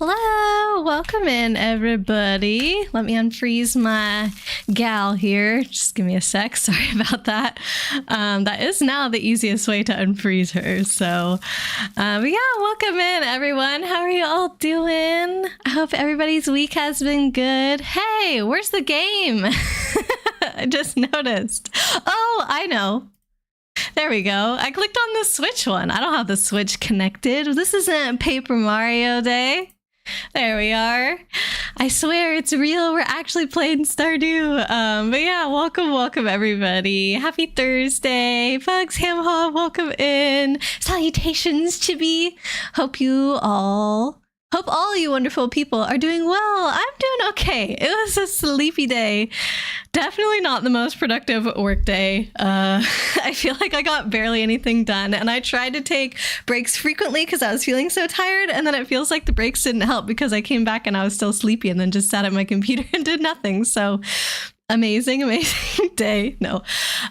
Hello, welcome in everybody. Let me unfreeze my gal here. Just give me a sec. Sorry about that. That is now the easiest way to unfreeze her. So yeah, welcome in everyone. How are you all doing? I hope everybody's week has been good. Hey, where's the game? I just noticed. Oh, I know. There we go. I clicked on the Switch one. I don't have the Switch connected. This isn't Paper Mario Day. There we are. I swear it's real. We're actually playing Stardew. But yeah, welcome everybody. Happy Thursday. Bugs, Ham Hob, welcome in. Salutations, Chibi. Hope all you wonderful people are doing well. I'm doing okay. It was a sleepy day. Definitely not the most productive work day. I feel like I got barely anything done, and I tried to take breaks frequently because I was feeling so tired, and then it feels like the breaks didn't help because I came back and I was still sleepy and then just sat at my computer and did nothing. So amazing day. No,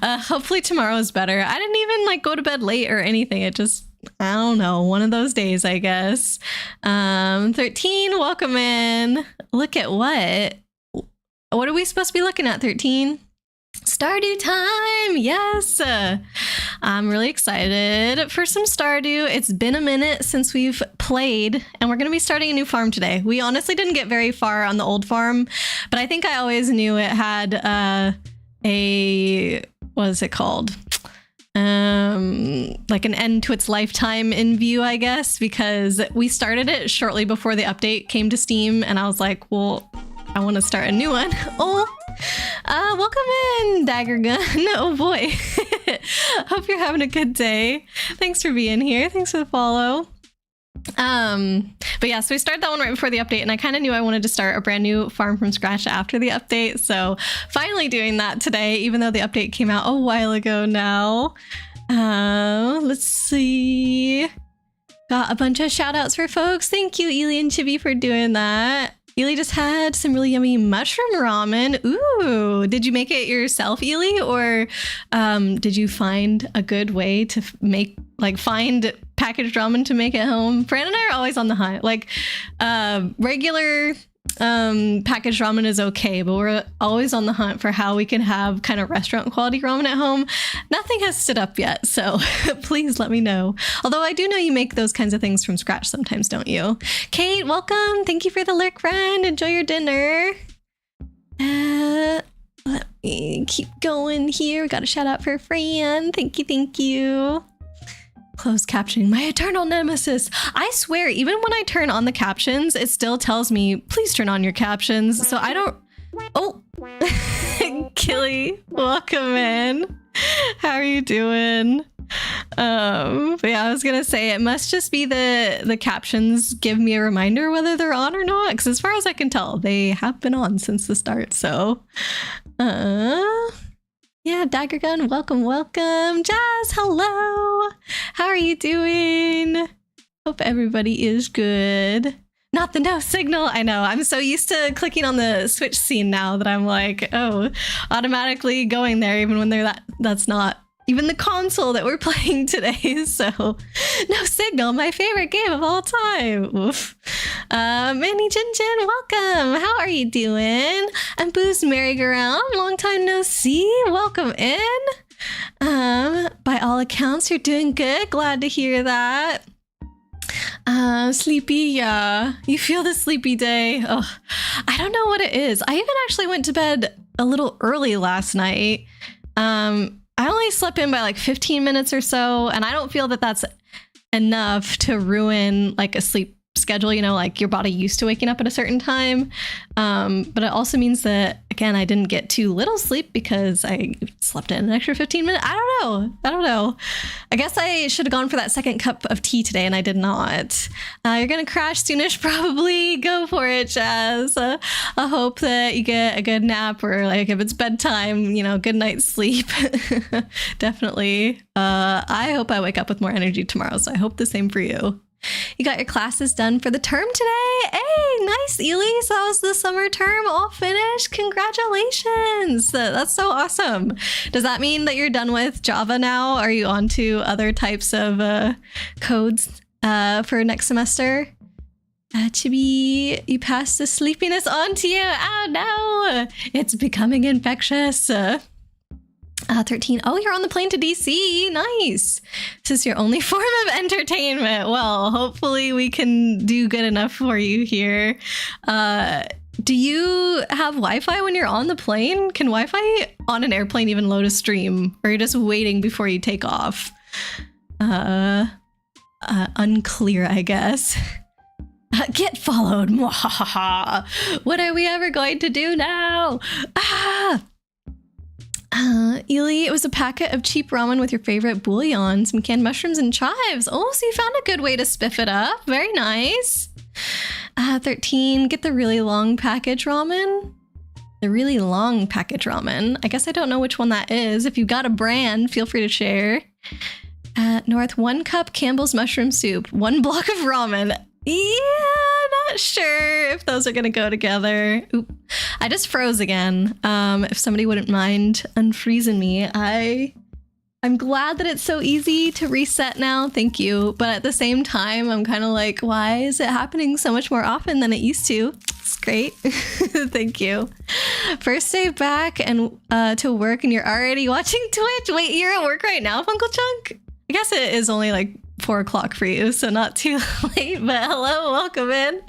hopefully tomorrow is better. I didn't even go to bed late or anything. It just, I don't know, one of those days, I guess. 13, welcome in. Look at what are we supposed to be looking at, 13? Stardew time! Yes! I'm really excited for some Stardew. It's been a minute since we've played, and we're going to be starting a new farm today. We honestly didn't get very far on the old farm, but I think I always knew it had what is it called? Like an end to its lifetime in view, I guess, because we started it shortly before the update came to Steam, and I was like, well, I want to start a new one. Oh, welcome in, Dagger Gun. Oh boy. Hope you're having a good day. Thanks for being here. Thanks for the follow. But yeah, so we started that one right before the update, and I kind of knew I wanted to start a brand new farm from scratch after the update. So finally doing that today, even though the update came out a while ago now. Let's see. Got a bunch of shout outs for folks. Thank you, Ely and Chibi, for doing that. Ely just had some really yummy mushroom ramen. Ooh, did you make it yourself, Ely? Or did you find a good way to find packaged ramen to make at home? Fran and I are always on the hunt. Regular packaged ramen is okay, but we're always on the hunt for how we can have kind of restaurant quality ramen at home. Nothing has stood up yet, so please let me know. Although I do know you make those kinds of things from scratch sometimes, don't you? Kate, welcome. Thank you for the lurk, friend. Enjoy your dinner. Let me keep going here. We got a shout out for Fran. Thank you. Closed captioning, my eternal nemesis. I swear, even when I turn on the captions, it still tells me, please turn on your captions. So I don't... Oh, Killy, welcome in. How are you doing? But yeah, I was gonna say, it must just be the captions give me a reminder whether they're on or not, because as far as I can tell, they have been on since the start. So, yeah, Dagger Gun, welcome. Jazz, hello. How are you doing? Hope everybody is good. Not the no signal. I know. I'm so used to clicking on the Switch scene now that I'm like, oh, automatically going there even when that's not even the console that we're playing today. So, no signal, my favorite game of all time. Oof. Manny Jin, welcome. How are you doing? And Boo's Merry-Go-Round, long time no see. Welcome in. By all accounts, you're doing good. Glad to hear that. Sleepy, yeah. You feel the sleepy day. Oh, I don't know what it is. I even actually went to bed a little early last night. I only slept in by 15 minutes or so, and I don't feel that that's enough to ruin a sleep schedule, your body used to waking up at a certain time. But it also means that, again, I didn't get too little sleep because I slept in an extra 15 minutes. I don't know. I guess I should have gone for that second cup of tea today, and I did not. You're going to crash soonish, probably. Go for it, Jazz. I hope that you get a good nap, or if it's bedtime, good night's sleep. Definitely. I hope I wake up with more energy tomorrow, so I hope the same for you. You got your classes done for the term today. Hey, nice, Ely. So that was the summer term all finished. Congratulations. That's so awesome. Does that mean that you're done with Java now? Are you on to other types of codes for next semester? Chibi, you passed the sleepiness on to you. Oh no, it's becoming infectious. 13. Oh, you're on the plane to DC. Nice. This is your only form of entertainment. Well, hopefully we can do good enough for you here. Do you have Wi-Fi when you're on the plane? Can Wi-Fi on an airplane even load a stream, or you're just waiting before you take off. Unclear, I guess. Get followed. What are we ever going to do now? Ely, it was a packet of cheap ramen with your favorite bouillon, some canned mushrooms and chives. Oh, so you found a good way to spiff it up. Very nice. 13, get the really long package ramen. The really long package ramen. I guess I don't know which one that is. If you've got a brand, feel free to share. North, 1 cup Campbell's mushroom soup, 1 block of ramen. Yeah, not sure if those are gonna go together. Oop, I just froze again. If somebody wouldn't mind unfreezing me, I'm glad that it's so easy to reset now. Thank you. But at the same time, I'm kind of like, why is it happening so much more often than it used to? It's great. Thank you. First day back and to work, and you're already watching Twitch. Wait, you're at work right now, Funkle Chunk? I guess it is only like 4 o'clock for you, so not too late, but hello, welcome in.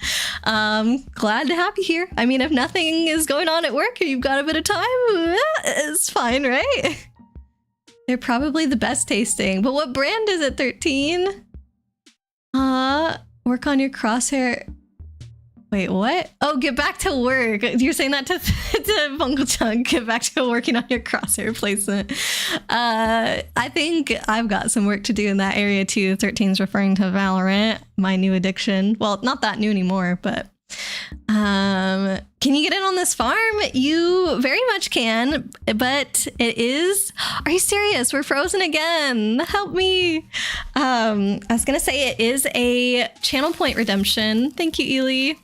Glad to have you here. I mean, if nothing is going on at work and you've got a bit of time, it's fine, right? They're probably the best tasting, but what brand is it, 13? Work on your crosshair. Wait, what? Oh, get back to work. You're saying that to Funkle Chunk. Get back to working on your crosshair placement. I think I've got some work to do in that area too. 13's referring to Valorant, my new addiction. Well, not that new anymore, but can you get in on this farm? You very much can, but it is... Are you serious? We're frozen again. Help me. I was gonna say it is a channel point redemption. Thank you, Ely.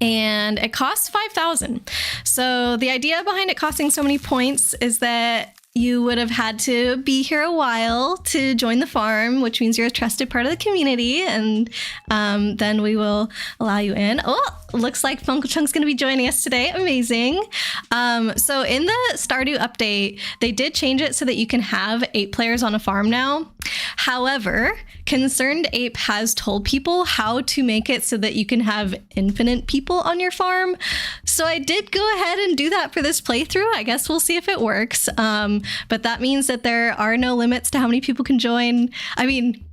And it costs 5,000. So the idea behind it costing so many points is that you would have had to be here a while to join the farm, which means you're a trusted part of the community, and then we will allow you in. Oh, looks like Funkle Chunk's going to be joining us today. Amazing. So in the Stardew update, they did change it so that you can have 8 players on a farm now. However, Concerned Ape has told people how to make it so that you can have infinite people on your farm. So I did go ahead and do that for this playthrough. I guess we'll see if it works. But that means that there are no limits to how many people can join. I mean,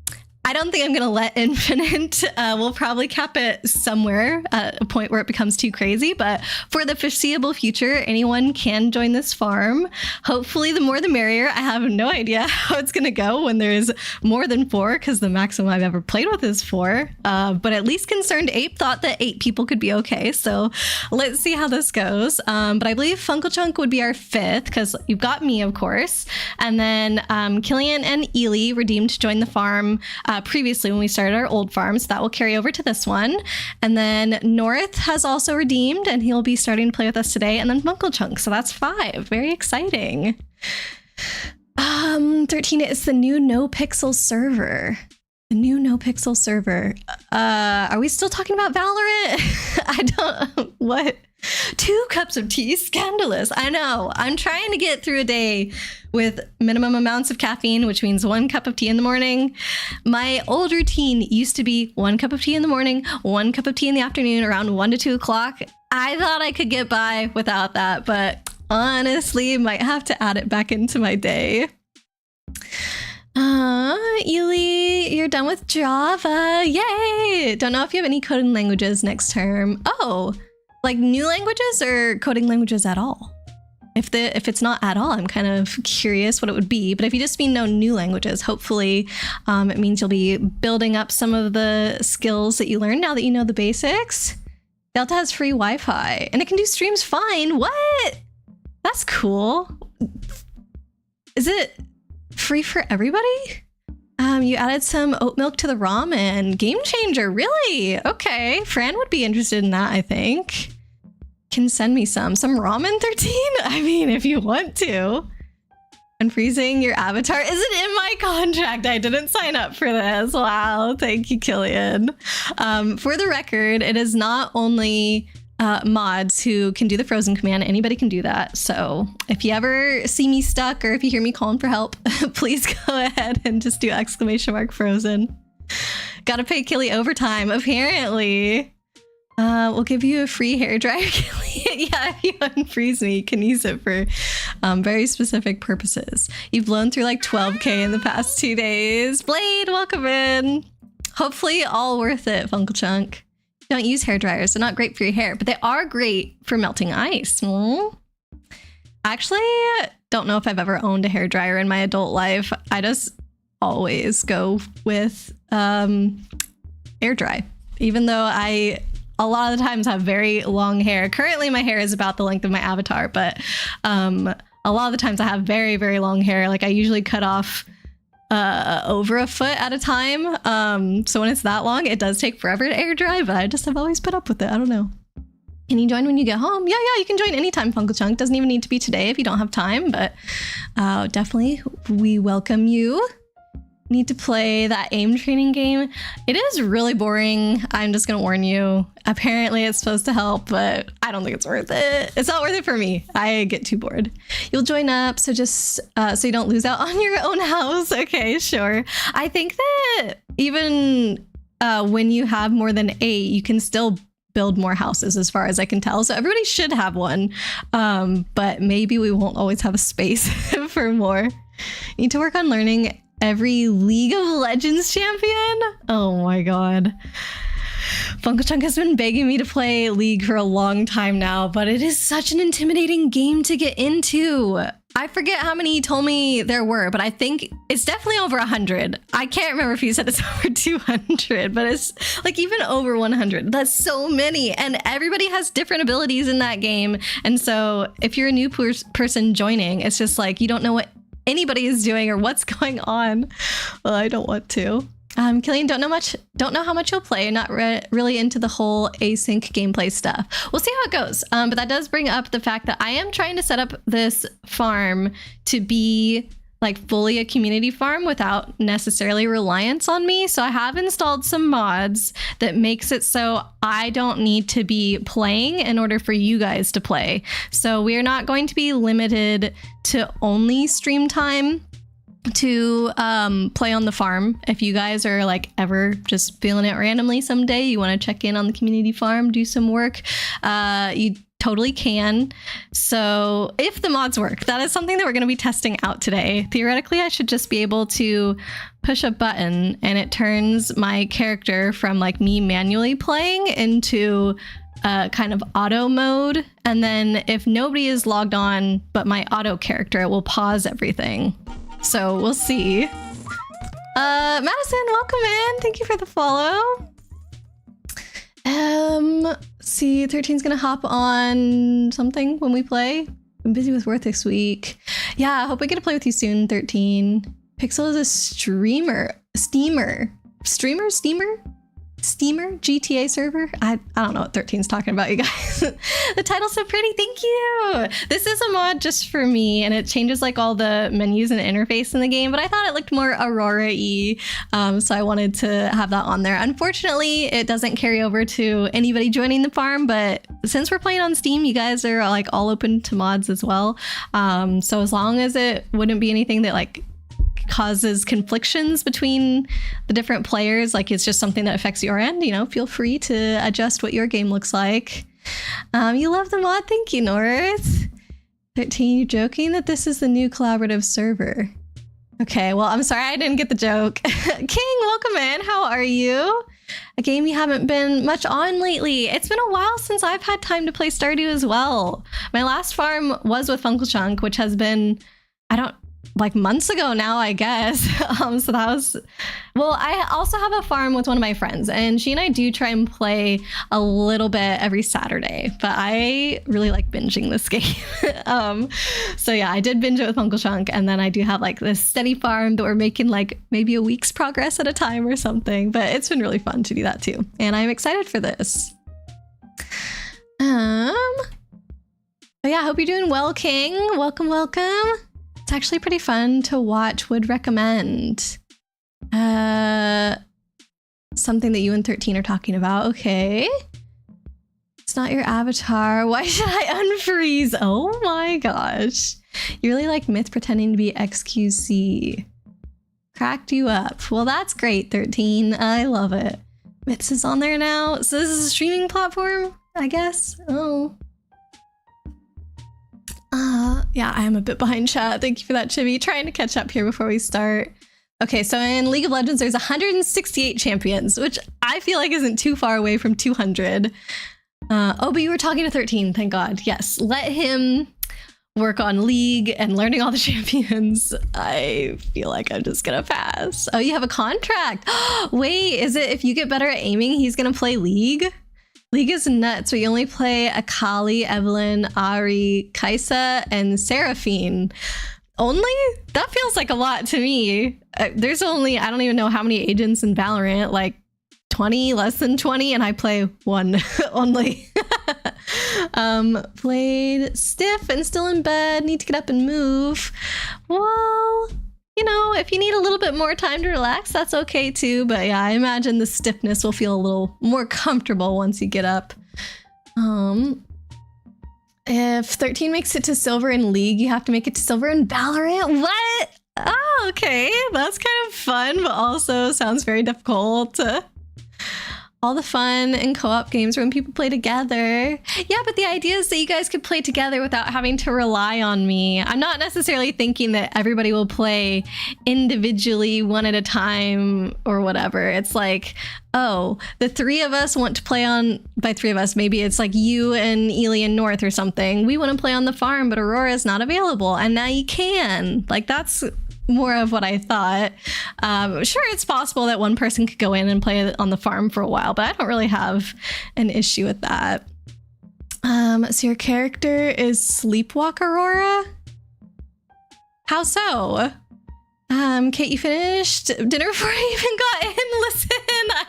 I don't think I'm going to let infinite. We'll probably cap it somewhere at a point where it becomes too crazy. But for the foreseeable future, anyone can join this farm. Hopefully, the more the merrier. I have no idea how it's going to go when there's more than 4, because the maximum I've ever played with is 4. But at least Concerned Ape thought that 8 people could be okay. So let's see how this goes. But I believe Funkle Chunk would be our 5th, because you've got me, of course. And then Killian and Ely redeemed to join the farm previously when we started our old farm, so that will carry over to this one. And then North has also redeemed, and he'll be starting to play with us today. And then Funkle Chunk, so that's 5. Very exciting. 13 is the new No Pixel server. The new No Pixel server. Are we still talking about Valorant? I don't... What? 2 cups of tea? Scandalous. I know. I'm trying to get through a day with minimum amounts of caffeine, which means 1 cup of tea in the morning. My old routine used to be 1 cup of tea in the morning, 1 cup of tea in the afternoon, around 1 to 2 o'clock. I thought I could get by without that, but honestly, might have to add it back into my day. Ely, you're done with Java. Yay! Don't know if you have any coding languages next term. Oh, like new languages or coding languages at all? If it's not at all, I'm kind of curious what it would be. But if you just mean no new languages, hopefully it means you'll be building up some of the skills that you learned now that you know the basics. Delta has free Wi-Fi and it can do streams fine. What? That's cool. Is it free for everybody? You added some oat milk to the ramen. Game changer, really? Okay, Fran would be interested in that, I think. Can send me some ramen, 13? I mean, if you want to. Unfreezing your avatar isn't in my contract. I didn't sign up for this. Wow, thank you, Killian. For the record, it is not only mods who can do the frozen command. Anybody can do that. So if you ever see me stuck or if you hear me calling for help, please go ahead and just do !frozen. Gotta pay Killy overtime, apparently. We'll give you a free hairdryer, Killy. Yeah, if you unfreeze me, you can use it for Very specific purposes. You've blown through like 12K in the past 2 days. Blade, welcome in. Hopefully all worth it, Funkle Chunk. Don't use hair dryers. They're not great for your hair, but they are great for melting ice. Actually, don't know if I've ever owned a hair dryer in my adult life. I just always go with air dry, even though I a lot of the times have very long hair. Currently, my hair is about the length of my avatar, but a lot of the times I have very, very long hair. Like I usually cut off over a foot at a time. So when it's that long, it does take forever to air dry, but I just have always put up with it. I don't know. Can you join when you get home? Yeah, you can join anytime, Funkle Chunk. Doesn't even need to be today if you don't have time, but definitely we welcome you. Need to play that aim training game. It is really boring. I'm just gonna warn you. Apparently it's supposed to help, but I don't think it's worth it. It's not worth it for me. I get too bored. You'll join up, so just so you don't lose out on your own house. Okay, sure. I think that even when you have more than 8, you can still build more houses as far as I can tell. So everybody should have one, but maybe we won't always have a space for more. Need to work on learning every League of Legends champion? Oh my god. Funkle Chunk has been begging me to play League for a long time now, but it is such an intimidating game to get into. I forget how many he told me there were, but I think it's definitely over 100. I can't remember if he said it's over 200, but it's like even over 100. That's so many, and everybody has different abilities in that game. And so if you're a new person joining, it's just like you don't know what anybody is doing or what's going on. Well, I don't want to. Killian, don't know how much you'll play. Not really into the whole async gameplay stuff. We'll see how it goes. But that does bring up the fact that I am trying to set up this farm to be like fully a community farm without necessarily reliance on me. So I have installed some mods that makes it so I don't need to be playing in order for you guys to play. So we're not going to be limited to only stream time to play on the farm. If you guys are like ever just feeling it randomly someday, you want to check in on the community farm, do some work, you totally can. So if the mods work, that is something that we're going to be testing out today. Theoretically, I should just be able to push a button and it turns my character from like me manually playing into kind of auto mode. And then if nobody is logged on but my auto character, it will pause everything. So we'll see. Madison, welcome in. Thank you for the follow. See, 13's gonna hop on something when we play. I'm busy with work this week. Yeah, I hope I get to play with you soon, 13. Pixel is a steamer GTA server. I don't know what 13's talking about, you guys. The title's so pretty. Thank you. This is a mod just for me, and it changes like all the menus and interface in the game, but I thought it looked more Aurora-y, so I wanted to have that on there. Unfortunately, it doesn't carry over to anybody joining the farm, but since we're playing on Steam, you guys are like all open to mods as well. So as long as it wouldn't be anything that like causes conflictions between the different players, like it's just something that affects your end, you know, feel free to adjust what your game looks like. You love the mod. Thank you, North. 13, you're joking that this is the new collaborative server. Okay, well, I'm sorry I didn't get the joke. King, welcome in. How are you? A game you haven't been much on lately. It's been a while since I've had time to play Stardew as well. My last farm was with Funkle Chunk, which has been, like months ago now, I guess. So that was, well, I also have a farm with one of my friends, and she and I do try and play a little bit every Saturday, but I really like binging this game. So yeah, I did binge it with Uncle Chunk, and then I do have like this steady farm that we're making like maybe a week's progress at a time or something, but it's been really fun to do that too. And I'm excited for this. But yeah, I hope you're doing well, King. Welcome, welcome. It's actually pretty fun to watch. Would recommend. Something that you and 13 are talking about. Okay. It's not your avatar. Why should I unfreeze? Oh my gosh. You really like Myth pretending to be XQC. Cracked you up. Well, that's great, 13. I love it. Myths is on there now. So this is a streaming platform, I guess. Oh. Yeah, I am a bit behind chat. Thank you for that, Chibi. Trying to catch up here before we start. Okay, so in League of Legends, there's 168 champions, which I feel like isn't too far away from 200. Oh, but you were talking to 13, thank God. Yes, let him work on League and learning all the champions. I feel like I'm just gonna pass. Oh, you have a contract. Wait, is it if you get better at aiming, he's gonna play League? League is nuts. We only play Akali, Evelyn, Ari, Kaisa, and Seraphine. Only? That feels like a lot to me. There's only, I don't even know how many agents in Valorant, like 20, less than 20, and I play one only. Played stiff and still in bed, need to get up and move. Well, you know, if you need a little bit more time to relax, that's okay too. But yeah, I imagine the stiffness will feel a little more comfortable once you get up. If 13 makes it to silver in League, you have to make it to silver in Valorant. What? Oh, okay. That's kind of fun, but also sounds very difficult. All the fun and co-op games when people play together. Yeah, but the idea is that you guys could play together without having to rely on me. I'm not necessarily thinking that everybody will play individually one at a time or whatever. It's like, oh, the three of us want to play on, by three of us, maybe it's like you and Ely and North or something. We want to play on the farm, but Aurora's not available. And now you can. Like, that's more of what I thought. Sure, it's possible that one person could go in and play on the farm for a while, but I don't really have an issue with that. So your character is Sleepwalk Aurora? How so? Kate, you finished dinner before I even got in? Listen,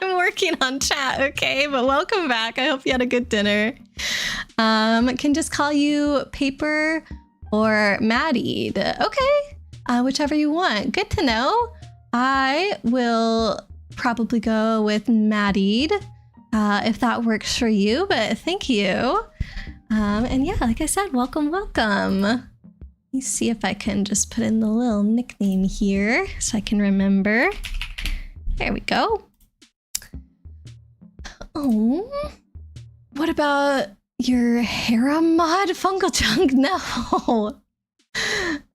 I'm working on chat, okay? But welcome back. I hope you had a good dinner. Can just call you Paper or Maddie. Okay. Whichever you want. Good to know. I will probably go with Maddie if that works for you, but thank you. And yeah, like I said, welcome, welcome. Let me see if I can just put in the little nickname here so I can remember. There we go. Oh, what about your Hera mod, Fungal Chunk? No.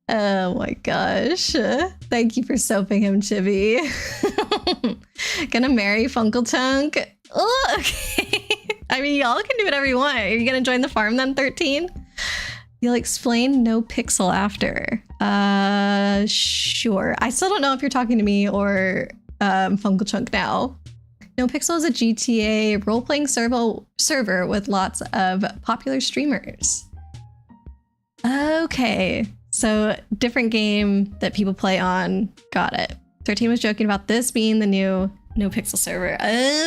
Oh my gosh. Thank you for soaping him, Chibi. Gonna marry Funkelchunk? Oh, okay. I mean, y'all can do whatever you want. Are you gonna join the farm then, 13? You'll explain no pixel after. Sure. I still don't know if you're talking to me or Funkelchunk now. No Pixel is a GTA role-playing server with lots of popular streamers. Okay. So different game that people play on. Got it. 13 was joking about this being the new No Pixel server.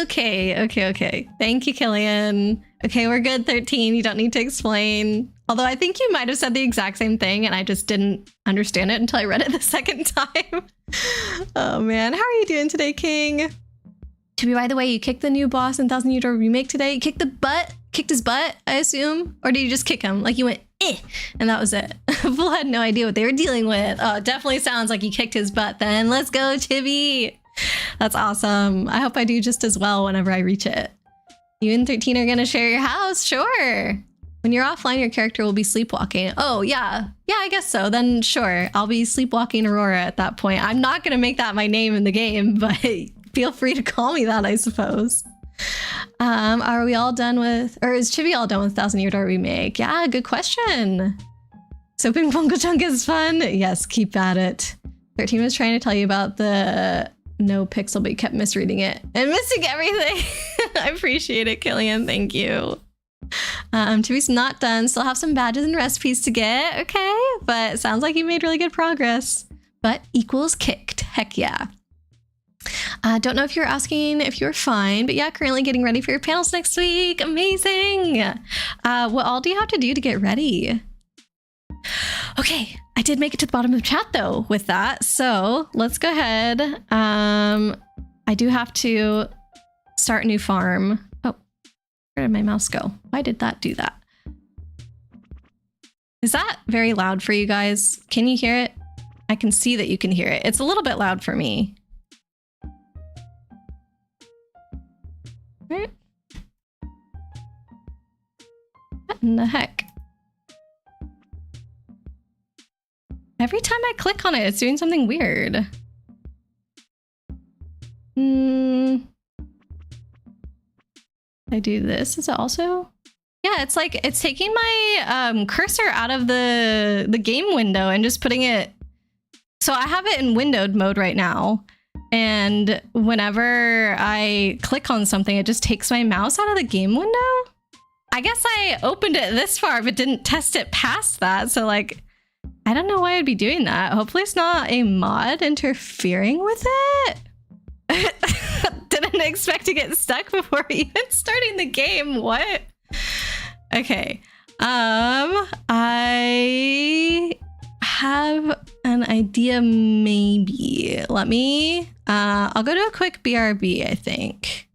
Okay. Thank you, Killian. Okay, we're good, 13. You don't need to explain. Although I think you might have said the exact same thing and I just didn't understand it until I read it the second time. Oh man, how are you doing today, King? To be, by the way, you kicked the new boss in 1000 Year Door Remake today. You kicked his butt, I assume? Or did you just kick him? Like you went, eh, and that was it. People had no idea what they were dealing with. Oh, it definitely sounds like you kicked his butt then. Let's go, Chibi. That's awesome. I hope I do just as well whenever I reach it. You and 13 are gonna share your house? Sure. When you're offline, your character will be sleepwalking. Oh, yeah. Yeah, I guess so. Then sure, I'll be sleepwalking Aurora at that point. I'm not gonna make that my name in the game, but feel free to call me that, I suppose. Are we all done with, or is Chibi all done with 1000 Year Door Remake? Yeah, good question. Soaping Fungal Chunk is fun. Yes, keep at it. 13 was trying to tell you about the no pixel, but you kept misreading it and missing everything. I appreciate it, Killian. Thank you. Chibi's not done. Still have some badges and recipes to get. Okay, but it sounds like you made really good progress. But equals kicked. Heck yeah. Don't know if you're asking if you're fine, but yeah, currently getting ready for your panels next week. Amazing. What all do you have to do to get ready? Okay, I did make it to the bottom of the chat though with that. So let's go ahead. I do have to start a new farm. Oh, where did my mouse go? Why did that do that? Is that very loud for you guys? Can you hear it? I can see that you can hear it. It's a little bit loud for me. Right. What in the heck? Every time I click on it, it's doing something weird. I do this. Is it also? Yeah, it's like it's taking my cursor out of the game window and just putting it. So I have it in windowed mode right now. And whenever I click on something, it just takes my mouse out of the game window. I guess I opened it this far, but didn't test it past that. So like, I don't know why I'd be doing that. Hopefully it's not a mod interfering with it. Didn't expect to get stuck before even starting the game. What? Okay. I have an idea maybe. Let me, I'll go to a quick BRB, I think.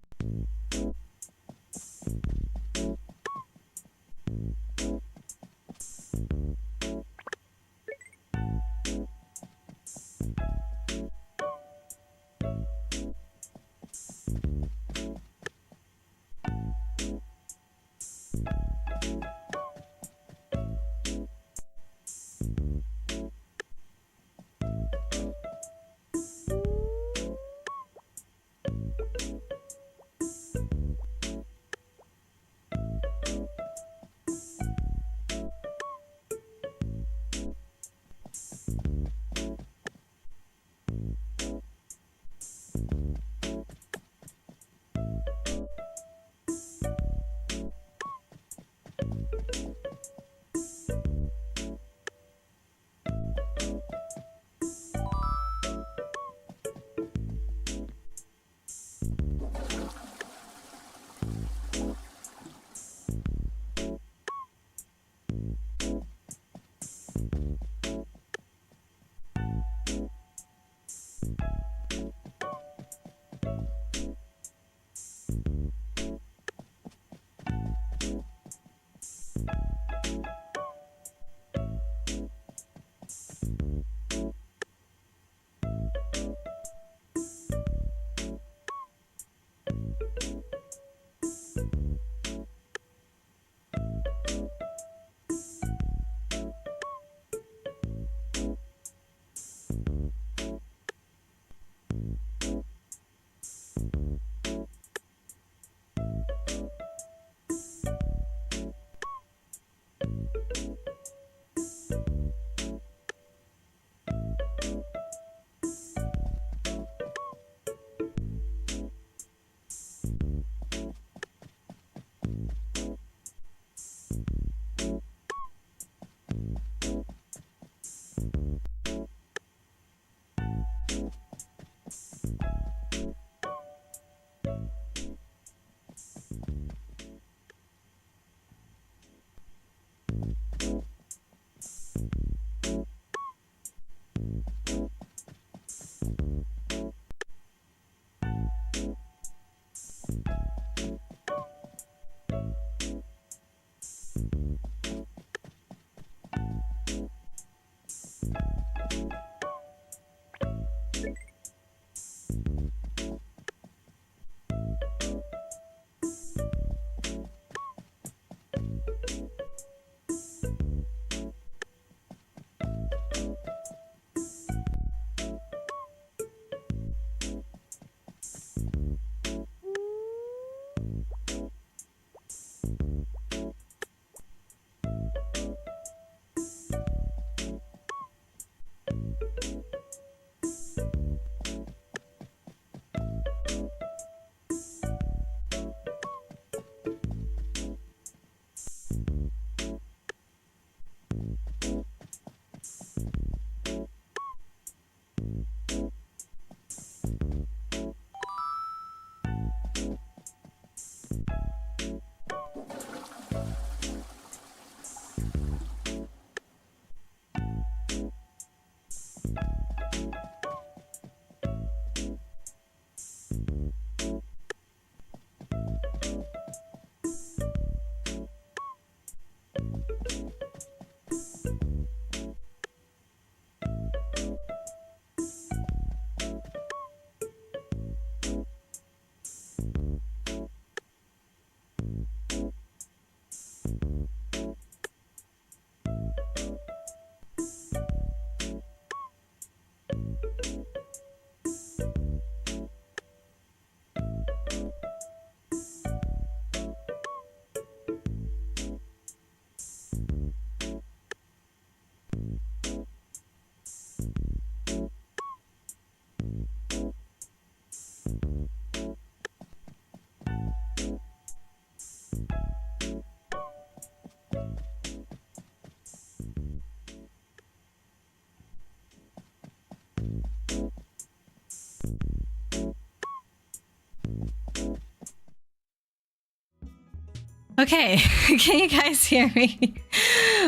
Okay, can you guys hear me?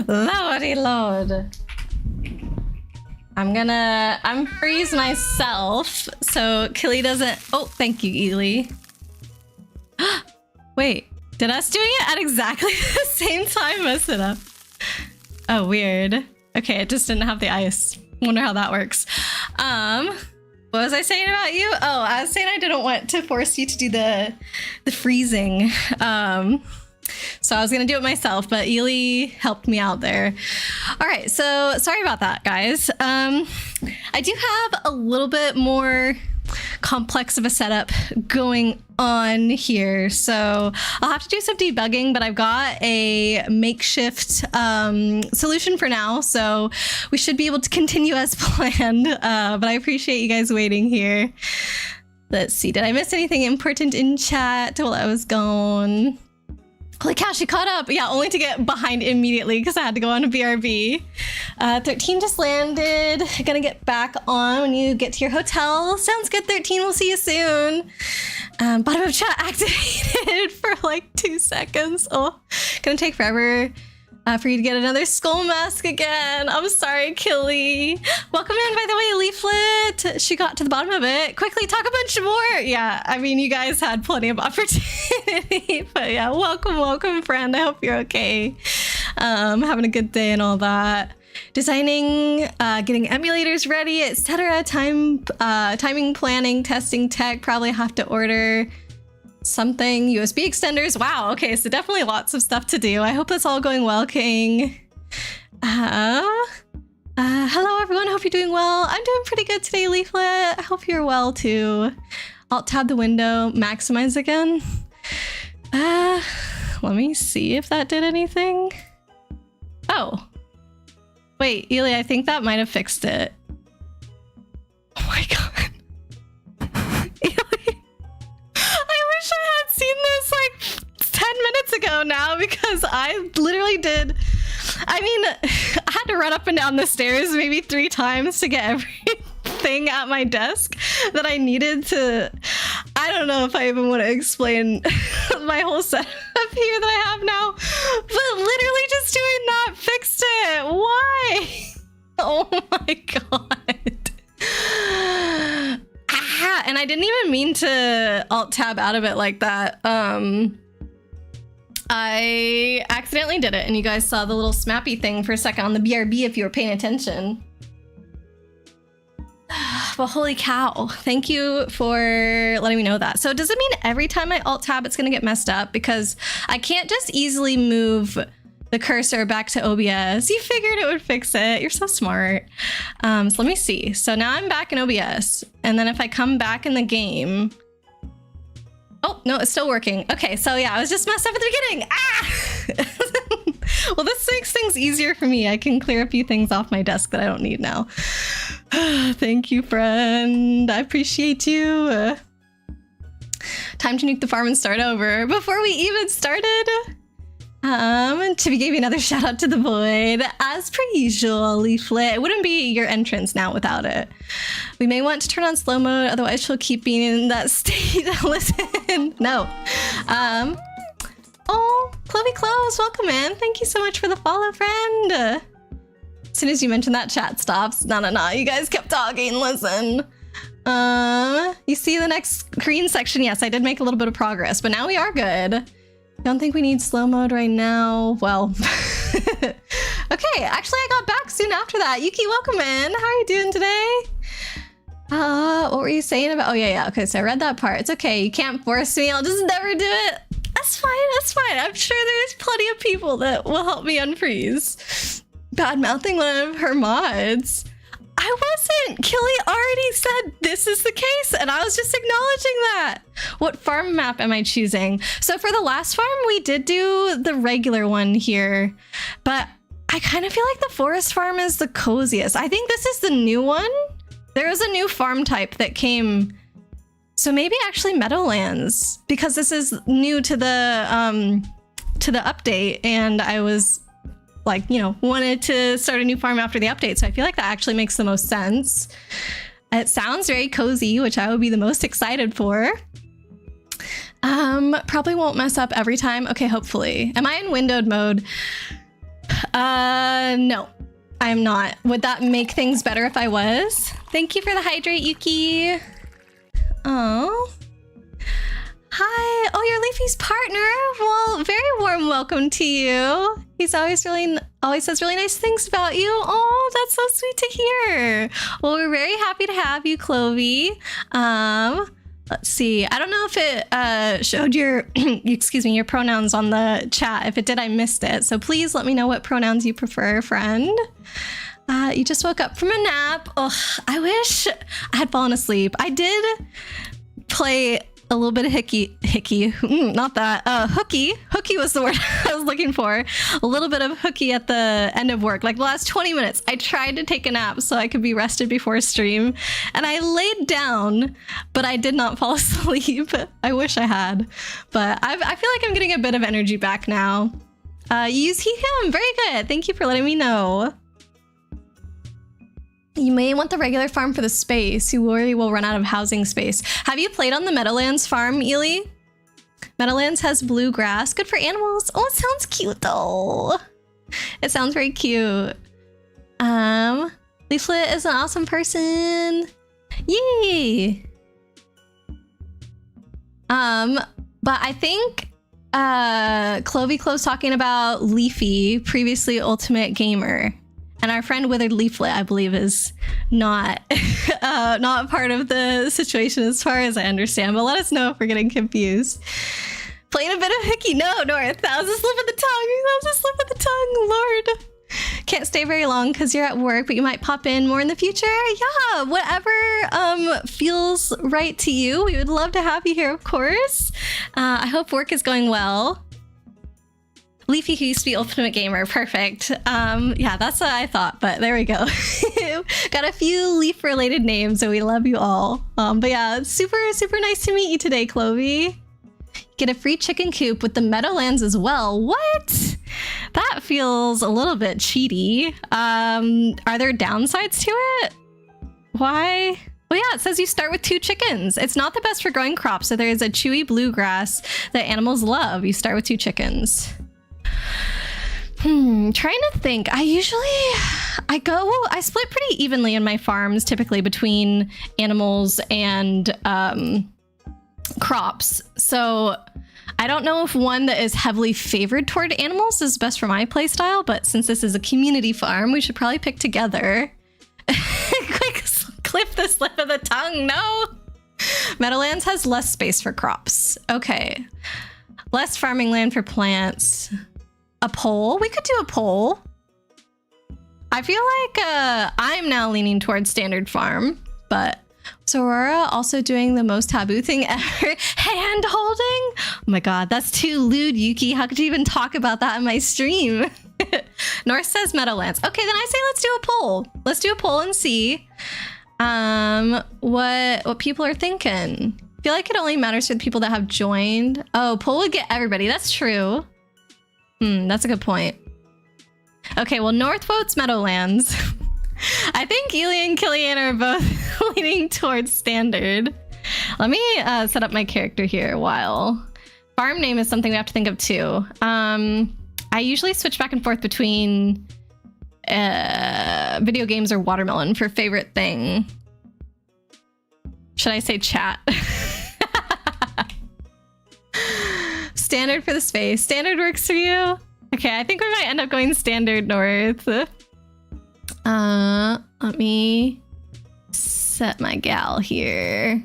Lordy Lord. I'm gonna unfreeze myself so Killy doesn't. Oh, thank you, Ely. Wait, did us doing it at exactly the same time mess it up? Oh, weird. Okay, it just didn't have the ice. Wonder how that works. What was I saying about you? Oh, I was saying I didn't want to force you to do the freezing. So I was gonna do it myself, but Ely helped me out there. All right, so sorry about that, guys. I do have a little bit more complex of a setup going on here, so I'll have to do some debugging, but I've got a makeshift solution for now, so we should be able to continue as planned, but I appreciate you guys waiting here. Let's see, did I miss anything important in chat while I was gone? Holy cow, she caught up. Yeah, only to get behind immediately because I had to go on a BRB. 13 just landed. Gonna get back on when you get to your hotel. Sounds good, 13. We'll see you soon. Bottom of chat activated for like 2 seconds. Oh, gonna take forever for you to get another skull mask again. I'm sorry, Killy. Welcome in, by the way, Leaflet. She got to the bottom of it. Quickly, talk a bunch more. Yeah, I mean, you guys had plenty of opportunity, but yeah, welcome, friend. I hope you're okay. Having a good day and all that. Designing, getting emulators ready, etc. Timing, planning, testing tech. Probably have to order something. USB extenders. Wow. Okay, so definitely lots of stuff to do. I hope that's all going well, King. Hello, everyone. Hope you're doing well. I'm doing pretty good today, Leaflet. I hope you're well too. Alt tab the window. Maximize again. Let me see if that did anything. Oh. Wait, Ely, I think that might have fixed it. Oh my god. I had seen this like 10 minutes ago now because I literally did. I mean, I had to run up and down the stairs maybe 3 times to get everything at my desk that I needed to. I don't know if I even want to explain my whole setup here that I have now, but literally just doing that fixed it. Why? Oh my god. And I didn't even mean to alt tab out of it like that. I accidentally did it, and you guys saw the little smappy thing for a second on the BRB if you were paying attention. Well, holy cow. Thank you for letting me know that. So does it mean every time I alt tab it's gonna get messed up? Because I can't just easily move the cursor back to OBS. You figured it would fix it. You're so smart. So let me see. So now I'm back in OBS. And then if I come back in the game. Oh, no, it's still working. Okay, so yeah, I was just messed up at the beginning. Ah! Well, this makes things easier for me. I can clear a few things off my desk that I don't need now. Thank you, friend. I appreciate you. Time to nuke the farm and start over. Before we even started, Chibi gave you another shout out to the void. As per usual, Leaflet. It wouldn't be your entrance now without it. We may want to turn on slow mode, otherwise she'll keep being in that state. Listen, no. Oh, Chloe Close, welcome in. Thank you so much for the follow, friend. As soon as you mentioned that, chat stops. No, you guys kept talking. Listen. You see the next green section? Yes, I did make a little bit of progress, but now we are good. Don't think we need slow mode right now. Well, okay, actually I got back soon after that. Yuki, welcome in. How are you doing today? What were you saying about? Oh yeah. Okay, so I read that part. It's okay. You can't force me. I'll just never do it. That's fine. I'm sure there's plenty of people that will help me unfreeze. Bad mouthing one of her mods. I I wasn't. Killy already said this is the case, and I was just acknowledging that. What farm map am I choosing? So for the last farm, we did do the regular one here, but I kind of feel like the forest farm is the coziest. I think this is the new one. There is a new farm type that came. So maybe actually Meadowlands, because this is new to the update, and I was like, you know, wanted to start a new farm after the update. So I feel like that actually makes the most sense. It sounds very cozy, which I would be the most excited for. Probably won't mess up every time. Okay, hopefully. Am I in windowed mode? No, I'm not. Would that make things better if I was? Thank you for the hydrate, Yuki. Oh. Hi. Oh, you're Leafy's partner. Well, very warm welcome to you. He's always says really nice things about you. Oh, that's so sweet to hear. Well, we're very happy to have you, Clovey. Let's see. I don't know if it showed your your pronouns on the chat. If it did, I missed it. So please let me know what pronouns you prefer, friend. You just woke up from a nap. Oh, I wish I had fallen asleep. I did play a little bit of hooky, not that, hooky was the word I was looking for. A little bit of hooky at the end of work, like the last 20 minutes. I tried to take a nap so I could be rested before stream, and I laid down, but I did not fall asleep. I wish I had, but I feel like I'm getting a bit of energy back now. Use him, very good. Thank you for letting me know. You may want the regular farm for the space. You worry we'll run out of housing space. Have you played on the Meadowlands farm, Ely? Meadowlands has blue grass. Good for animals. Oh, it sounds cute though. It sounds very cute. Leaflet is an awesome person. Yay. But I think Clove's talking about Leafy, previously Ultimate Gamer. And our friend Withered Leaflet, I believe, is not not part of the situation as far as I understand. But let us know if we're getting confused. Playing a bit of hooky. No, North. That was a slip of the tongue. That was a slip of the tongue. Lord. Can't stay very long because you're at work, but you might pop in more in the future. Yeah, whatever feels right to you. We would love to have you here, of course. I hope work is going well. Leafy, who used to be Ultimate Gamer. Perfect. Yeah, that's what I thought, but there we go. Got a few leaf-related names, so we love you all. But yeah, super, super nice to meet you today, Clovey. Get a free chicken coop with the Meadowlands as well. What? That feels a little bit cheaty. Are there downsides to it? Why? Well, yeah, it says you start with 2 chickens. It's not the best for growing crops, so there is a chewy bluegrass that animals love. You start with 2 chickens. Trying to think. I split pretty evenly in my farms, typically between animals and crops. So I don't know if one that is heavily favored toward animals is best for my playstyle, but since this is a community farm, we should probably pick together. Quick, clip the slip of the tongue. No. Meadowlands has less space for crops. Okay. Less farming land for plants. A poll? We could do a poll. I feel like I'm now leaning towards standard farm, but is Aurora also doing the most taboo thing ever? Hand holding? Oh my god, that's too lewd, Yuki. How could you even talk about that in my stream? North says Meadowlands. Okay, then I say let's do a poll. Let's do a poll and see what people are thinking. I feel like it only matters for the people that have joined. Oh, poll would get everybody. That's true. That's a good point. Okay, well, North votes Meadowlands. I think Ely and Killian are both leaning towards standard. Let me set up my character here while... Farm name is something we have to think of too. I usually switch back and forth between video games or watermelon for favorite thing. Should I say chat? Standard for the space. Standard works for you? Okay, I think we might end up going standard, North. Let me set my gal here.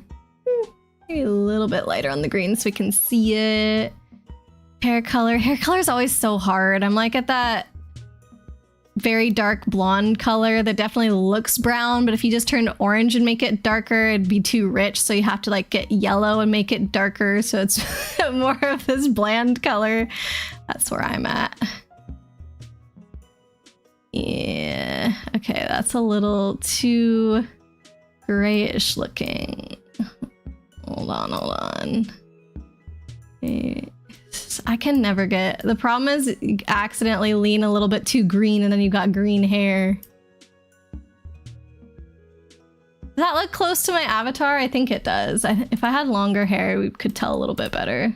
Maybe a little bit lighter on the green so we can see it. Hair color. Hair color is always so hard. I'm like at that very dark blonde color that definitely looks brown, but if you just turned orange and make it darker, it'd be too rich. So you have to like get yellow and make it darker. So it's more of this bland color. That's where I'm at. Yeah, okay, that's a little too grayish looking. Hold on. I can never get... The problem is you accidentally lean a little bit too green and then you got green hair. Does that look close to my avatar? I think it does. If I had longer hair, we could tell a little bit better.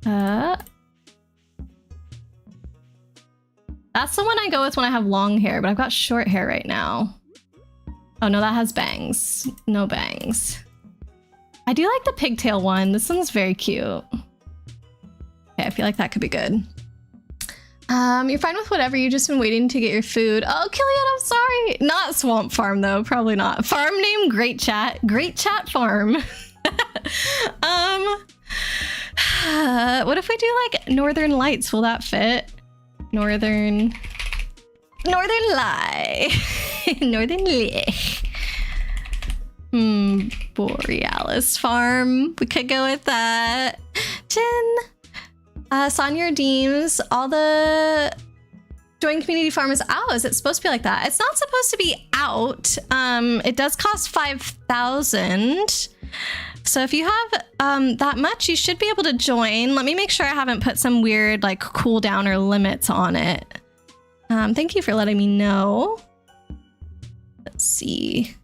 That's the one I go with when I have long hair, but I've got short hair right now. Oh no, that has bangs. No bangs. I do like the pigtail one. This one's very cute. Okay, I feel like that could be good. You're fine with whatever. You've just been waiting to get your food. Oh, Killian, I'm sorry. Not Swamp Farm though. Probably not. Farm name, Great Chat. Great Chat Farm. What if we do like Northern Lights? Will that fit? Northern Lie. Northern Lie. Borealis Farm. We could go with that. Jen. Sonia redeems all the join community farm is out. Is it supposed to be like that? It's not supposed to be out. It does cost 5,000. So if you have that much, you should be able to join. Let me make sure I haven't put some weird like cooldown or limits on it. Thank you for letting me know. Let's see.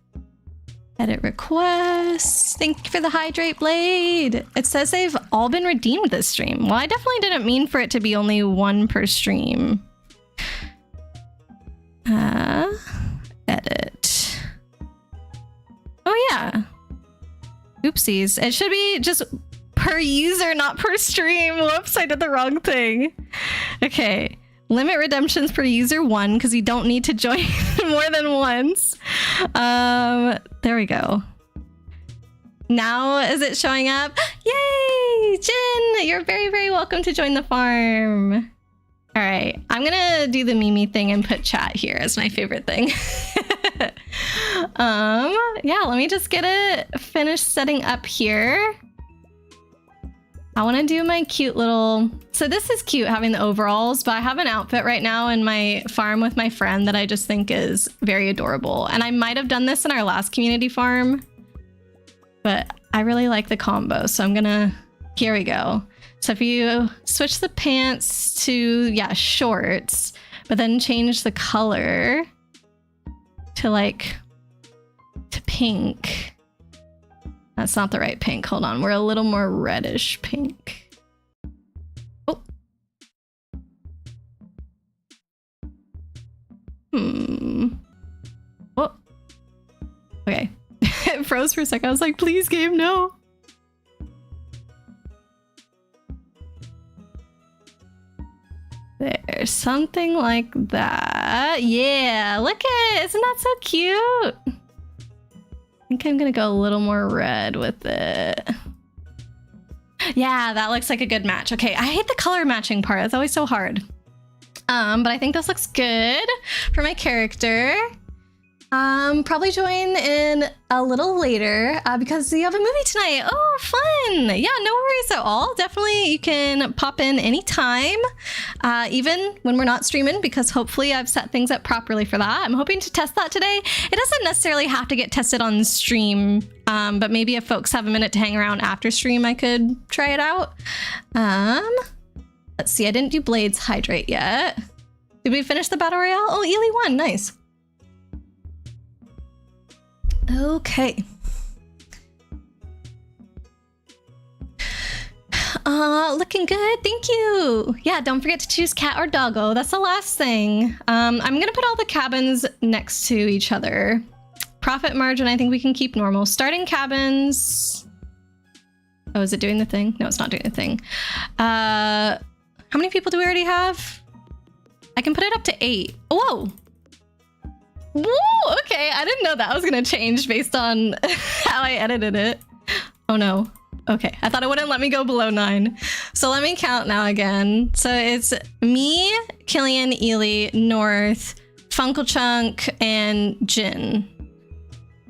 Edit requests. Thank you for the hydrate blade. It says they've all been redeemed this stream. Well, I definitely didn't mean for it to be only one per stream. Edit. Oh yeah. Oopsies. It should be just per user, not per stream. Whoops, I did the wrong thing. Okay. Limit redemptions per user 1 because you don't need to join more than once. There we go. Now is it showing up? Yay! Jin, you're very, very welcome to join the farm. All right, I'm gonna do the Mimi thing and put chat here as my favorite thing. Yeah, let me just get it finished setting up here. I want to do my cute little... So this is cute having the overalls, but I have an outfit right now in my farm with my friend that I just think is very adorable. And I might have done this in our last community farm, but I really like the combo. So I'm gonna... Here we go. So if you switch the pants to, yeah, shorts, but then change the color to like, to pink. That's not the right pink. Hold on. We're a little more reddish pink. Oh. Oh. Okay. It froze for a second. I was like, please, game, no. There's something like that. Yeah, look at it. Isn't that so cute? I think I'm gonna go a little more red with it. Yeah, that looks like a good match. Okay, I hate the color matching part. It's always so hard. But I think this looks good for my character. Probably join in a little later because you have a movie tonight. Oh, fun. Yeah, no worries at all. Definitely you can pop in anytime, even when we're not streaming, because hopefully I've set things up properly for that. I'm hoping to test that today. It doesn't necessarily have to get tested on stream, but maybe if folks have a minute to hang around after stream, I could try it out. Let's see, I didn't do Blades Hydrate yet. Did we finish the Battle Royale? Oh, Ely won, nice. Okay. Looking good. Thank you. Yeah, don't forget to choose cat or doggo. That's the last thing. I'm gonna put all the cabins next to each other. Profit margin, I think we can keep normal. Starting cabins. Oh, is it doing the thing? No, it's not doing the thing. How many people do we already have? I can put it up to 8. Whoa. Whoa, okay, I didn't know that was gonna change based on how I edited it. Oh no. Okay, I thought it wouldn't let me go below 9. So let me count now again. So it's me, Killian, Ely, North, Funkle Chunk, and Jin.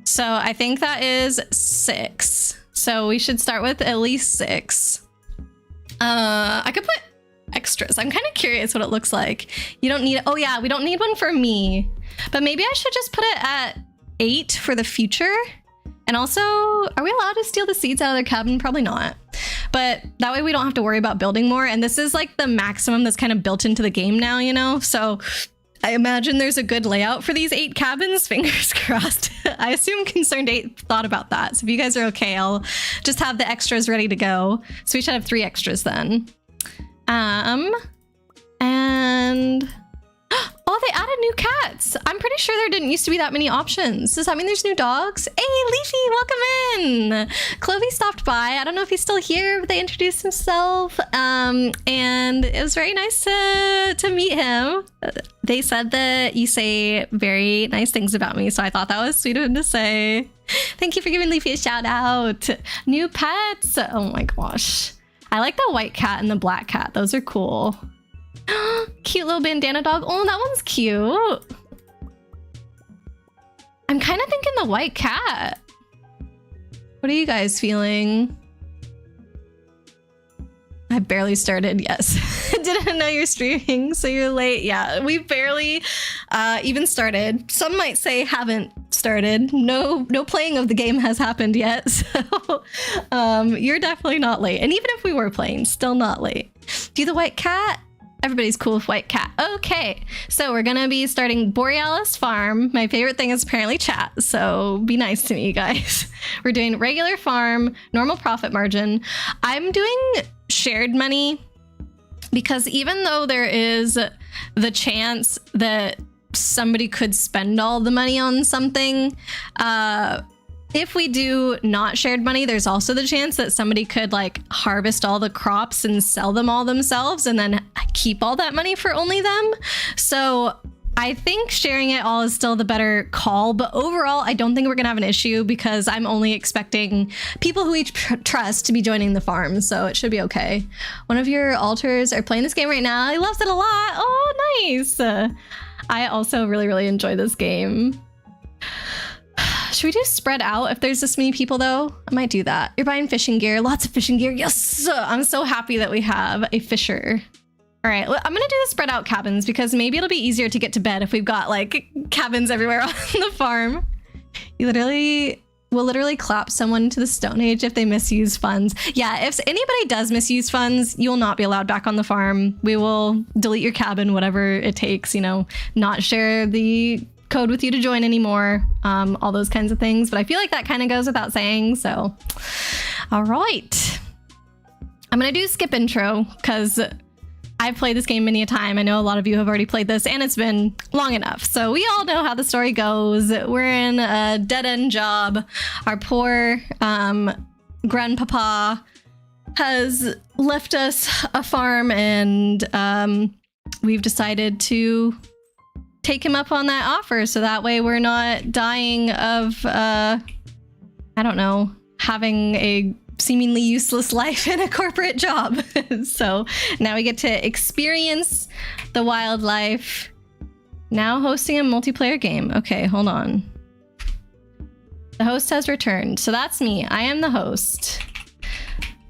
So I think that is 6. So we should start with at least 6. I could put extras. I'm kind of curious what it looks like. You don't need, oh yeah, we don't need one for me. But maybe I should just put it at 8 for the future. And also, are we allowed to steal the seeds out of their cabin? Probably not. But that way we don't have to worry about building more. And this is like the maximum that's kind of built into the game now, you know? So I imagine there's a good layout for these 8 cabins. Fingers crossed. I assume Concerned 8 thought about that. So if you guys are okay, I'll just have the extras ready to go. So we should have 3 extras then. And oh, they added new cats. I'm pretty sure there didn't used to be that many options. Does that mean there's new dogs? Hey, Leafy, welcome in. Clovey stopped by. I don't know if he's still here, but they introduced himself. And it was very nice to meet him. They said that you say very nice things about me, so I thought that was sweet of him to say. Thank you for giving Leafy a shout out. New pets. Oh my gosh. I like the white cat and the black cat. Those are cool. Cute little bandana dog. Oh, that one's cute. I'm kind of thinking the white cat. What are you guys feeling? I barely started. Yes. Didn't know you're streaming, so you're late. Yeah, we barely even started. Some might say haven't started. No playing of the game has happened yet. So you're definitely not late. And even if we were playing, still not late. Do the white cat? Everybody's cool with white cat. Okay, so we're gonna be starting Borealis Farm. My favorite thing is apparently chat, so be nice to me, you guys. We're doing regular farm, normal profit margin. I'm doing shared money because even though there is the chance that somebody could spend all the money on something, if we do not shared money, there's also the chance that somebody could like harvest all the crops and sell them all themselves and then keep all that money for only them. So I think sharing it all is still the better call, but overall, I don't think we're gonna have an issue because I'm only expecting people who we trust to be joining the farm, so it should be okay. One of your alters are playing this game right now. He loves it a lot. Oh, nice. I also really enjoy this game. Should we do spread out if there's this many people though? I might do that. You're buying fishing gear, lots of fishing gear. Yes, I'm so happy that we have a fisher. All right, I'm gonna do the spread out cabins because maybe it'll be easier to get to bed if we've got like cabins everywhere on the farm. You will literally clap someone to the Stone Age if they misuse funds. Yeah, if anybody does misuse funds, you will not be allowed back on the farm. We will delete your cabin, whatever it takes, you know, not share the code with you to join anymore, all those kinds of things. But I feel like that kind of goes without saying, so. All right. I'm gonna do skip intro because I've played this game many a time. I know a lot of you have already played this and it's been long enough. So we all know how the story goes. We're in a dead-end job. Our poor grandpapa has left us a farm and we've decided to take him up on that offer so that way we're not dying of, I don't know, having a seemingly useless life in a corporate job. So now we get to experience the wildlife. Now hosting a multiplayer game. Okay, hold on. The host has returned. So that's me. I am the host.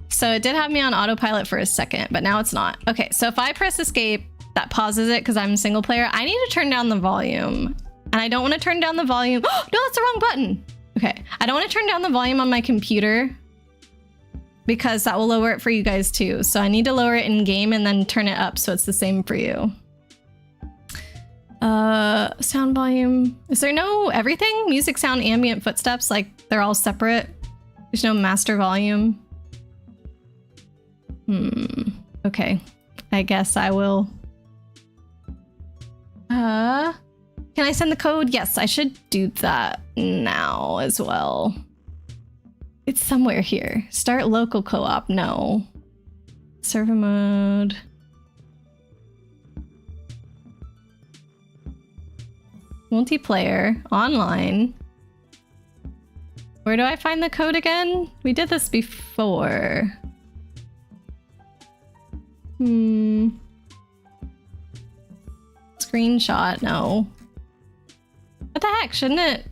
So it did have me on autopilot for a second, but now it's not. Okay, so if I press escape, that pauses it because I'm single player. I need to turn down the volume. And I don't want to turn down the volume. Oh, no, that's the wrong button. Okay, I don't want to turn down the volume on my computer because that will lower it for you guys too. So I need to lower it in game and then turn it up so it's the same for you. Sound volume. Is there no everything? Music, sound, ambient, footsteps, like they're all separate. There's no master volume. Okay, I guess I will. Can I send the code? Yes, I should do that now as well. It's somewhere here. Start local co-op. No. Server mode. Multiplayer. Online. Where do I find the code again? We did this before. Screenshot, no. What the heck, shouldn't it?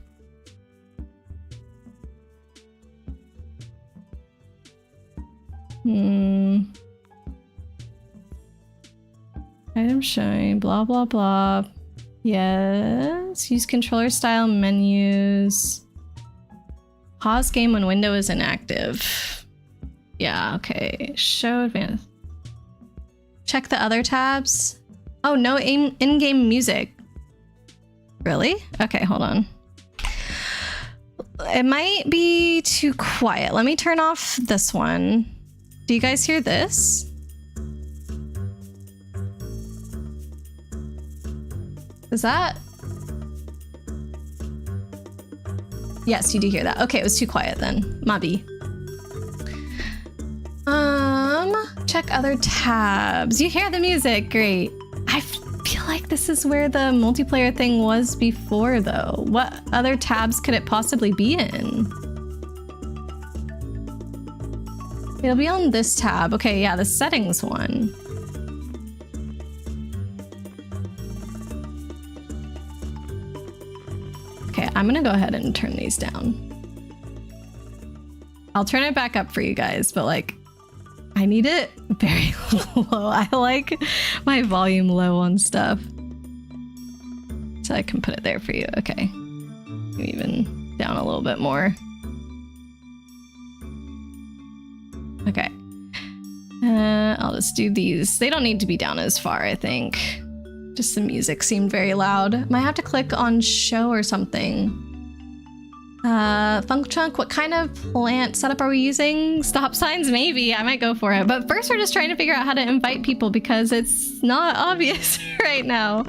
Item showing, blah, blah, blah. Yes. Use controller style menus. Pause game when window is inactive. Yeah, okay. Show advanced. Check the other tabs. Oh, no in-game music. Really? Okay, hold on. It might be too quiet. Let me turn off this one. Do you guys hear this? Is that? Yes, you do hear that. Okay, it was too quiet then. Mabi. Check other tabs. You hear the music. Great. I feel like this is where the multiplayer thing was before, though. What other tabs could it possibly be in? It'll be on this tab. Okay, yeah, the settings one. Okay, I'm gonna go ahead and turn these down. I'll turn it back up for you guys, but like, I need it very low. I like my volume low on stuff. So I can put it there for you. Okay. Even down a little bit more. Okay. I'll just do these. They don't need to be down as far, I think. Just the music seemed very loud. Might have to click on show or something. Funk Chunk, what kind of plant setup are we using? Stop signs? Maybe. I might go for it. But first we're just trying to figure out how to invite people because it's not obvious right now.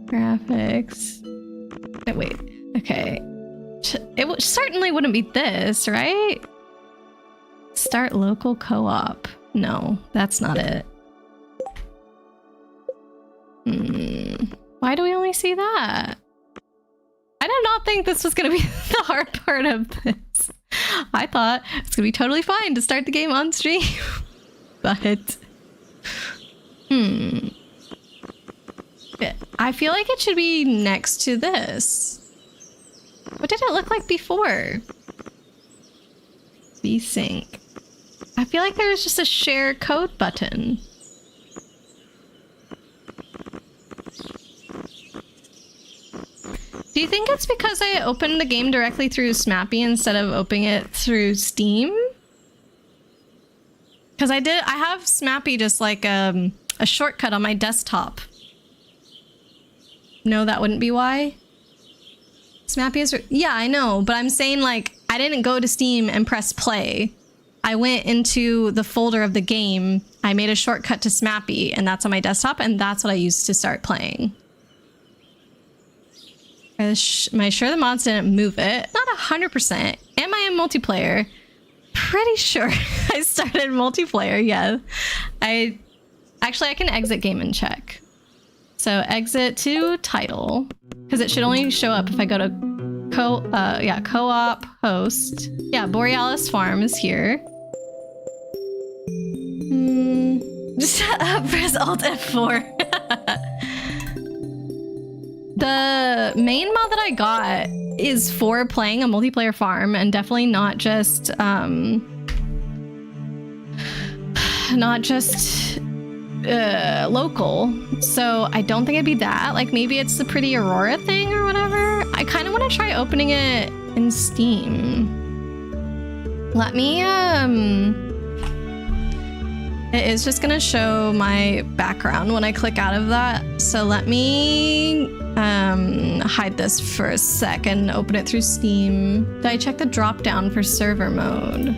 Graphics. Oh, wait. Okay. It certainly wouldn't be this, right? Start local co-op. No, that's not it. Why do we only see that? I did not think this was going to be the hard part of this. I thought it's going to be totally fine to start the game on stream. But... I feel like it should be next to this. What did it look like before? VSync. I feel like there was just a share code button. Do you think it's because I opened the game directly through Smappy instead of opening it through Steam? Because I have Smappy just like a shortcut on my desktop. No, that wouldn't be why. Smappy is... Yeah, I know, but I'm saying like, I didn't go to Steam and press play. I went into the folder of the game, I made a shortcut to Smappy, and that's on my desktop, and that's what I used to start playing. Am I sure the mods didn't move it? Not 100%. Am I in multiplayer? Pretty sure I started multiplayer, yeah. Actually, I can exit game and check. So exit to title, because it should only show up if I go to co-op host. Yeah, Borealis Farm is here. Just press Alt F4. The main mod that I got is for playing a multiplayer farm and definitely not just local. So I don't think it'd be that. Like maybe it's the Pretty Aurora thing or whatever. I kind of want to try opening it in Steam. Let me it is just gonna show my background when I click out of that. So let me hide this for a sec and open it through Steam. Did I check the drop down for server mode?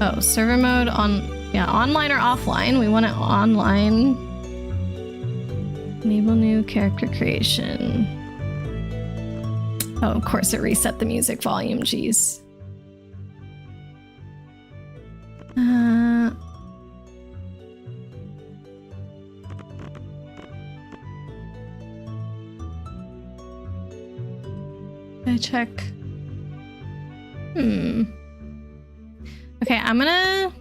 Oh, server mode on, yeah, online or offline. We want it online. Enable new character creation. Oh, of course it reset the music volume, geez. I check. Okay, I'm gonna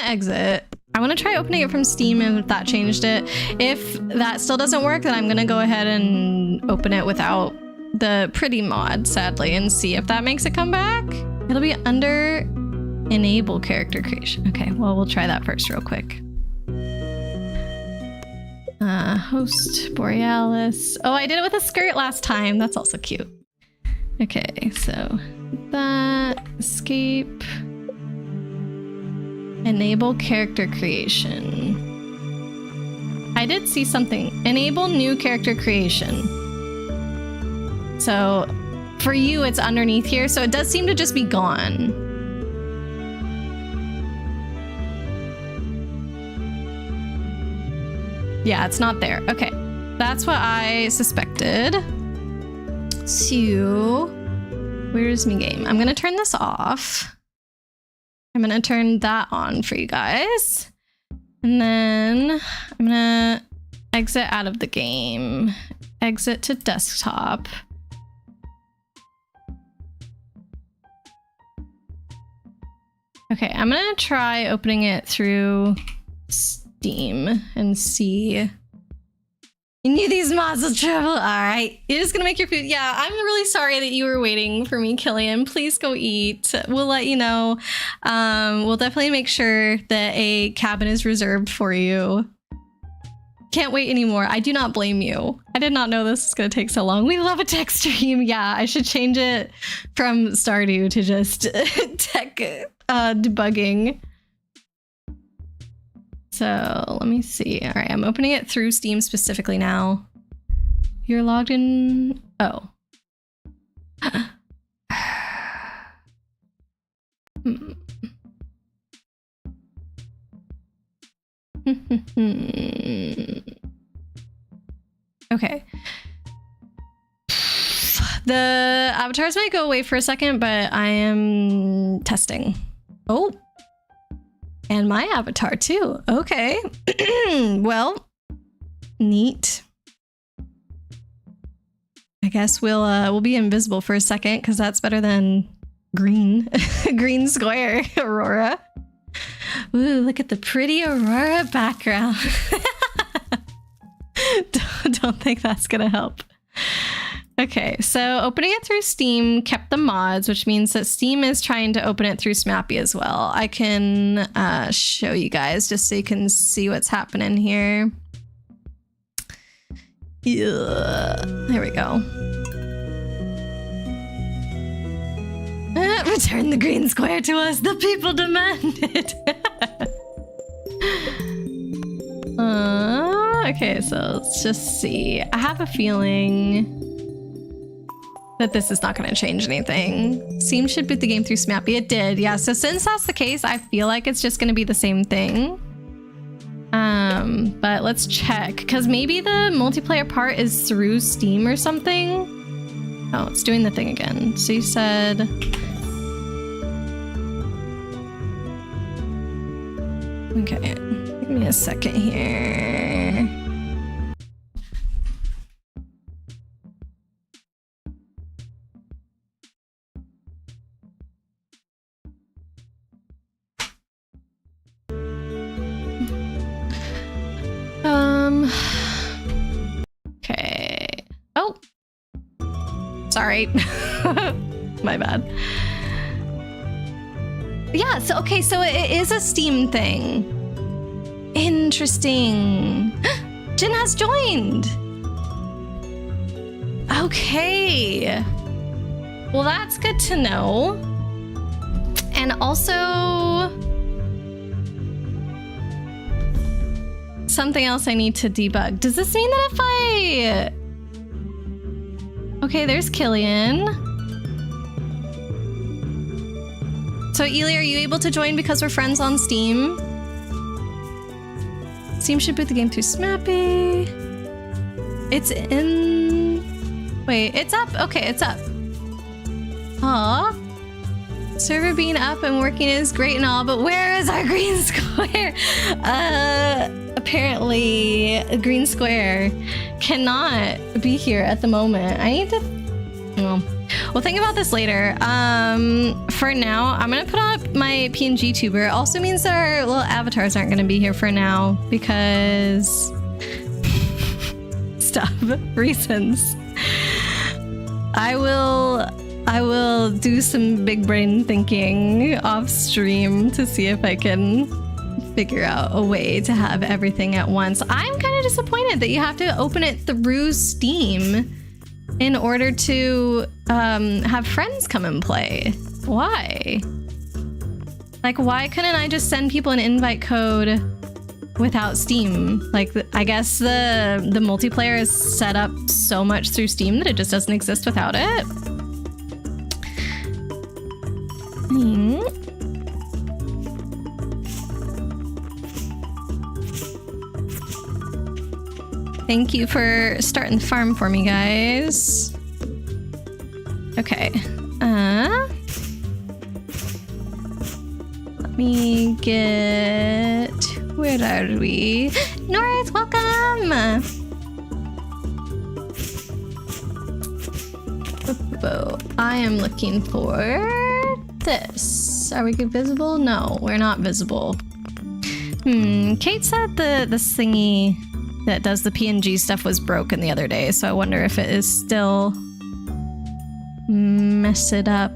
exit. I want to try opening it from Steam if that changed it. If that still doesn't work, then I'm gonna go ahead and open it without the pretty mod, sadly, and see if that makes it come back. It'll be under enable character creation. Okay, well, we'll try that first real quick. Host Borealis. Oh, I did it with a skirt last time. That's also cute. Okay, so that, escape, enable character creation. I did see something. Enable new character creation. So for you, it's underneath here. So it does seem to just be gone. Yeah, it's not there. Okay, that's what I suspected. So, where's my game? I'm gonna turn this off. I'm gonna turn that on for you guys. And then I'm gonna exit out of the game. Exit to desktop. Okay, I'm gonna try opening it through Steam and see. You knew these mods will travel. All right, you're just gonna make your food. Yeah, I'm really sorry that you were waiting for me, Killian. Please go eat. We'll let you know. We'll definitely make sure that a cabin is reserved for you. Can't wait anymore. I do not blame you. I did not know this was gonna take so long. We love a tech stream. Yeah, I should change it from Stardew to just tech debugging. So let me see. All right, I'm opening it through Steam specifically now. You're logged in. Oh. Okay. The avatars might go away for a second, but I am testing. Oh. And my avatar too. Okay. Well, neat. I guess we'll be invisible for a second because that's better than green. Green square, Aurora. Ooh, look at the pretty Aurora background. Don't think that's gonna help. Okay, so opening it through Steam kept the mods, which means that Steam is trying to open it through Smappy as well. I can show you guys just so you can see what's happening here. Yeah, there we go. Return the green square to us. The people demand it. Okay, so let's just see. I have a feeling that this is not going to change anything. Steam should boot the game through Smappy. It did, yeah. So since that's the case, I feel like it's just going to be the same thing. But let's check, because maybe the multiplayer part is through Steam or something. Oh, it's doing the thing again. So you said... Okay, give me a second here. Okay. Oh, sorry. My bad. Yeah, so okay, so it is a Steam thing. Interesting. Jin has joined. Okay. Well, that's good to know. And also something else I need to debug. Does this mean that if I... Okay, there's Killian. So Ely, are you able to join because we're friends on Steam? Steam should boot the game through Smappy. It's in... Wait, it's up? Okay, it's up. Aw. Server being up and working is great and all, but where is our green square? Apparently, a green square cannot be here at the moment. I need to Well, we'll think about this later. For now, I'm gonna put up my PNG tuber. It also means that our little avatars aren't gonna be here for now because stuff reasons. I will do some big brain thinking off stream to see if I can figure out a way to have everything at once. I'm kind of disappointed that you have to open it through Steam in order to have friends come and play. Why? Like, why couldn't I just send people an invite code without Steam? Like, I guess the multiplayer is set up so much through Steam that it just doesn't exist without it. Thank you for starting the farm for me, guys. Okay. Let me get... Where are we? Norris, welcome! I am looking for this. Are we visible? No, we're not visible. Kate said this thingy that does the PNG stuff was broken the other day, so I wonder if it is still mess it up.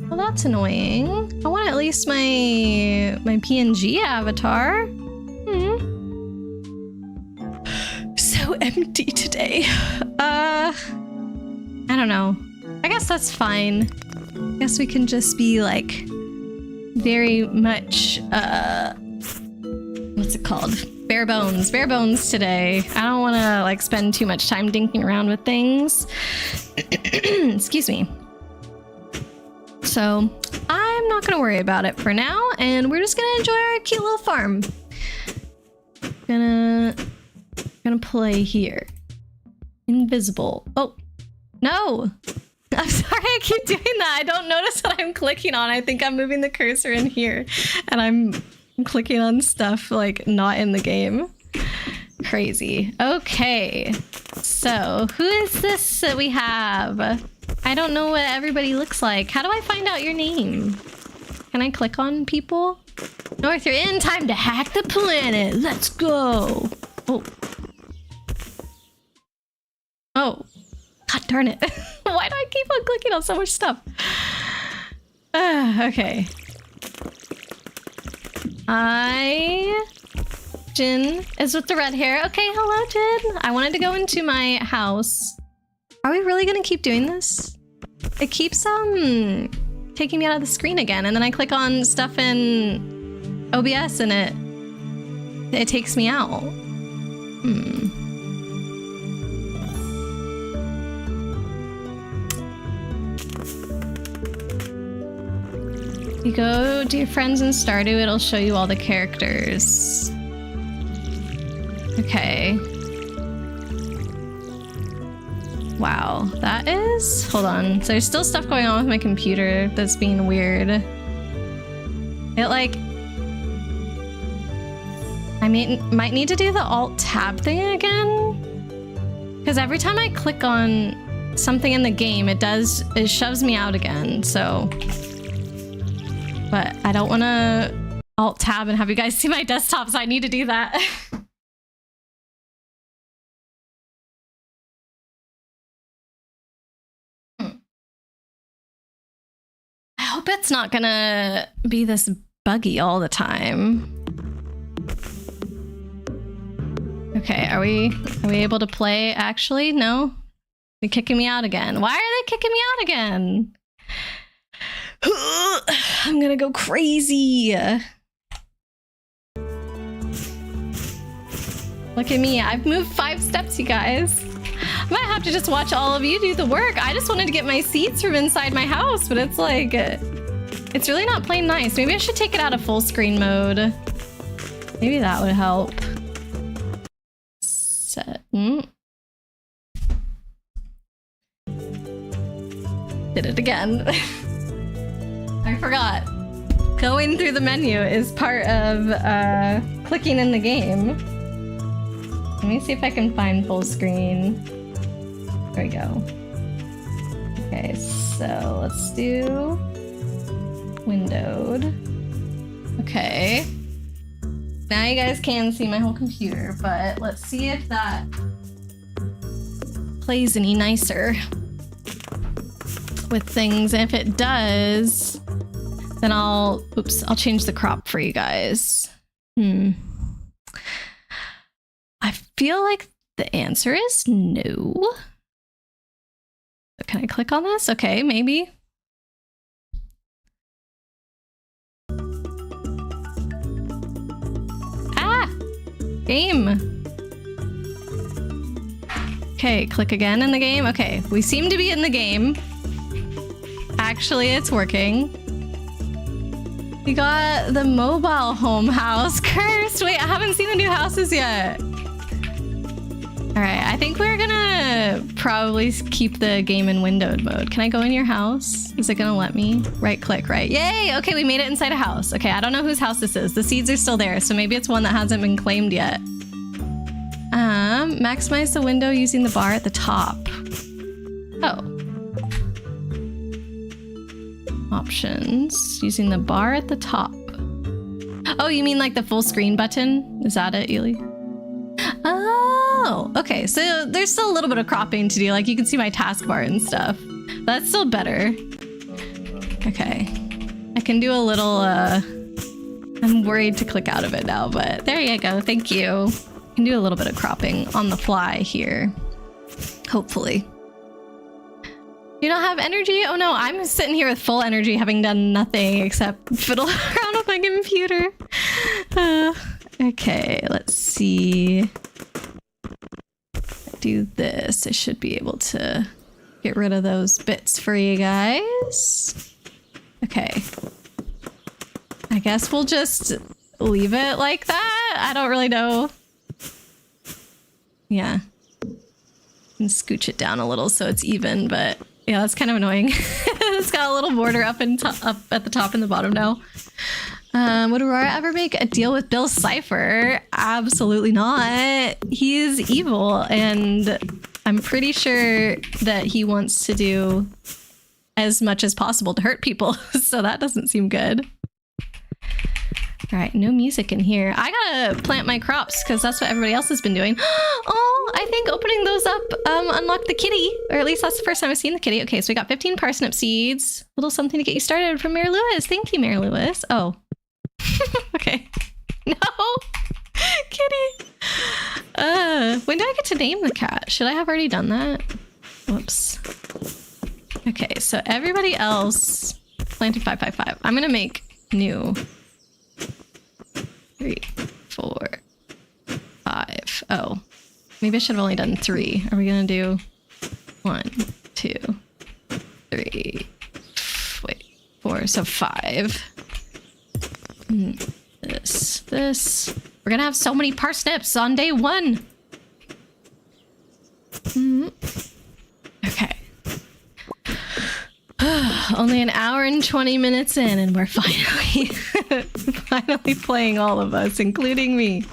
Well, that's annoying. I want at least my PNG avatar. So empty today. I don't know. I guess that's fine. I guess we can just be like very much what's it called? Bare bones today. I don't want to like spend too much time dinking around with things. Excuse me. So I'm not gonna worry about it for now, and we're just gonna enjoy our cute little farm. Gonna play here. Invisible. Oh, no. I'm sorry I keep doing that. I don't notice what I'm clicking on. I think I'm moving the cursor in here, and I'm clicking on stuff like not in the game. Crazy. Okay, so who is this that we have? I don't know what everybody looks like. How do I find out your name? Can I click on people? North, you're in. Time to hack the planet. Let's go. Oh, god darn it. Why do I keep on clicking on so much stuff? Okay. Jin is with the red hair. Okay, hello, Jin. I wanted to go into my house. Are we really gonna keep doing this? It keeps taking me out of the screen again, and then I click on stuff in OBS and it takes me out. You go to your friends in Stardew, it'll show you all the characters. Okay. Wow, that is... Hold on. So there's still stuff going on with my computer that's being weird. It like... I might need to do the Alt-Tab thing again. Because every time I click on something in the game, it shoves me out again, so... But I don't want to Alt-Tab and have you guys see my desktop, so I need to do that. I hope it's not gonna be this buggy all the time. Okay, are we able to play actually? No? They're kicking me out again. Why are they kicking me out again? I'm gonna go crazy. Look at me, I've moved 5 steps, you guys. I might have to just watch all of you do the work. I just wanted to get my seeds from inside my house, but it's like, it's really not playing nice. Maybe I should take it out of full screen mode. Maybe that would help. Set. Did it again. I forgot. Going through the menu is part of clicking in the game. Let me see if I can find full screen. There we go. Okay, so let's do windowed. Okay. Now you guys can see my whole computer, but let's see if that plays any nicer with things. And if it does, then I'll change the crop for you guys. I feel like the answer is no. Can I click on this? Okay, maybe. Game. Okay, click again in the game. Okay, we seem to be in the game. Actually, it's working. We got the mobile home house. Cursed! Wait, I haven't seen the new houses yet. Alright, I think we're gonna probably keep the game in windowed mode. Can I go in your house? Is it gonna let me? Right click, right? Yay! Okay, we made it inside a house. Okay, I don't know whose house this is. The seeds are still there, so maybe it's one that hasn't been claimed yet. Maximize the window using the bar at the top. Oh. Options. Using the bar at the top. Oh, you mean like the full screen button? Is that it, Ely? Oh, okay. So there's still a little bit of cropping to do. Like you can see my taskbar and stuff. That's still better. Okay. I can do a little, I'm worried to click out of it now, but there you go. Thank you. I can do a little bit of cropping on the fly here. Hopefully. You don't have energy? Oh no, I'm sitting here with full energy having done nothing except fiddle around with my computer. Okay, let's see. Do this. I should be able to get rid of those bits for you guys. Okay. I guess we'll just leave it like that. I don't really know. Yeah. And scooch it down a little so it's even, but yeah, that's kind of annoying. It's got a little border up at the top and the bottom now. Would Aurora ever make a deal with Bill Cipher? Absolutely not. He's evil, and I'm pretty sure that he wants to do as much as possible to hurt people, so that doesn't seem good. All right, no music in here. I gotta plant my crops because that's what everybody else has been doing. Oh, I think opening those up unlocked the kitty, or at least that's the first time I've seen the kitty. Okay, so we got 15 parsnip seeds. A little something to get you started from Mayor Lewis. Thank you, Mayor Lewis. Oh, okay. No, kitty. When do I get to name the cat? Should I have already done that? Whoops. Okay, so everybody else planted 555. I'm gonna make new. 3, 4, 5. Oh, maybe I should have only done 3. Are we gonna do 1, 2, 3, wait, 4, so 5. This. We're gonna have so many parsnips on day 1. Okay. Only an hour and 20 minutes in, and we're finally playing, all of us, including me.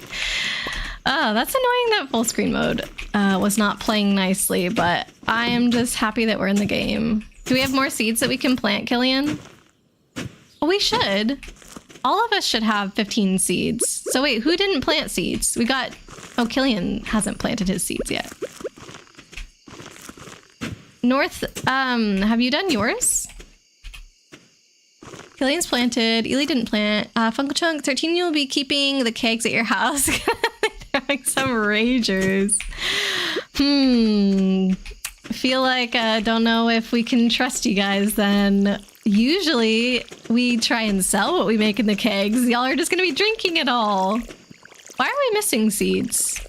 Oh, that's annoying that full screen mode was not playing nicely, but I am just happy that we're in the game. Do we have more seeds that we can plant, Killian? Oh, we should. All of us should have 15 seeds. So wait, who didn't plant seeds? We got... Oh, Killian hasn't planted his seeds yet. North, have you done yours? Killian's planted. Ely didn't plant. Funko Chunk 13, you'll be keeping the kegs at your house. Throwing some ragers. I feel like I don't know if we can trust you guys then. Usually we try and sell what we make in the kegs. Y'all are just gonna be drinking it all. Why are we missing seeds?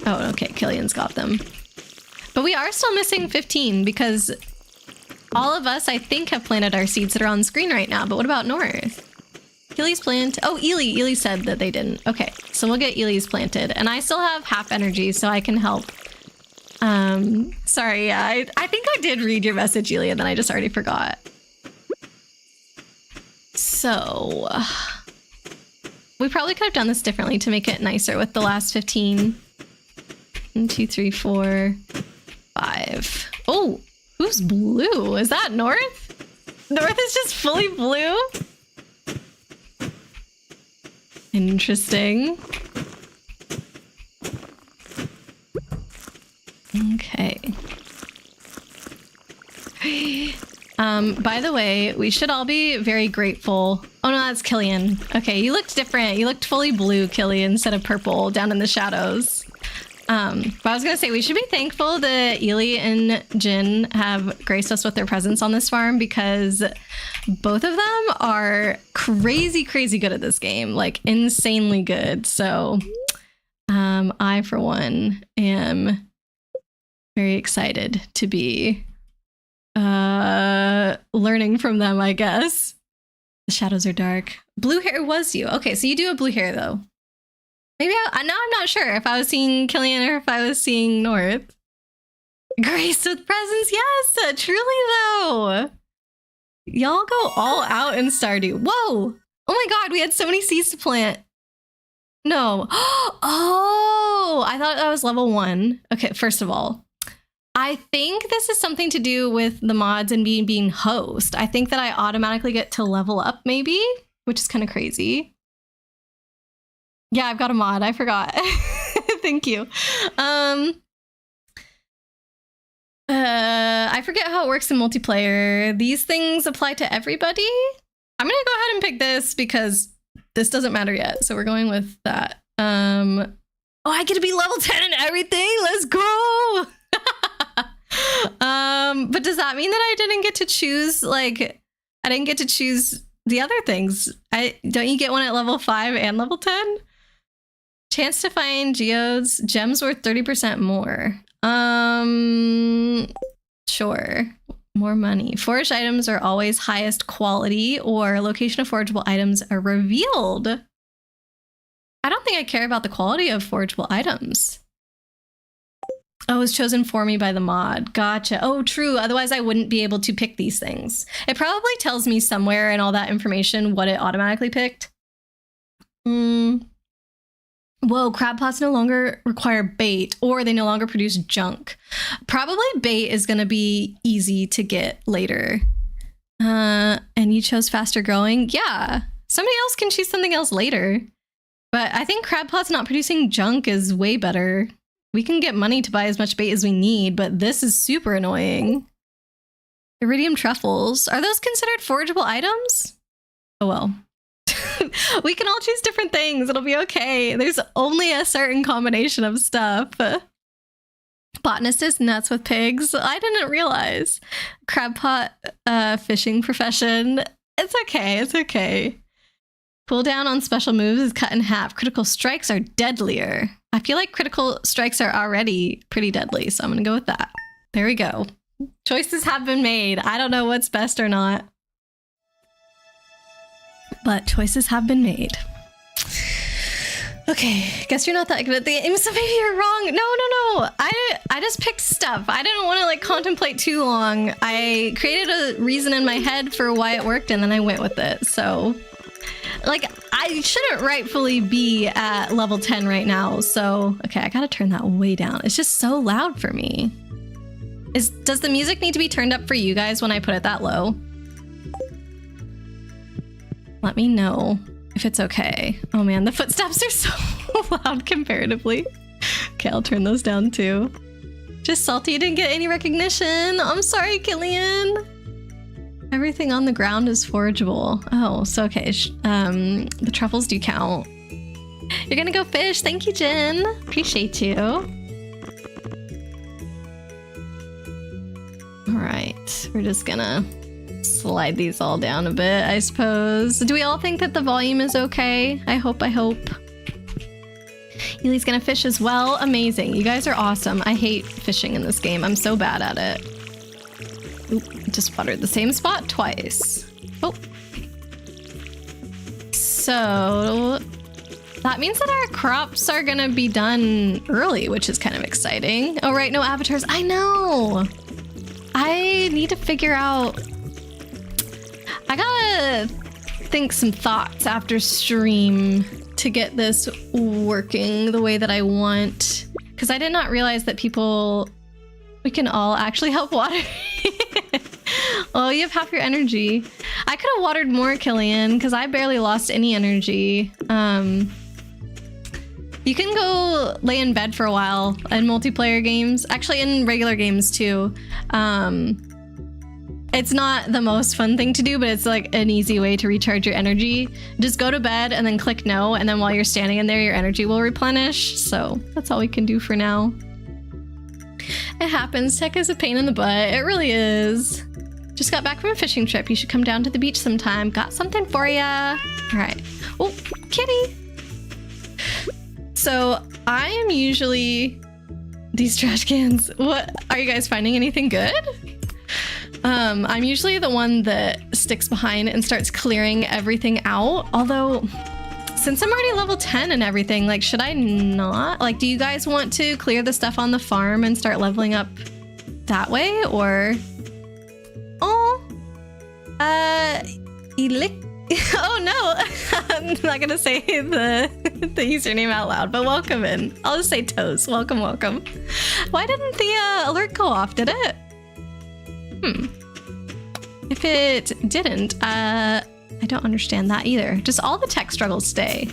Oh, okay, Killian's got them. But we are still missing 15 because all of us, I think, have planted our seeds that are on screen right now. But what about North? Ely's planted. Oh, Ely said that they didn't. Okay, so we'll get Ely's planted. And I still have half energy, so I can help. Sorry, yeah, I think I did read your message, Ely, and then I just already forgot. So, we probably could have done this differently to make it nicer with the last 15. 1, 2, 3, 4. 5. Oh, who's blue? Is that North? North is just fully blue? Interesting. Okay. By the way, we should all be very grateful. Oh no, that's Killian. Okay, you looked different. You looked fully blue, Killian, instead of purple down in the shadows. But I was gonna say we should be thankful that Ely and Jin have graced us with their presence on this farm, because both of them are crazy good at this game, like insanely good. So I for one am very excited to be learning from them, I guess. The shadows are dark. Blue hair was you. Okay, so you do have blue hair though. Maybe now I'm not sure if I was seeing Killian or if I was seeing North. Grace with presence, yes, truly though. Y'all go all out in Stardew. Whoa! Oh my god, we had so many seeds to plant. No. Oh, I thought that was level 1. Okay, first of all, I think this is something to do with the mods and being host. I think that I automatically get to level up maybe, which is kind of crazy. Yeah, I've got a mod. I forgot. Thank you. I forget how it works in multiplayer. These things apply to everybody. I'm gonna go ahead and pick this because this doesn't matter yet. So we're going with that. Oh, I get to be level 10 and everything. Let's go. But does that mean that I didn't get to choose, like, I didn't get to choose the other things? Don't you get one at level 5 and level 10? Chance to find geodes, gems worth 30% more. Sure. More money. Foraged items are always highest quality, or location of forageable items are revealed. I don't think I care about the quality of forageable items. Oh, it was chosen for me by the mod. Gotcha. Oh, true. Otherwise, I wouldn't be able to pick these things. It probably tells me somewhere in all that information what it automatically picked. Whoa, crab pots no longer require bait, or they no longer produce junk. Probably bait is going to be easy to get later. And you chose faster growing? Yeah. Somebody else can choose something else later. But I think crab pots not producing junk is way better. We can get money to buy as much bait as we need, but this is super annoying. Iridium truffles. Are those considered forageable items? Oh well. We can all choose different things. It'll be okay. There's only a certain combination of stuff. Botanist is nuts with pigs. I didn't realize. Crab pot fishing profession. It's okay. It's okay. Cooldown on special moves is cut in half. Critical strikes are deadlier. I feel like critical strikes are already pretty deadly, so I'm going to go with that. There we go. Choices have been made. I don't know what's best or not, but choices have been made. Okay, guess you're not that good at the game, so maybe you're wrong. No. I just picked stuff. I didn't want to like contemplate too long. I created a reason in my head for why it worked, and then I went with it. So, like, I shouldn't rightfully be at level 10 right now. So, okay, I gotta turn that way down. It's just so loud for me. Does the music need to be turned up for you guys when I put it that low? Let me know if it's okay. Oh man, the footsteps are so loud comparatively. Okay, I'll turn those down too. Just salty you didn't get any recognition. I'm sorry, Killian. Everything on the ground is forageable. Oh, so okay. The truffles do count. You're gonna go fish. Thank you, Jen. Appreciate you. All right, we're just gonna slide these all down a bit, I suppose. Do we all think that the volume is okay? I hope. Ely's gonna fish as well. Amazing. You guys are awesome. I hate fishing in this game. I'm so bad at it. Oop, just watered the same spot twice. Oh. So that means that our crops are gonna be done early, which is kind of exciting. Oh, right, no avatars. I know. I need to figure out. I gotta think some thoughts after stream to get this working the way that I want. Because I did not realize that people We can all actually help water. Oh, you have half your energy. I could have watered more, Killian, because I barely lost any energy. You can go lay in bed for a while in multiplayer games. Actually, in regular games too. It's not the most fun thing to do, but it's like an easy way to recharge your energy. Just go to bed and then click no, and then while you're standing in there, your energy will replenish. So that's all we can do for now. It happens. Tech is a pain in the butt. It really is. Just got back from a fishing trip. You should come down to the beach sometime. Got something for ya. All right. Oh, kitty. So I am usually these trash cans. What are you guys finding anything good? I'm usually the one that sticks behind and starts clearing everything out. Although, since I'm already level 10 and everything, like, should I not? Like, do you guys want to clear the stuff on the farm and start leveling up that way? Or, oh, oh no, I'm not gonna say the username out loud, but welcome in. I'll just say Toes. Welcome, welcome. Why didn't the alert go off? Did it? If it didn't, I don't understand that either. Just all the tech struggles stay.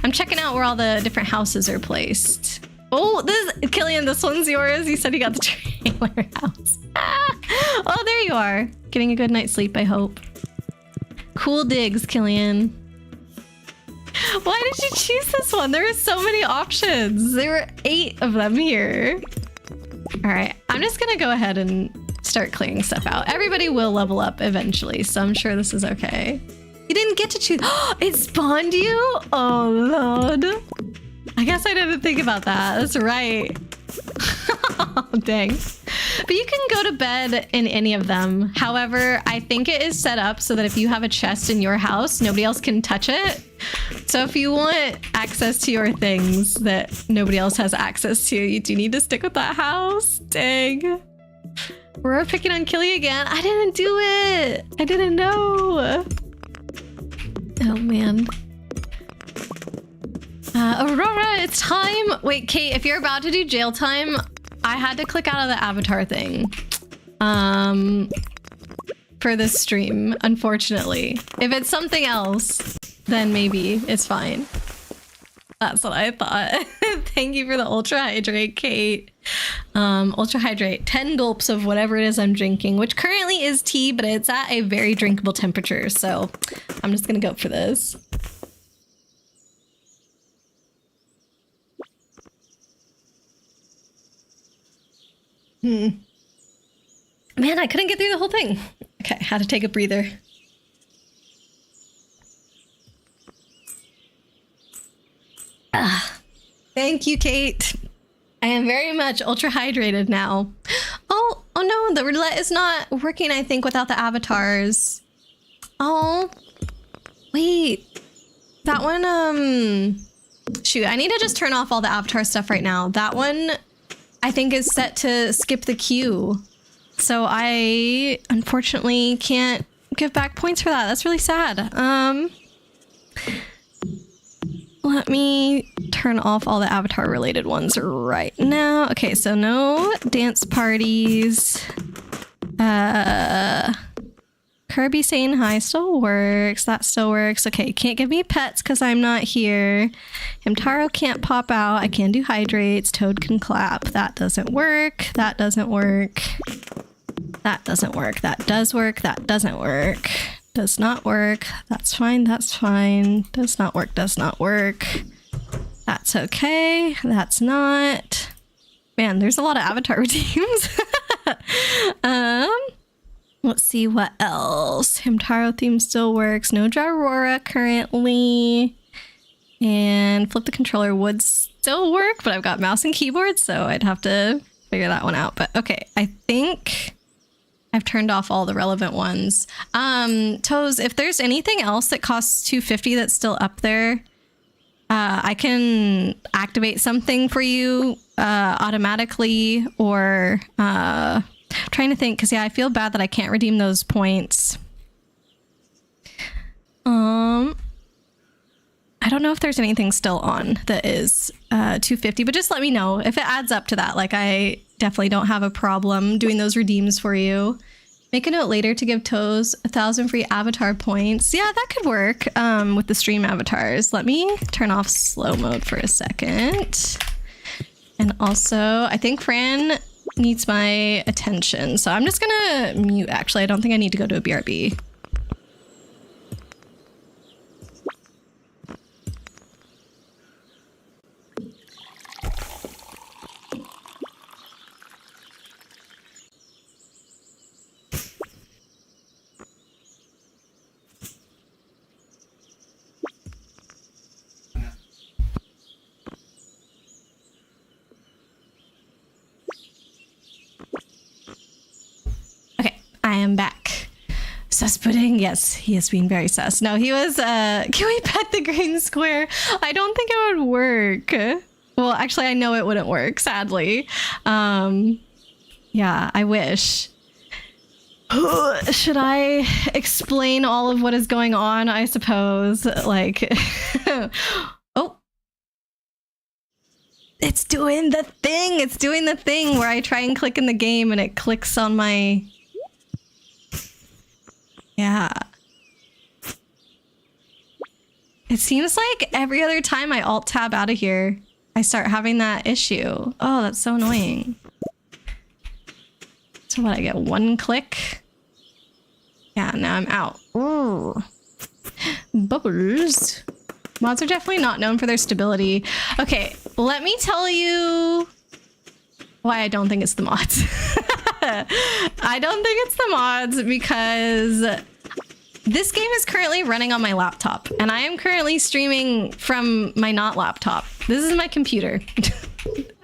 I'm checking out where all the different houses are placed. Oh, Killian, this one's yours. You said you got the trailer house. Oh, there you are. Getting a good night's sleep, I hope. Cool digs, Killian. Why did you choose this one? There were so many options. There were 8 of them here. All right, I'm just gonna go ahead and start clearing stuff out. Everybody will level up eventually, so I'm sure this is okay. You didn't get to choose. It spawned you? Oh, Lord. I guess I didn't think about that. That's right. Oh, dang. But you can go to bed in any of them. However, I think it is set up so that if you have a chest in your house, nobody else can touch it. So if you want access to your things that nobody else has access to, you do need to stick with that house. Dang. We're picking on Killy again. I didn't do it. I didn't know. Oh, man. Aurora, it's time. Wait, Kate, if you're about to do jail time, I had to click out of the avatar thing for this stream, unfortunately. If it's something else, then maybe it's fine. That's what I thought. Thank you for the ultra hydrate, Kate. Ultra hydrate, 10 gulps of whatever it is I'm drinking, which currently is tea, but it's at a very drinkable temperature. So I'm just gonna go for this. Man, I couldn't get through the whole thing. Okay, had to take a breather. Thank you, Kate. I am very much ultra hydrated now. Oh no, the roulette is not working, I think, without the avatars. Oh, wait. That one, shoot, I need to just turn off all the avatar stuff right now. That one, I think, is set to skip the queue. So I, unfortunately, can't give back points for that. That's really sad. Let me turn off all the avatar related ones right now. Okay, so no dance parties. Kirby saying hi still works. That still works. Okay, can't give me pets because I'm not here. Himtaro can't pop out. I can do hydrates. Toad can clap. That doesn't work. That doesn't work. That doesn't work. That does work. That doesn't work. Does not work. That's fine. That's fine. Does not work. Does not work. That's okay. That's not. Man, there's a lot of avatar redeems. Let's see what else. Himtaro theme still works. No Jarora currently. And flip the controller would still work, but I've got mouse and keyboard, so I'd have to figure that one out. But okay, I think I've turned off all the relevant ones. Toes, if there's anything else that costs $250 that's still up there, I can activate something for you automatically, or trying to think, because yeah, I feel bad that I can't redeem those points. I don't know if there's anything still on that is $250, but just let me know if it adds up to that. Like, I definitely don't have a problem doing those redeems for you. Make a note later to give Toes 1,000 free avatar points. Yeah, that could work with the stream avatars. Let me turn off slow mode for a second. And also, I think Fran needs my attention. So I'm just gonna mute, actually. I don't think I need to go to a BRB. I am back. Sus pudding? Yes, he is being very sus. No, he was, can we pet the green square? I don't think it would work. Well, actually, I know it wouldn't work, sadly. Yeah, I wish. Should I explain all of what is going on? I suppose, like, oh. It's doing the thing. It's doing the thing where I try and click in the game and it clicks on my... Yeah. It seems like every other time I alt tab out of here, I start having that issue. Oh, that's so annoying. So what, I get one click? Yeah, now I'm out. Ooh. Bubbles. Mods are definitely not known for their stability. Okay, let me tell you why I don't think it's the mods. I don't think it's the mods because this game is currently running on my laptop and I am currently streaming from my not laptop. This is my computer,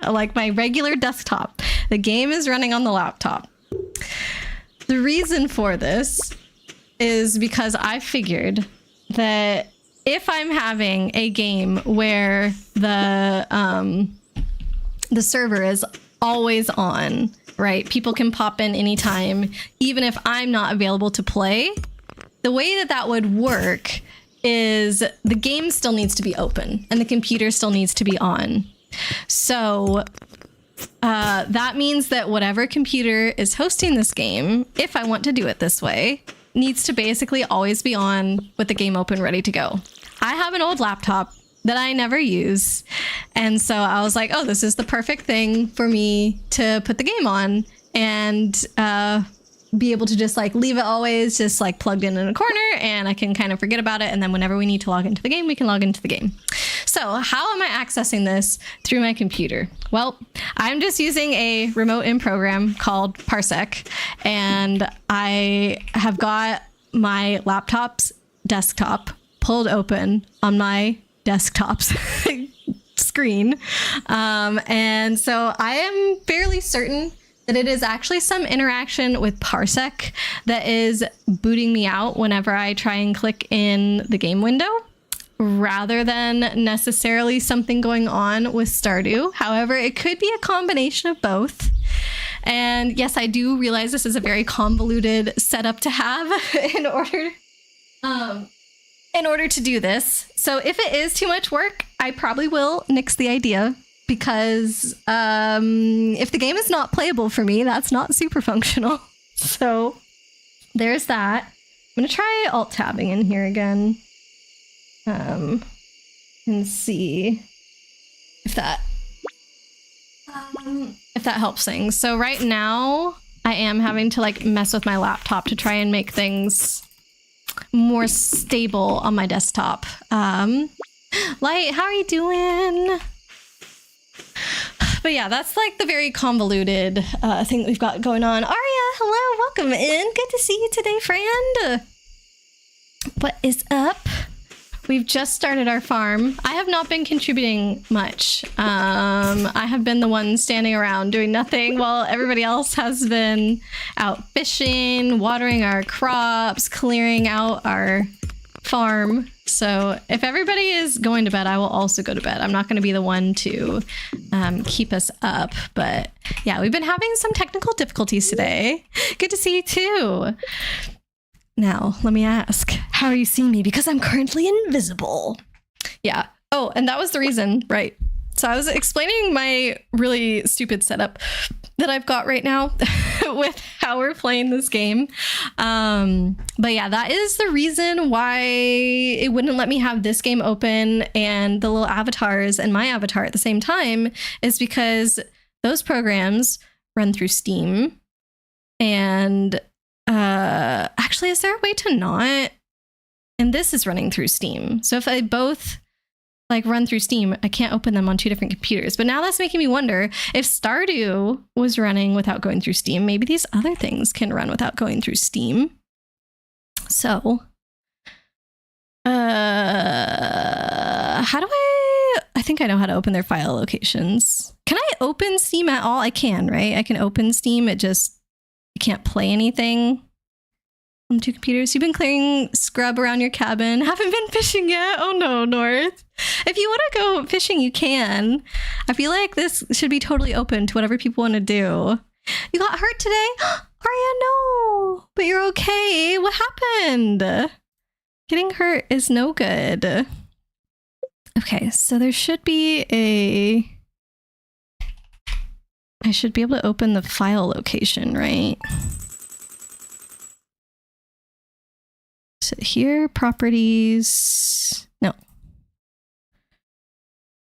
like my regular desktop. The game is running on the laptop. The reason for this is because I figured that if I'm having a game where the server is always on, right? People can pop in anytime, even if I'm not available to play. The way that that would work is the game still needs to be open and the computer still needs to be on. So that means that whatever computer is hosting this game, if I want to do it this way, needs to basically always be on with the game open, ready to go. I have an old laptop that I never use. And so I was like, oh, this is the perfect thing for me to put the game on and be able to just like leave it always just like plugged in a corner and I can kind of forget about it. And then whenever we need to log into the game, we can log into the game. So how am I accessing this through my computer? Well, I'm just using a remote in program called Parsec, and I have got my laptop's desktop pulled open on my desktop's screen. And so I am fairly certain that it is actually some interaction with Parsec that is booting me out whenever I try and click in the game window, rather than necessarily something going on with Stardew. However, it could be a combination of both. And yes, I do realize this is a very convoluted setup to have in order to do this. So if it is too much work, I probably will nix the idea, because if the game is not playable for me, that's not super functional. So there's that. I'm gonna try alt tabbing in here again. And see if that helps things. So right now I am having to like mess with my laptop to try and make things more stable on my desktop. Light, how are you doing? But yeah, that's like the very convoluted thing that we've got going on. Aria, hello, welcome in. Good to see you today, friend. What is up? We've just started our farm. I have not been contributing much. I have been the one standing around doing nothing while everybody else has been out fishing, watering our crops, clearing out our farm. So if everybody is going to bed, I will also go to bed. I'm not going to be the one to keep us up. But yeah, we've been having some technical difficulties today. Good to see you too. Now, let me ask, how are you seeing me? Because I'm currently invisible. Yeah. Oh, and that was the reason, right? So I was explaining my really stupid setup that I've got right now with how we're playing this game. But yeah, that is the reason why it wouldn't let me have this game open and the little avatars and my avatar at the same time, is because those programs run through Steam. And actually, is there a way to not? And this is running through Steam. So if they both like run through Steam, I can't open them on two different computers. But now that's making me wonder if Stardew was running without going through Steam, maybe these other things can run without going through Steam. So, how do I think I know how to open their file locations. Can I open Steam at all? I can, right? I can open Steam. I can't play anything on two computers. You've been clearing scrub around your cabin. Haven't been fishing yet. Oh no, North. If you want to go fishing, you can. I feel like this should be totally open to whatever people want to do. You got hurt today? Arya, no. But you're okay. What happened? Getting hurt is no good. Okay, so there should be I should be able to open the file location, right? So here, properties, no.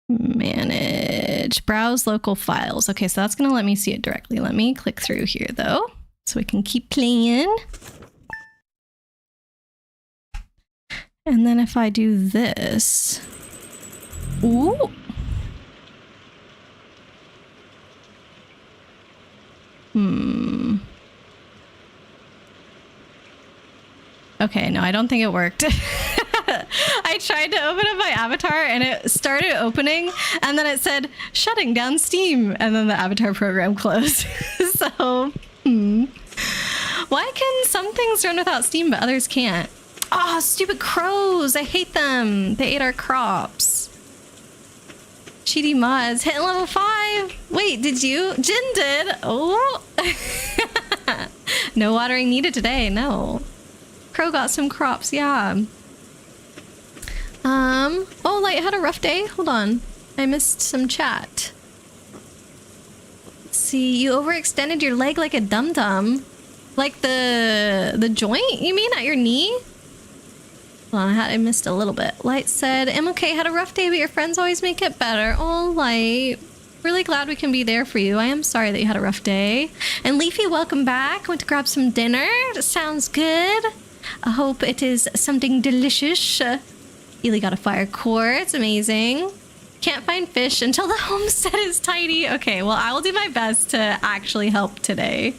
Manage, browse local files. Okay, so that's gonna let me see it directly. Let me click through here though, so we can keep playing. And then if I do this, ooh. Okay, no, I don't think it worked. I tried to open up my avatar and it started opening and then it said shutting down Steam and then the avatar program closed. So, why can some things run without Steam but others can't? Oh, stupid crows. I hate them. They ate our crops. Cheaty mods hitting level 5. Wait, did you? Jin did. Oh. No watering needed today. No. Crow got some crops. Yeah. Oh, Light had a rough day. Hold on. I missed some chat. Let's see. You overextended your leg like a dum-dum. Like the joint, you mean, at your knee? Hold on, I missed a little bit. Light said, I'm okay, had a rough day, but your friends always make it better. Oh, Light. Really glad we can be there for you. I am sorry that you had a rough day. And Leafy, welcome back. Went to grab some dinner. That sounds good. I hope it is something delicious. Ely got a fire core. It's amazing. Can't find fish until the homestead is tidy. Okay, well, I will do my best to actually help today.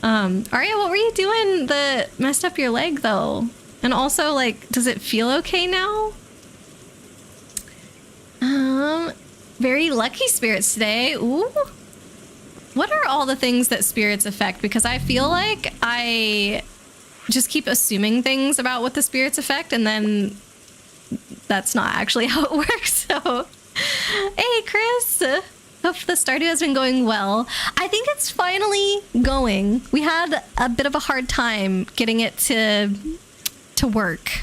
Arya, what were you doing that messed up your leg, though? And also, like, does it feel okay now? Very lucky spirits today. Ooh. What are all the things that spirits affect? Because I feel like I just keep assuming things about what the spirits affect, and then that's not actually how it works. So, hey, Chris. Hope the Stardew has been going well. I think it's finally going. We had a bit of a hard time getting it to work.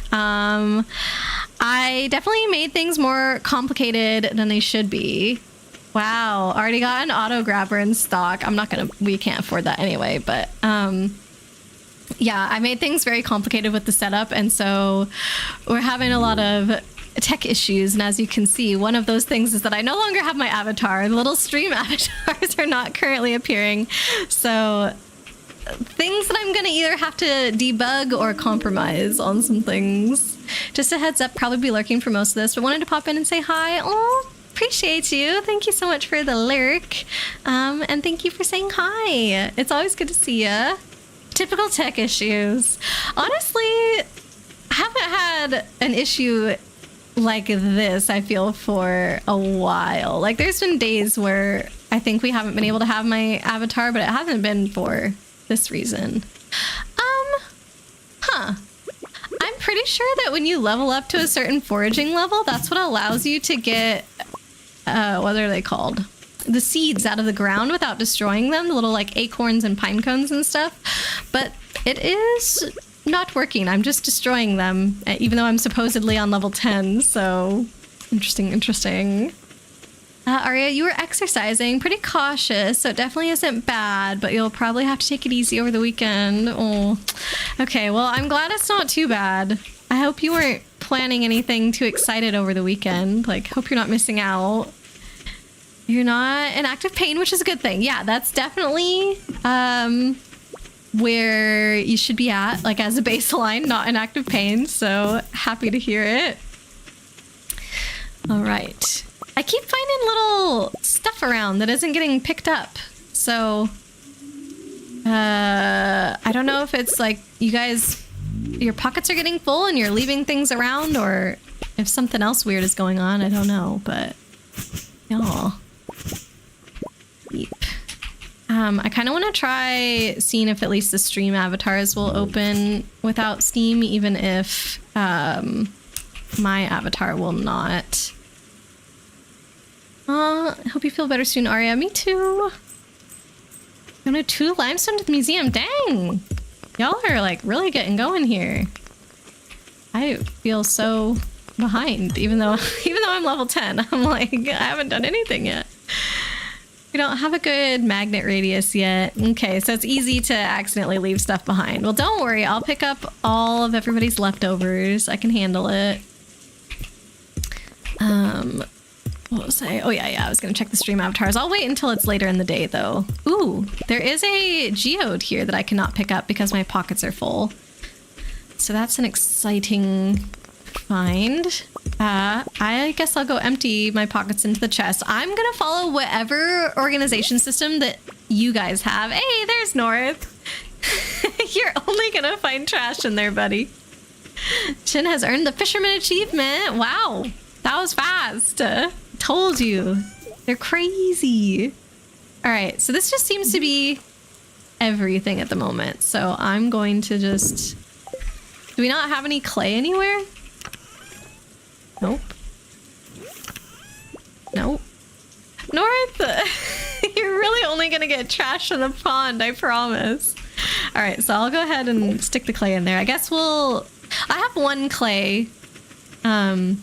I definitely made things more complicated than they should be. Wow, already got an auto grabber in stock. We can't afford that anyway, but yeah, I made things very complicated with the setup, and so we're having a lot of tech issues. And as you can see, one of those things is that I no longer have my avatar. The little stream avatars are not currently appearing. So things that I'm gonna either have to debug or compromise on some things. Just a heads up, probably be lurking for most of this, but wanted to pop in and say hi. Oh, appreciate you. Thank you so much for the lurk. And thank you for saying hi. It's always good to see ya. Typical tech issues. Honestly, I haven't had an issue like this, I feel, for a while. Like, there's been days where I think we haven't been able to have my avatar, but it hasn't been for this reason. I'm pretty sure that when you level up to a certain foraging level, that's what allows you to get, what are they called? The seeds out of the ground without destroying them, the little like acorns and pine cones and stuff. But it is not working. I'm just destroying them, even though I'm supposedly on level 10. So interesting. Aria, you were exercising, pretty cautious, so it definitely isn't bad, but you'll probably have to take it easy over the weekend. Oh, okay, well, I'm glad it's not too bad. I hope you weren't planning anything too excited over the weekend. Like, hope you're not missing out. You're not in active pain, which is a good thing. Yeah, that's definitely where you should be at, like as a baseline, not in active pain, so happy to hear it. All right. I keep finding little stuff around that isn't getting picked up. So, I don't know if it's like you guys, your pockets are getting full and you're leaving things around, or if something else weird is going on. I don't know, but y'all. Beep. I kind of want to try seeing if at least the stream avatars will open without Steam, even if my avatar will not. I hope you feel better soon, Aria. Me too. Going to 2 limestone to the museum. Dang. Y'all are like really getting going here. I feel so behind, even though I'm level 10. I'm like, I haven't done anything yet. We don't have a good magnet radius yet. Okay, so it's easy to accidentally leave stuff behind. Well, don't worry. I'll pick up all of everybody's leftovers. I can handle it. What was I? Oh, yeah, I was going to check the stream avatars. I'll wait until it's later in the day, though. Ooh, there is a geode here that I cannot pick up because my pockets are full. So that's an exciting find. I guess I'll go empty my pockets into the chest. I'm going to follow whatever organization system that you guys have. Hey, there's North. You're only going to find trash in there, buddy. Chin has earned the Fisherman Achievement. Wow, that was fast. Told you. They're crazy. All right, so this just seems to be everything at the moment. So I'm going to just... Do we not have any clay anywhere? Nope. Nope. North, you're really only going to get trash in the pond, I promise. All right, so I'll go ahead and stick the clay in there. I guess I have 1 clay. I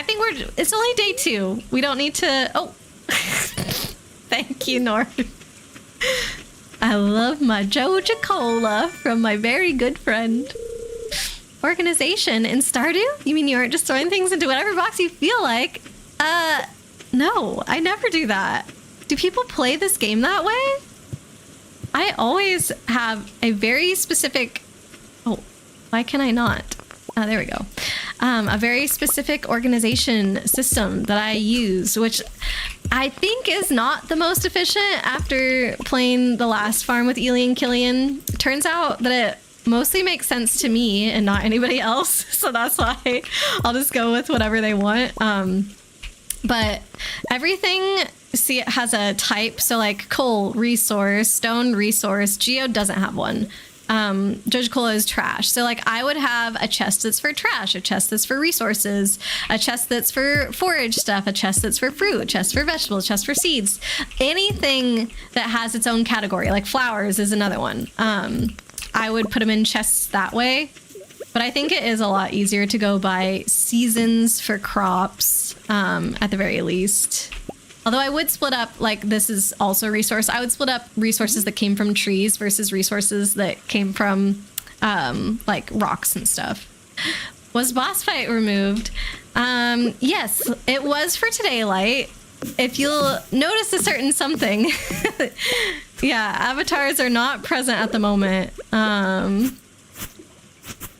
think it's only day 2. We don't need to, oh. Thank you, North. I love my Joja Cola from my very good friend. Organization in Stardew? You mean you aren't just throwing things into whatever box you feel like? No, I never do that. Do people play this game that way? I always have a very specific... Oh, why can I not? There we go. A very specific organization system that I use, which I think is not the most efficient after playing the last farm with Ely and Killian. Turns out that it mostly makes sense to me and not anybody else, so that's why I'll just go with whatever they want. But everything, see, it has a type, so like coal resource, stone resource. Geode doesn't have one. Joja Cola is trash, so like I would have a chest that's for trash, a chest that's for resources, a chest that's for forage stuff, a chest that's for fruit, a chest for vegetables, a chest for seeds. Anything that has its own category, like flowers is another one. I would put them in chests that way, but I think it is a lot easier to go by seasons for crops, at the very least. Although I would split up, like this is also a resource, I would split up resources that came from trees versus resources that came from like rocks and stuff. Was boss fight removed? Yes, it was for today, Light. If you'll notice a certain something. Yeah, avatars are not present at the moment.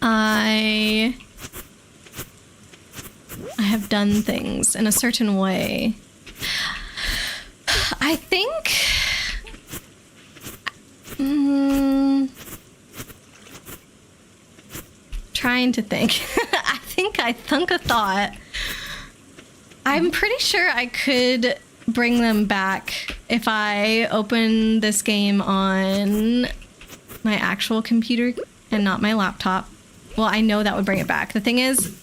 I have done things in a certain way. I think... trying to think. I thunk a thought. I'm pretty sure I could bring them back if I open this game on my actual computer and not my laptop. Well, I know that would bring it back. The thing is,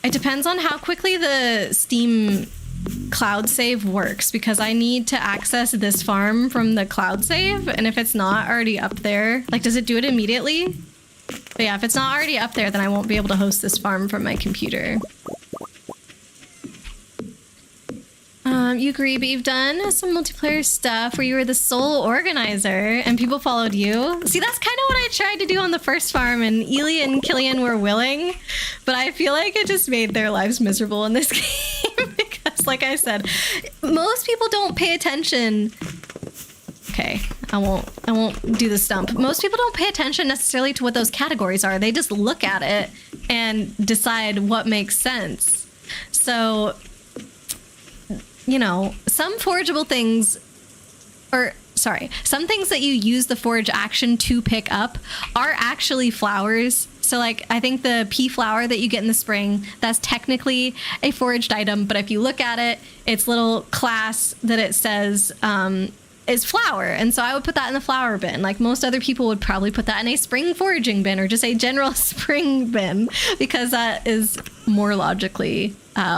it depends on how quickly the Steam cloud save works, because I need to access this farm from the cloud save, and if it's not already up there, like, does it do it immediately? But yeah, if it's not already up there, then I won't be able to host this farm from my computer. You agree, but you've done some multiplayer stuff where you were the sole organizer and people followed you. See, that's kind of what I tried to do on the first farm, and Ely and Killian were willing, but I feel like it just made their lives miserable in this game because, like I said, most people don't pay attention. Okay, I won't do the stump. Most people don't pay attention necessarily to what those categories are. They just look at it and decide what makes sense. So, you know, some forageable things, or sorry, some things that you use the forage action to pick up are actually flowers. So like, I think the pea flower that you get in the spring, that's technically a foraged item. But if you look at it, its little class that it says is flower. And so I would put that in the flower bin. Like most other people would probably put that in a spring foraging bin or just a general spring bin, because that is more logically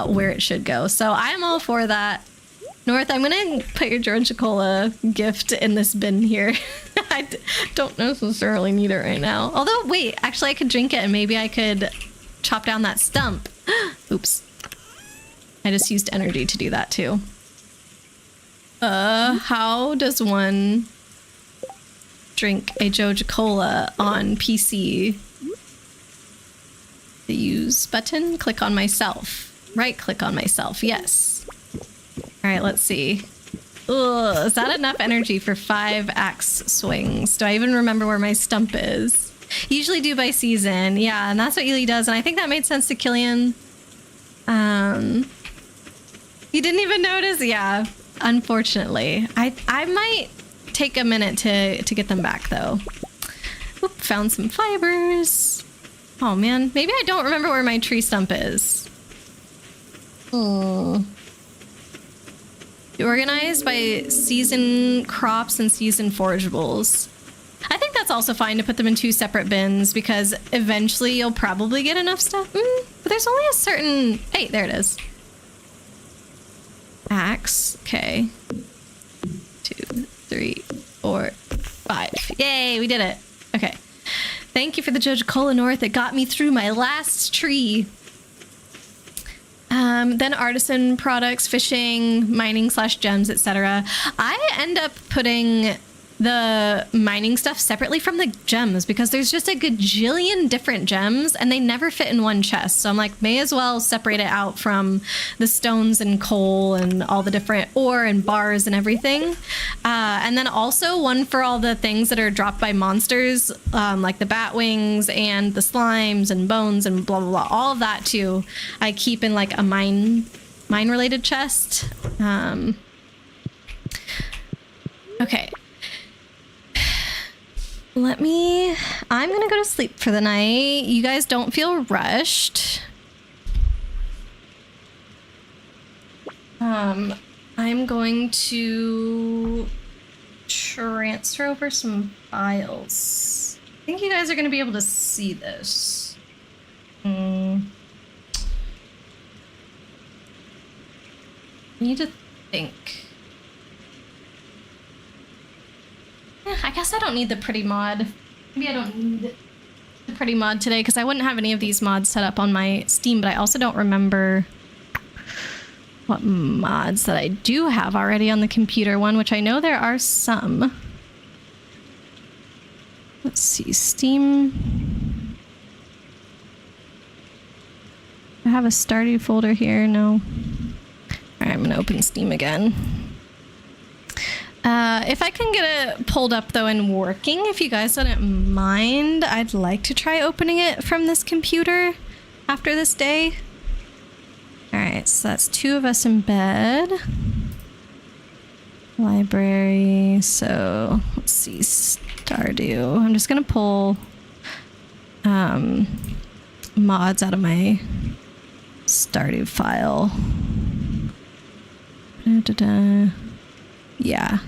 where it should go. So I'm all for that. North, I'm going to put your Georgia Cola gift in this bin here. I don't necessarily need it right now. Although, wait, actually I could drink it and maybe I could chop down that stump. Oops. I just used energy to do that too. How does one drink a Georgia Cola on PC? The use button, click on myself. Right click on myself, yes. All right, let's see. Ugh, is that enough energy for 5 axe swings? Do I even remember where my stump is? Usually do by season. Yeah, and that's what Ely does. And I think that made sense to Killian. You didn't even notice? Yeah, unfortunately. I might take a minute to get them back, though. Oop, found some fibers. Oh, man. Maybe I don't remember where my tree stump is. Oh. Organized by season crops and season forageables. I think that's also fine to put them in 2 separate bins because eventually you'll probably get enough stuff. But there's only a certain... Hey, there it is. Axe. Okay. 2, 3, 4, 5. Yay, we did it. Okay. Thank you for the Georgia Cola, North. It got me through my last tree. Then artisan products, fishing, mining / gems, etc. I end up putting the mining stuff separately from the gems because there's just a gajillion different gems and they never fit in one chest. So I'm like, may as well separate it out from the stones and coal and all the different ore and bars and everything. And then also one for all the things that are dropped by monsters, like the bat wings and the slimes and bones and blah, blah, blah. All of that too, I keep in like a mine related chest. Okay. I'm gonna go to sleep for the night. You guys don't feel rushed. I'm going to transfer over some files. I think you guys are gonna be able to see this. I need to think. I guess I don't need the pretty mod. Maybe I don't need the pretty mod today because I wouldn't have any of these mods set up on my Steam, but I also don't remember what mods that I do have already on the computer one, which I know there are some. Let's see, Steam. I have a Stardew folder here, no. All right, I'm gonna open Steam again. If I can get it pulled up though and working, if you guys wouldn't mind, I'd like to try opening it from this computer after this day. All right, so that's 2 of us in bed. Library, so let's see, Stardew. I'm just gonna pull mods out of my Stardew file. Da-da-da. Yeah.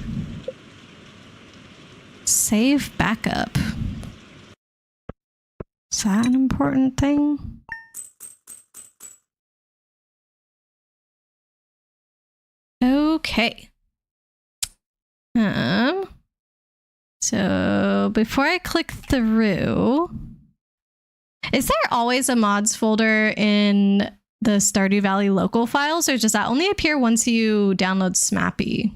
Save backup. Is that an important thing? Okay. So before I click through, is there always a mods folder in the Stardew Valley local files, or does that only appear once you download Smappy?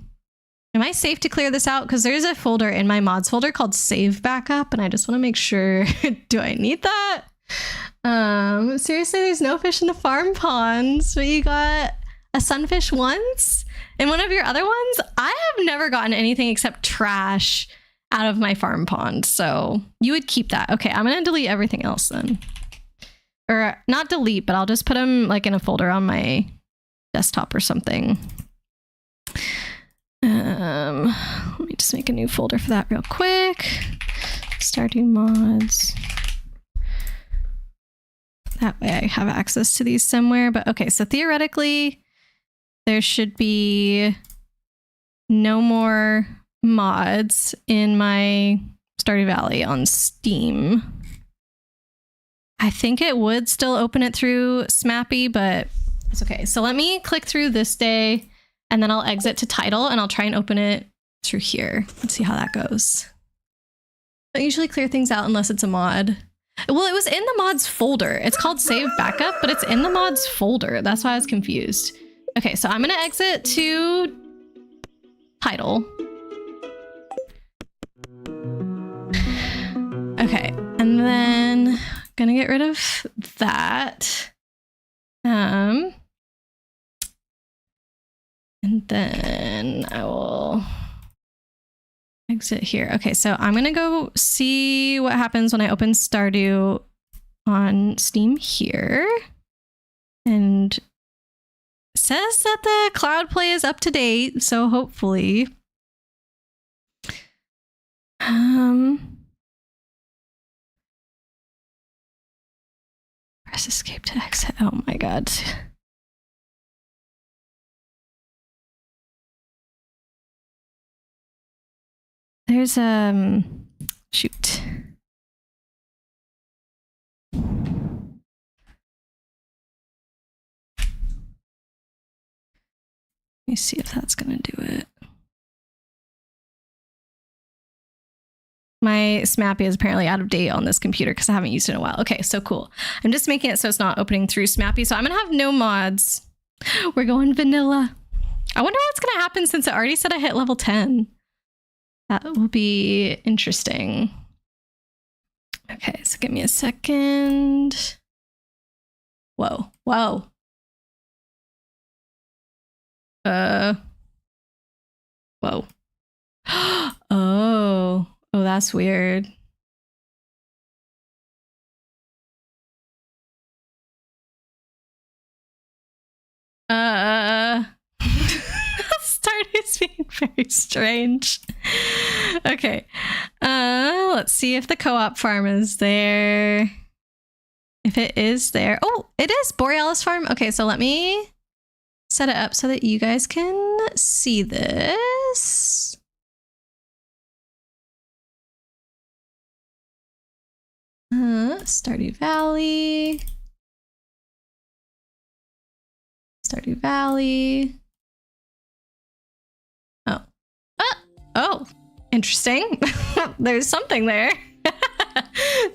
Am I safe to clear this out? Because there's a folder in my mods folder called Save Backup, and I just want to make sure, do I need that? Seriously, there's no fish in the farm ponds, but you got a sunfish once? And one of your other ones? I have never gotten anything except trash out of my farm pond, so you would keep that. Okay, I'm gonna delete everything else then. Or not delete, but I'll just put them like in a folder on my desktop or something. Let me just make a new folder for that real quick. Stardew mods. That way I have access to these somewhere. But okay, so theoretically, there should be no more mods in my Stardew Valley on Steam. I think it would still open it through Smappy, but it's okay. So let me click through this day, and then I'll exit to title, and I'll try and open it through here. Let's see how that goes. I don't usually clear things out unless it's a mod. Well, it was in the mods folder. It's called Save Backup, but it's in the mods folder. That's why I was confused. Okay, so I'm gonna exit to title. Okay, and then gonna get rid of that. And then I will exit here. Okay, so I'm gonna go see what happens when I open Stardew on Steam here. And it says that the cloud play is up to date, so hopefully. Press escape to exit. Oh my god. There's shoot. Let me see if that's gonna do it. My Smappy is apparently out of date on this computer because I haven't used it in a while. Okay, so cool. I'm just making it so it's not opening through Smappy. So I'm gonna have no mods. We're going vanilla. I wonder what's gonna happen since it already said I hit level 10. That will be interesting. Okay, so give me a second. Whoa, whoa. Whoa. Oh, that's weird. Stardew's being very strange. Okay. Let's see if the co-op farm is there. If it is there. Oh, it is Borealis Farm. Okay, so let me set it up so that you guys can see this. Stardew Valley. Stardew Valley. Oh. Oh, interesting. There's something there.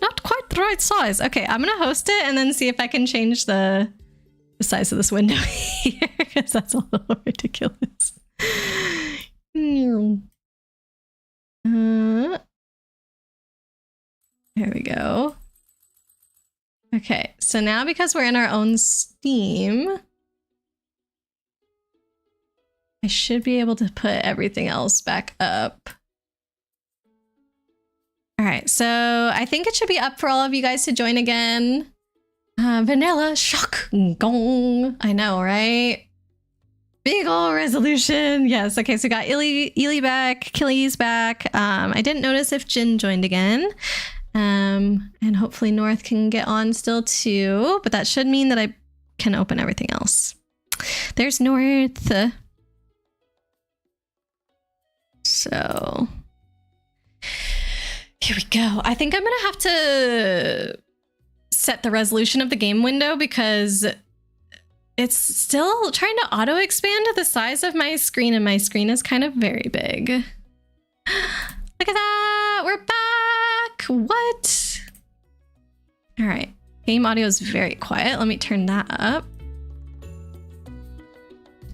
Not quite the right size. Okay, I'm gonna host it and then see if I can change the size of this window here, because that's a little ridiculous. There we go. Okay, so now because we're in our own Steam, I should be able to put everything else back up. All right, so I think it should be up for all of you guys to join again. Vanilla shock gong. I know, right? Big ol' resolution. Yes. Okay, so we got Ely back, Killy's back. I didn't notice if Jin joined again. And hopefully North can get on still too, but that should mean that I can open everything else. There's North. So here we go. I think I'm gonna have to set the resolution of the game window because it's still trying to auto expand to the size of my screen, and my screen is kind of very big. Look at that, we're back. What? All right, game audio is very quiet. Let me turn that up.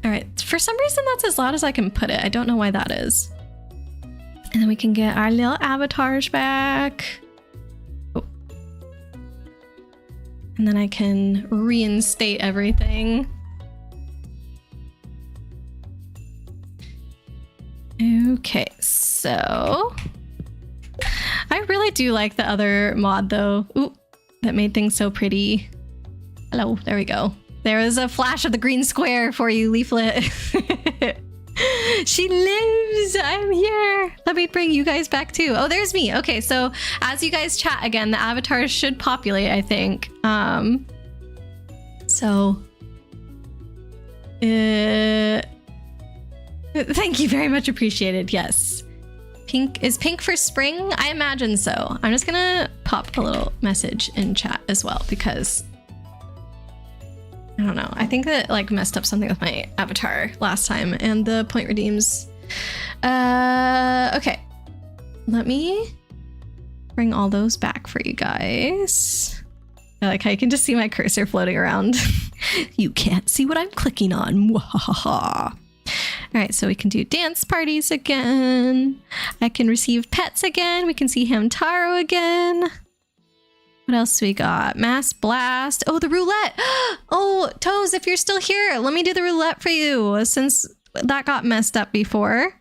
All right, for some reason that's as loud as I can put it. I don't know why that is. And then we can get our little avatars back. Oh. And then I can reinstate everything. Okay, so I really do like the other mod though. Ooh, that made things so pretty. Hello, there we go. There is a flash of the green square for you, Leaflet. She lives! I'm here! Let me bring you guys back too. Oh, there's me. Okay, so as you guys chat again, the avatars should populate, I think. Thank you very much appreciated, yes. Pink, is pink for spring? I imagine so. I'm just gonna pop a little message in chat as well because I don't know. I think that like messed up something with my avatar last time and the point redeems. Okay. Let me bring all those back for you guys. I like how you can just see my cursor floating around. You can't see what I'm clicking on. All right, so we can do dance parties again. I can receive pets again. We can see Hamtaro again. What else we got? Mass blast. Oh, the roulette. Oh, Toes, if you're still here, let me do the roulette for you since that got messed up before.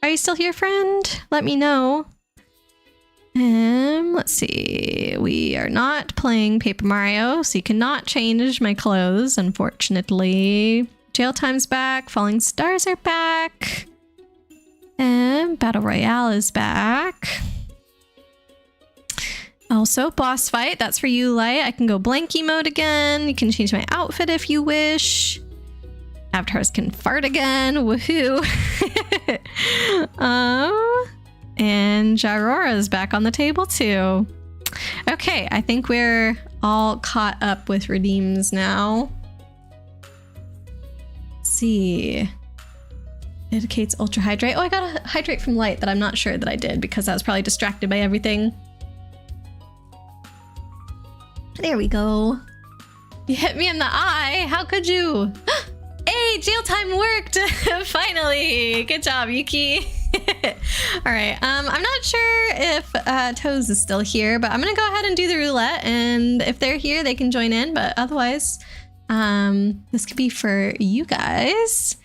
Are you still here, friend? Let me know. Let's see. We are not playing Paper Mario, so you cannot change my clothes, unfortunately. Jail time's back. Falling stars are back. And Battle Royale is back. Also, boss fight. That's for you, Light. I can go blanky mode again. You can change my outfit if you wish. Avatars can fart again. Woohoo. And Jarora's back on the table too. Okay, I think we're all caught up with redeems now. Let's see. Dedicates ultra hydrate. Oh, I got a hydrate from Light that I'm not sure that I did because I was probably distracted by everything. There we go. You hit me in the eye. How could you? Hey, jail time worked. Finally. Good job, Yuki. All right. I'm not sure if Toes is still here, but I'm going to go ahead and do the roulette. And if they're here, they can join in. But otherwise, this could be for you guys.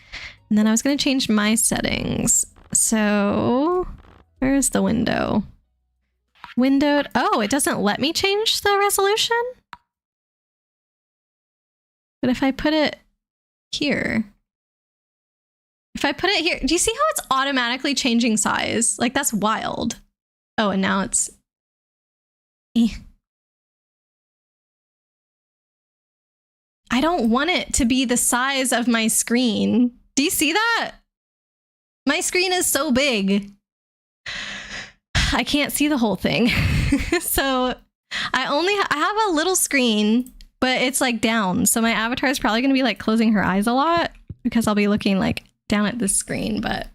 And then I was going to change my settings. So where's the window? Windowed. Oh, it doesn't let me change the resolution. But if I put it here, if I put it here, do you see how it's automatically changing size? Like that's wild. Oh, and now it's. I don't want it to be the size of my screen. Do you see that? My screen is so big. I can't see the whole thing. So I have a little screen, but it's like down. So my avatar is probably going to be like closing her eyes a lot because I'll be looking like down at this screen, but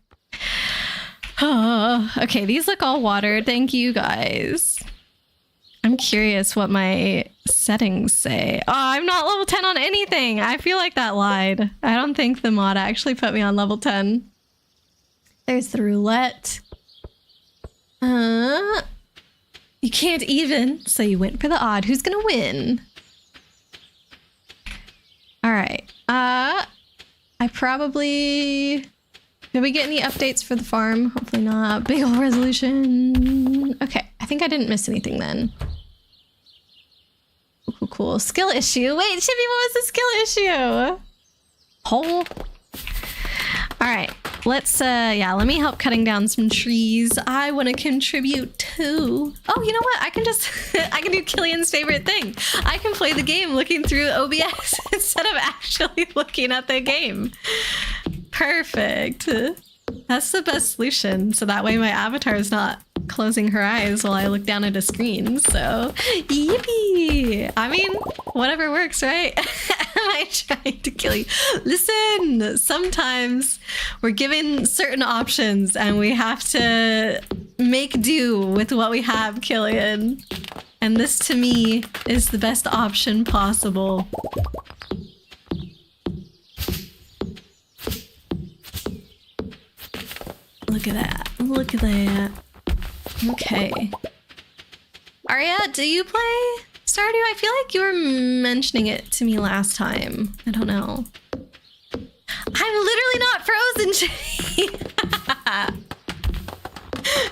oh, okay. These look all watered. Thank you guys. I'm curious what my settings say. Oh, I'm not level 10 on anything. I feel like that lied. I don't think the mod actually put me on level 10. There's the roulette. You can't even, so you went for the odd. Who's gonna win? All right. I probably... Did we get any updates for the farm? Hopefully not. Big ol' resolution. Okay, I think I didn't miss anything then. Cool, cool. Skill issue. Wait, Chippy, what was the skill issue? Hole. All right, let's, yeah, let me help cutting down some trees. I want to contribute too. Oh, you know what? I can just, I can do Killian's favorite thing. I can play the game looking through OBS instead of actually looking at the game. Perfect. That's the best solution. So that way my avatar is not closing her eyes while I look down at a screen. So, yippee! I mean, whatever works, right? Am I trying to kill you? Listen, sometimes we're given certain options and we have to make do with what we have, Killian. And this, to me, is the best option possible. Look at that. Look at that. Okay. Arya, do you play Stardew? I feel like you were mentioning it to me last time. I don't know. I'm literally not frozen, Jimmy.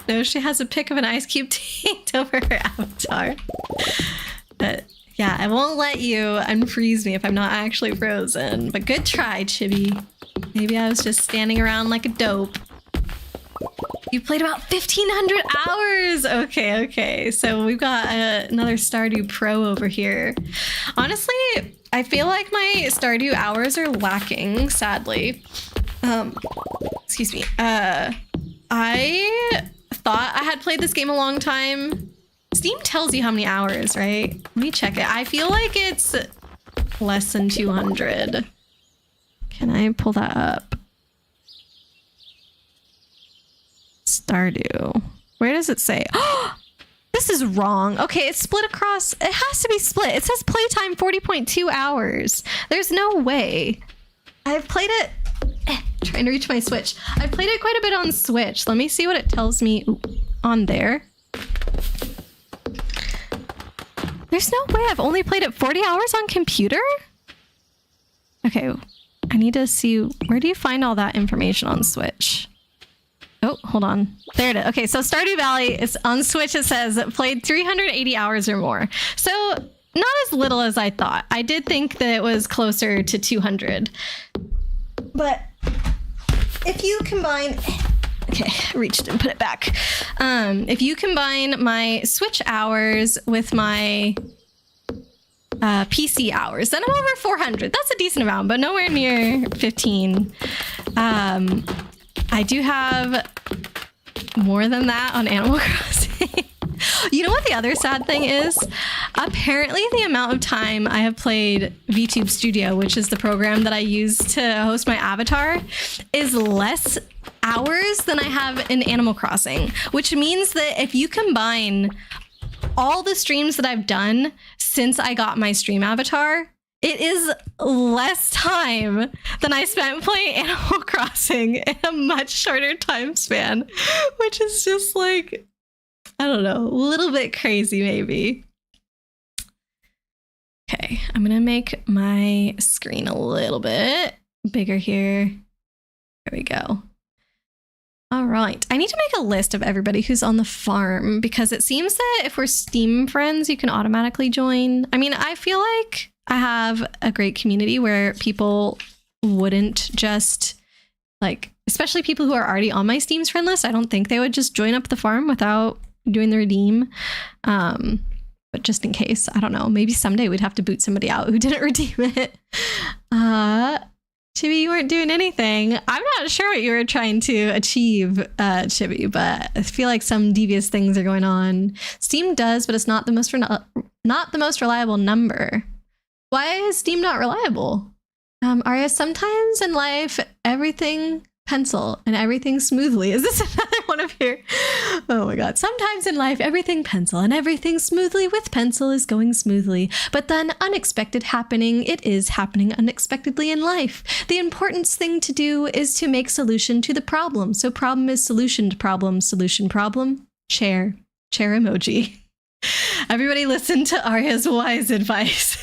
No, she has a pic of an ice cube taped over her avatar. But yeah, I won't let you unfreeze me if I'm not actually frozen. But good try, Chibi. Maybe I was just standing around like a dope. You played about 1,500 hours. Okay. So we've got another Stardew Pro over here. Honestly, I feel like my Stardew hours are lacking, sadly. Excuse me. I thought I had played this game a long time. Steam tells you how many hours, right? Let me check it. I feel like it's less than 200. Can I pull that up? Stardew. Where does it say? Oh, this is wrong. Okay, it's split across. It has to be split. It says playtime 40.2 hours. There's no way. I've played it. Trying to reach my Switch. I've played it quite a bit on Switch. Let me see what it tells me on there. There's no way I've only played it 40 hours on computer? Okay, I need to see. Where do you find all that information on Switch? Oh, hold on. There it is. Okay, so Stardew Valley is on Switch. It says played 380 hours or more. So not as little as I thought. I did think that it was closer to 200. But if you combine... Okay, I reached and put it back. If you combine my Switch hours with my PC hours, then I'm over 400. That's a decent amount, but nowhere near 15. I do have more than that on Animal Crossing. You know what the other sad thing is? Apparently the amount of time I have played VTube Studio, which is the program that I use to host my avatar, is less hours than I have in Animal Crossing, which means that if you combine all the streams that I've done since I got my stream avatar, it is less time than I spent playing Animal Crossing in a much shorter time span, which is just like, I don't know, a little bit crazy maybe. Okay, I'm gonna make my screen a little bit bigger here. There we go. All right, I need to make a list of everybody who's on the farm because it seems that if we're Steam friends, you can automatically join. I mean, I feel like I have a great community where people wouldn't just like, especially people who are already on my Steam's friend list. I don't think they would just join up the farm without doing the redeem. But just in case, I don't know, maybe someday we'd have to boot somebody out who didn't redeem it. Chibi, you weren't doing anything. I'm not sure what you were trying to achieve, Chibi, but I feel like some devious things are going on. Steam does, but it's not the most reliable number. Why is Steam not reliable? Arya, sometimes in life, everything pencil and everything smoothly. Is this another one of your... Oh my god. Sometimes in life, everything pencil and everything smoothly with pencil is going smoothly. But then unexpected happening, it is happening unexpectedly in life. The important thing to do is to make solution to the problem. So problem is solution to problem, solution problem, chair emoji. Everybody listen to Arya's wise advice.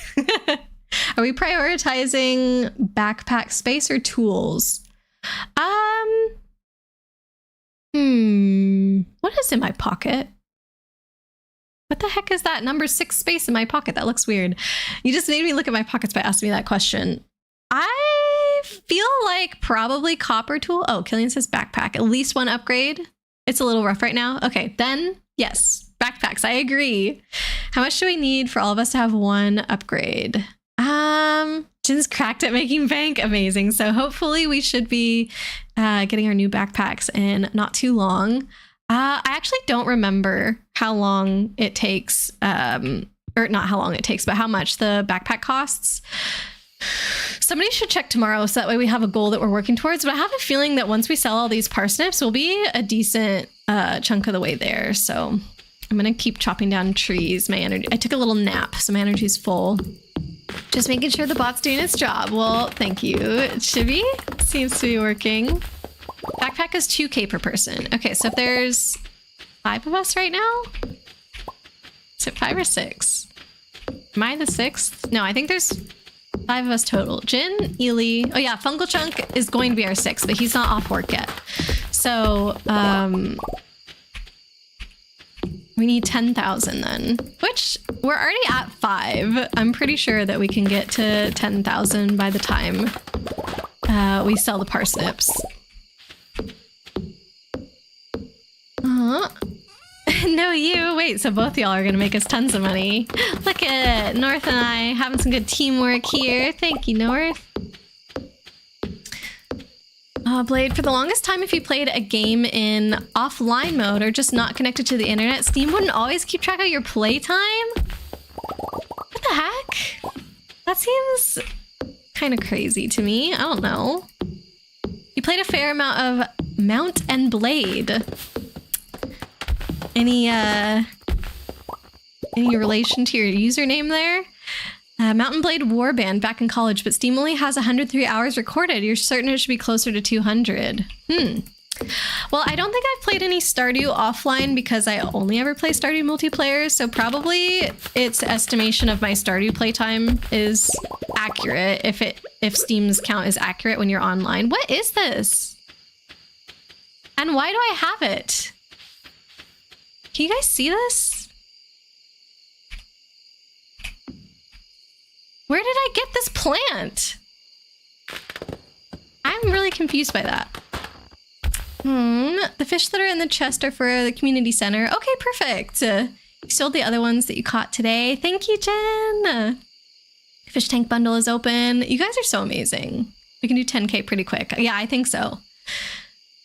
Are we prioritizing backpack space or tools? What is in my pocket? What the heck is that number 6 space in my pocket? That looks weird. You just made me look at my pockets by asking me that question. I feel like probably copper tool. Oh, Killian says backpack. At least one upgrade. It's a little rough right now. Okay, then yes, backpacks. I agree. How much do we need for all of us to have one upgrade? Jin's cracked at making bank. Amazing. So hopefully we should be getting our new backpacks in not too long. I actually don't remember how long it takes, or not how long it takes, but how much the backpack costs. Somebody should check tomorrow so that way we have a goal that we're working towards. But I have a feeling that once we sell all these parsnips, we'll be a decent chunk of the way there. So I'm going to keep chopping down trees. My energy, I took a little nap, so my energy's full. Just making sure the bot's doing its job. Well, thank you. Chibi seems to be working. Backpack is 2K per person. Okay, so if there's 5 of us right now? Is it 5 or 6? Am I the 6th? No, I think there's 5 of us total. Jin, Ely. Oh yeah, Fungal Chunk is going to be our 6th, but he's not off work yet. So, we need 10,000 then, which we're already at 5. I'm pretty sure that we can get to 10,000 by the time we sell the parsnips. No, you. Wait, so both y'all are gonna make us tons of money. Look at North and I having some good teamwork here. Thank you, North. Blade, for the longest time, if you played a game in offline mode or just not connected to the internet, Steam wouldn't always keep track of your playtime? What the heck? That seems kind of crazy to me. I don't know. You played a fair amount of Mount and Blade. Any relation to your username there? Mountain Blade Warband back in college, but Steam only has 103 hours recorded. You're certain it should be closer to 200. Well, I don't think I've played any Stardew offline because I only ever play Stardew multiplayer, so probably its estimation of my Stardew playtime is accurate if Steam's count is accurate when you're online. What is this? And why do I have it? Can you guys see this? Where did I get this plant? I'm really confused by that. The fish that are in the chest are for the community center. Okay, perfect. You sold the other ones that you caught today. Thank you, Jen. Fish tank bundle is open. You guys are so amazing. We can do 10K pretty quick. Yeah, I think so.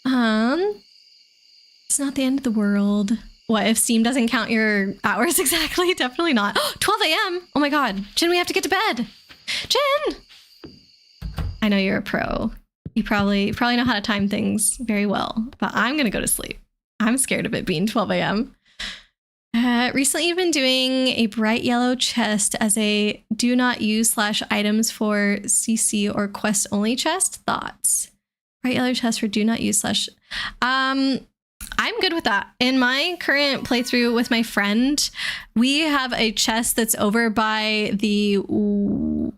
It's not the end of the world. What, if Steam doesn't count your hours exactly? Definitely not. 12 a.m. Oh my god. Jen, we have to get to bed. Jen! I know you're a pro. You probably know how to time things very well, but I'm gonna go to sleep. I'm scared of it being 12 a.m. Recently you've been doing a bright yellow chest as a do not use / items for CC or quest only chest. Thoughts? Bright yellow chest for do not use / I'm good with that. In my current playthrough with my friend, we have a chest that's over by the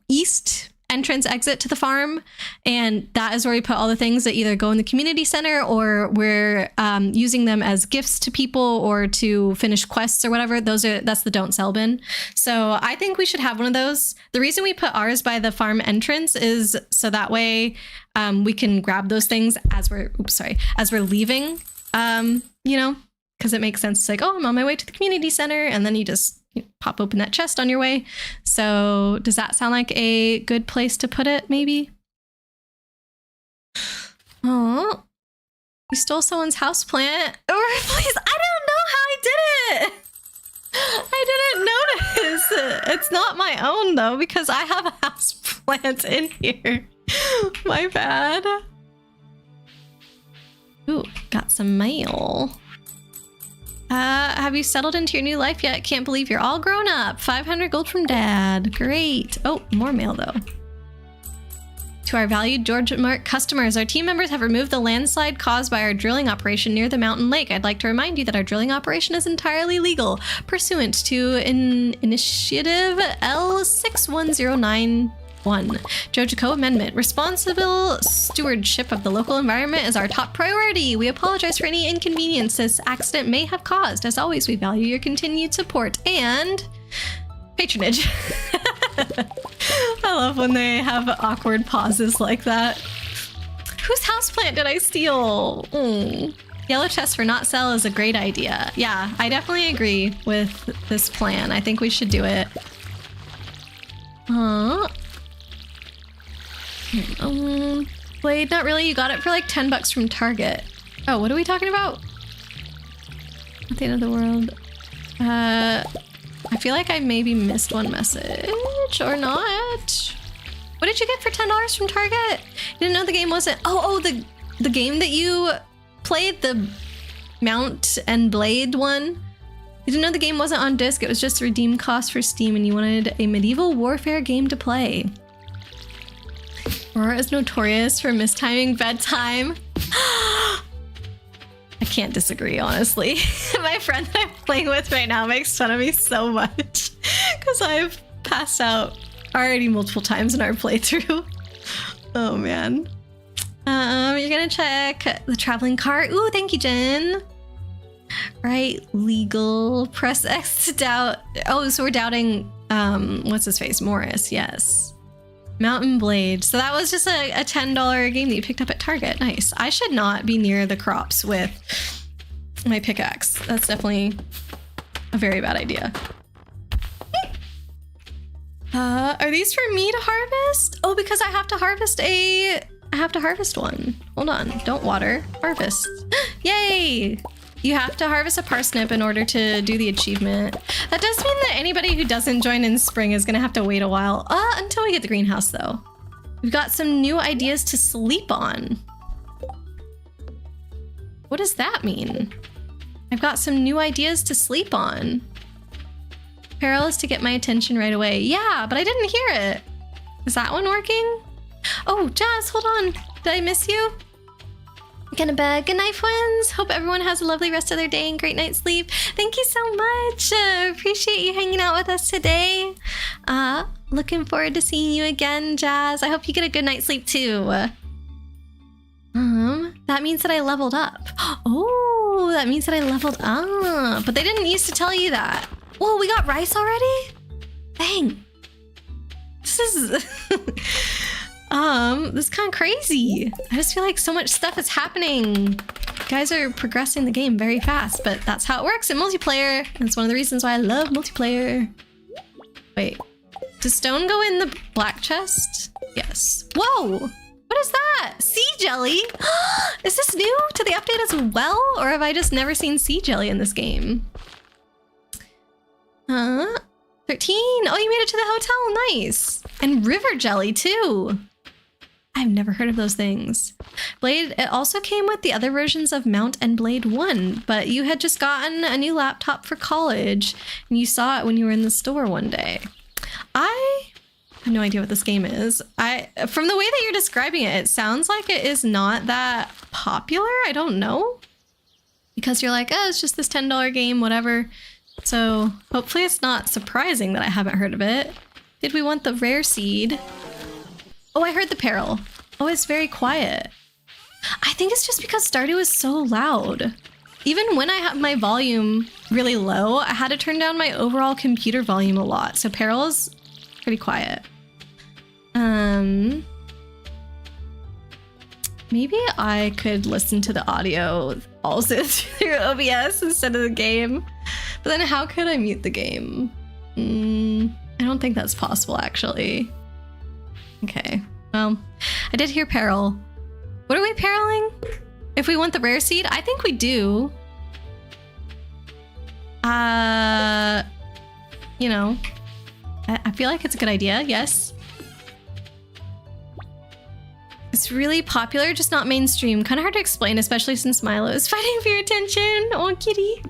east entrance exit to the farm, and that is where we put all the things that either go in the community center or we're using them as gifts to people or to finish quests or whatever. That's the don't sell bin. So I think we should have one of those. The reason we put ours by the farm entrance is so that way we can grab those things as we're leaving. You know, because it makes sense. It's like, oh, I'm on my way to the community center, and then you just pop open that chest on your way. So does that sound like a good place to put it, maybe? Oh, you stole someone's houseplant. Or please, I don't know how I did it. I didn't notice. It's not my own though, because I have a houseplant in here. My bad. Ooh, got some mail. Have you settled into your new life yet? Can't believe you're all grown up. 500 gold from Dad. Great. Oh, more mail though. To our valued Georgia Mart customers, our team members have removed the landslide caused by our drilling operation near the mountain lake. I'd like to remind you that our drilling operation is entirely legal, pursuant to Initiative L61091. Jojico Amendment. Responsible stewardship of the local environment is our top priority. We apologize for any inconvenience this accident may have caused. As always, we value your continued support and patronage. I love when they have awkward pauses like that. Whose houseplant did I steal? Yellow chest for not sell is a great idea. Yeah, I definitely agree with this plan. I think we should do it. Blade, not really. You got it for like 10 bucks from Target. Oh, what are we talking about? At the end of the world. I feel like I maybe missed one message or not. What did you get for $10 from Target? You didn't know the game wasn't... Oh, the game that you played, the Mount and Blade one. You didn't know the game wasn't on disc. It was just a redeem cost for Steam and you wanted a medieval warfare game to play. Aurora is notorious for mistiming bedtime. I can't disagree, honestly. My friend that I'm playing with right now makes fun of me so much because I've passed out already multiple times in our playthrough. Oh man. You're gonna check the traveling cart. Ooh, thank you, Jen. Right, legal. Press X to doubt. Oh, so we're doubting, what's his face? Morris, yes. Mountain Blade. So that was just a $10 game that you picked up at Target. Nice. I should not be near the crops with my pickaxe. That's definitely a very bad idea. Are these for me to harvest? Oh, because I have to harvest one. Hold on. Don't water. Harvest. Yay! You have to harvest a parsnip in order to do the achievement. That does mean that anybody who doesn't join in spring is gonna have to wait a while. Until we get the greenhouse though. We've got some new ideas to sleep on. What does that mean? I've got some new ideas to sleep on. Perilous to get my attention right away. Yeah, but I didn't hear it. Is that one working? Oh, Jazz, hold on. Did I miss you? Gonna bed. Good night, friends. Hope everyone has a lovely rest of their day and great night's sleep. Thank you so much. Appreciate you hanging out with us today. Looking forward to seeing you again, Jazz. I hope you get a good night's sleep too. That means that I leveled up. Oh, that means that I leveled up. But they didn't used to tell you that. Whoa, we got rice already? Dang. This is this is kind of crazy. I just feel like so much stuff is happening. You guys are progressing the game very fast, but that's how it works in multiplayer. That's one of the reasons why I love multiplayer. Wait, does stone go in the black chest? Yes. Whoa, what is that? Sea jelly? Is this new to the update as well? Or have I just never seen sea jelly in this game? 13. Oh, you made it to the hotel. Nice. And river jelly too. I've never heard of those things. Blade, it also came with the other versions of Mount and Blade 1, but you had just gotten a new laptop for college and you saw it when you were in the store one day. I have no idea what this game is. From the way that you're describing it, it sounds like it is not that popular. I don't know. Because you're like, oh, it's just this $10 game, whatever. So hopefully it's not surprising that I haven't heard of it. Did we want the rare seed? Oh, I heard the peril. Oh, it's very quiet. I think it's just because Stardew is so loud. Even when I have my volume really low, I had to turn down my overall computer volume a lot. So peril is pretty quiet. Maybe I could listen to the audio also through OBS instead of the game. But then how could I mute the game? I don't think that's possible, actually. Okay, well, I did hear peril. What are we periling? If we want the rare seed? I think we do. You know, I feel like it's a good idea, yes. It's really popular, just not mainstream. Kind of hard to explain, especially since Milo is fighting for your attention. Oh, kitty.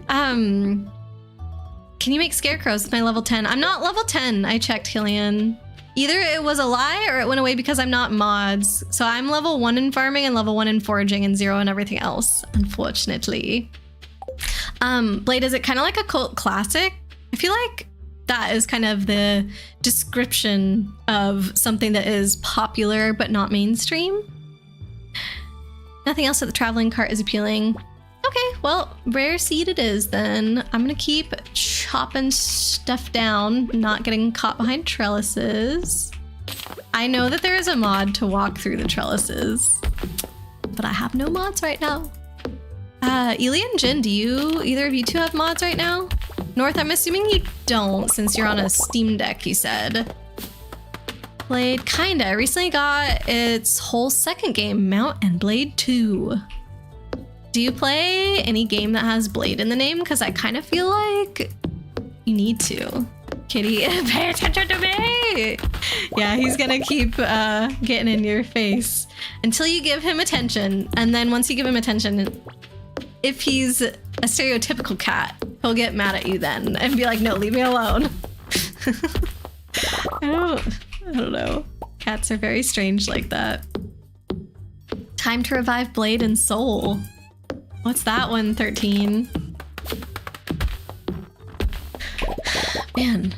Can you make scarecrows with my level 10? I'm not level 10, I checked, Hillian. Either it was a lie or it went away because I'm not mods. So I'm level 1 in farming and level 1 in foraging and 0 in everything else, unfortunately. Blade, is it kind of like a cult classic? I feel like that is kind of the description of something that is popular but not mainstream. Nothing else at the traveling cart is appealing. Okay, well, rare seed it is then. I'm gonna keep chopping stuff down, not getting caught behind trellises. I know that there is a mod to walk through the trellises, but I have no mods right now. Ely and Jin, do either of you two have mods right now? North, I'm assuming you don't since you're on a Steam Deck, you said. Blade, kinda. I recently got its whole second game, Mount and Blade 2. Do you play any game that has Blade in the name? Because I kind of feel like you need to. Kitty, pay attention to me! Yeah, he's gonna keep getting in your face until you give him attention. And then once you give him attention, if he's a stereotypical cat, he'll get mad at you then and be like, no, leave me alone. I don't know. Cats are very strange like that. Time to revive Blade and Soul. What's that one, 13? Man.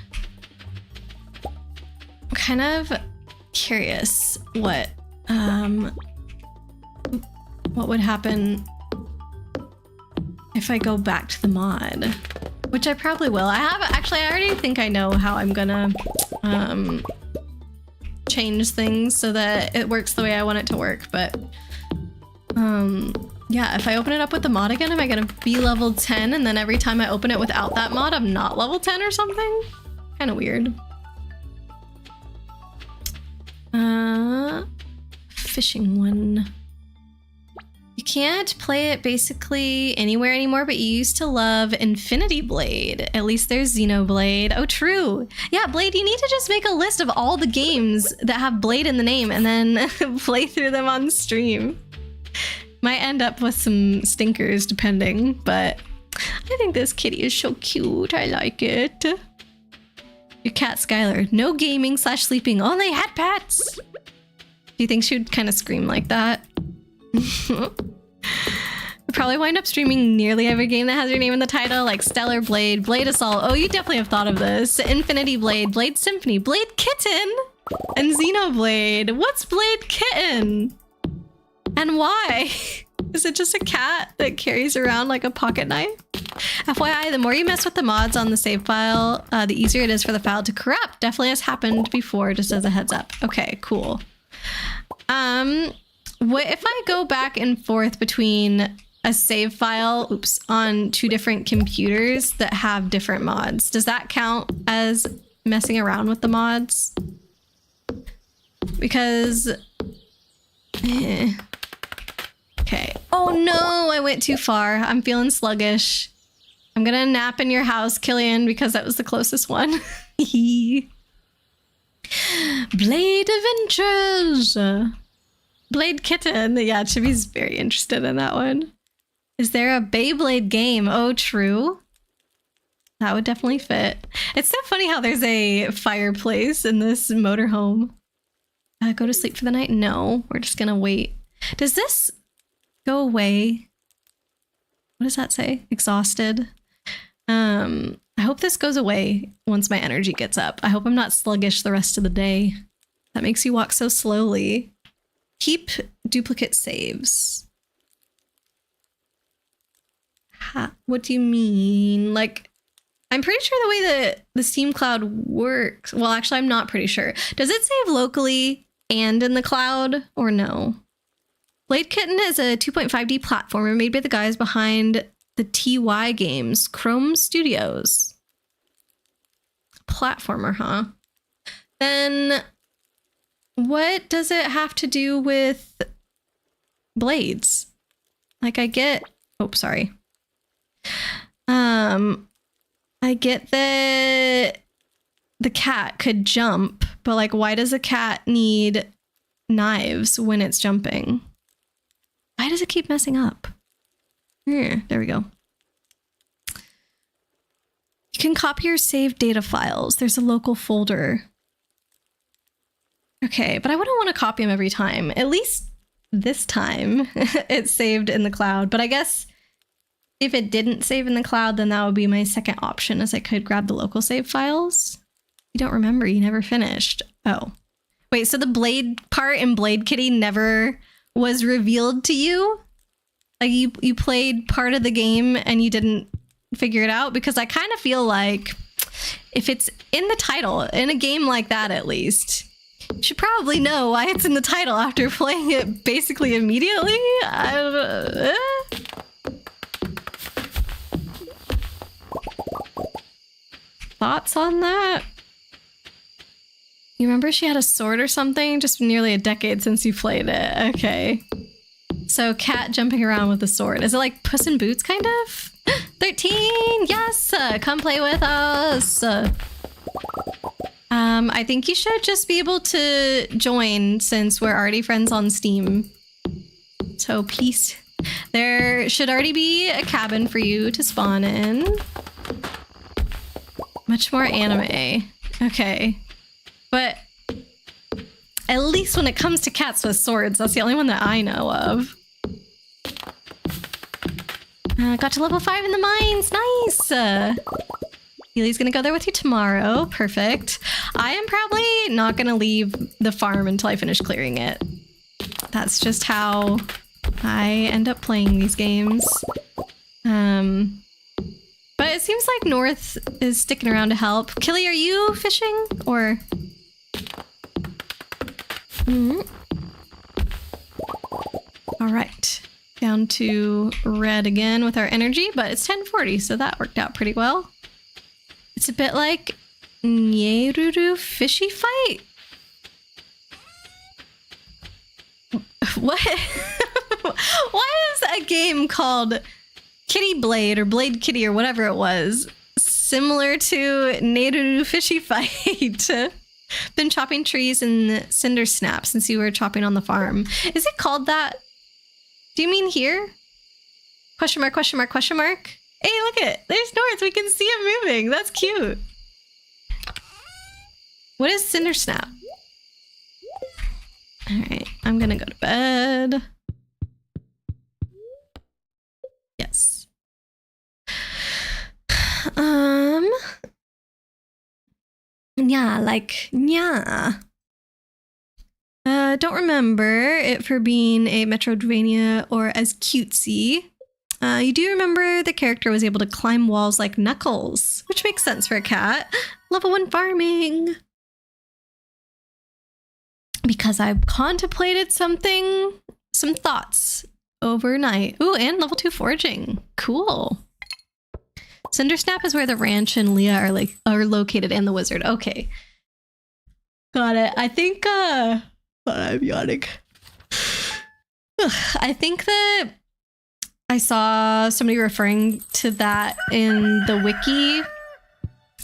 I'm kind of curious what would happen if I go back to the mod, which I probably will. I already think I know how I'm gonna change things so that it works the way I want it to work, but yeah, if I open it up with the mod again, am I gonna be level 10 and then every time I open it without that mod, I'm not level 10 or something? Kind of weird. Fishing one. You can't play it basically anywhere anymore, but you used to love Infinity Blade. At least there's Xenoblade. Oh, true. Yeah, Blade, you need to just make a list of all the games that have Blade in the name and then play through them on stream. Might end up with some stinkers depending, but I think this kitty is so cute. I like it. Your cat, Skylar. No gaming / sleeping, only hat pets. Do you think she would kind of scream like that? Probably wind up streaming nearly every game that has your name in the title, like Stellar Blade, Blade Assault. Oh, you definitely have thought of this. Infinity Blade, Blade Symphony, Blade Kitten, and Xenoblade. What's Blade Kitten? And why? Is it just a cat that carries around like a pocket knife? FYI, the more you mess with the mods on the save file, the easier it is for the file to corrupt. Definitely has happened before, just as a heads up. Okay, cool. What if I go back and forth between a save file, on 2 different computers that have different mods? Does that count as messing around with the mods? Because... Okay. Oh no, I went too far. I'm feeling sluggish. I'm gonna nap in your house, Killian, because that was the closest one. Blade Adventures! Blade Kitten. Yeah, Chibi's very interested in that one. Is there a Beyblade game? Oh, true. That would definitely fit. It's so funny how there's a fireplace in this motorhome. Go to sleep for the night? No, we're just gonna wait. Does this go away? What does that say? Exhausted. I hope this goes away once my energy gets up. I hope I'm not sluggish the rest of the day. That makes you walk so slowly. Keep duplicate saves. What do you mean? Like, I'm pretty sure the way that the Steam Cloud works... Well, actually, I'm not pretty sure. Does it save locally and in the cloud, or no? Blade Kitten is a 2.5D platformer made by the guys behind the TY games, Chrome Studios. Platformer, huh? Then what does it have to do with blades? Like, I get... Oh, sorry. I get that the cat could jump, but like, why does a cat need knives when it's jumping? Why does it keep messing up? There we go. You can copy your saved data files. There's a local folder. Okay, but I wouldn't want to copy them every time. At least this time it's saved in the cloud. But I guess if it didn't save in the cloud, then that would be my second option, as I could grab the local save files. You don't remember, you never finished. Oh. Wait, so the blade part in Blade Kitty never was revealed to you? Like you played part of the game and you didn't figure it out? Because I kind of feel like if it's in the title, in a game like that at least, you should probably know why it's in the title after playing it basically immediately. Thoughts on that? You remember she had a sword or something? Just nearly a decade since you played it. Okay. So cat jumping around with a sword. Is it like Puss in Boots kind of? 13! Yes! Come play with us! I think you should just be able to join since we're already friends on Steam. So peace. There should already be a cabin for you to spawn in. Much more anime. Okay. But At least when it comes to cats with swords, that's the only one that I know of. Got to level 5 in the mines. Nice. Healy's gonna go there with you tomorrow. Perfect. I am probably not gonna leave the farm until I finish clearing it. That's just how I end up playing these games. But it seems like North is sticking around to help. Killy, are you fishing or? All right. Down to red again with our energy, but it's 10:40, so that worked out pretty well. It's a bit like Nyeruru fishy fight. What? Why is a game called Kitty Blade or Blade Kitty or whatever it was similar to Nyeruru fishy fight? Been chopping trees in cinder snap since you were chopping on the farm. Is it called that? Do you mean here? Question mark, question mark, question mark. Hey, look it. There's North. We can see it moving. That's cute. What is cinder snap? All right, I'm gonna go to bed. Yes. Yeah, like, yeah. Don't remember it for being a Metroidvania or as cutesy. You do remember the character was able to climb walls like Knuckles, which makes sense for a cat. Level 1 farming. Because I've contemplated some thoughts overnight. Ooh, and level 2 foraging. Cool. Cindersnap is where the ranch and Leah are located, and the wizard. Okay. Got it. I think I'm yawning. I think that I saw somebody referring to that in the wiki,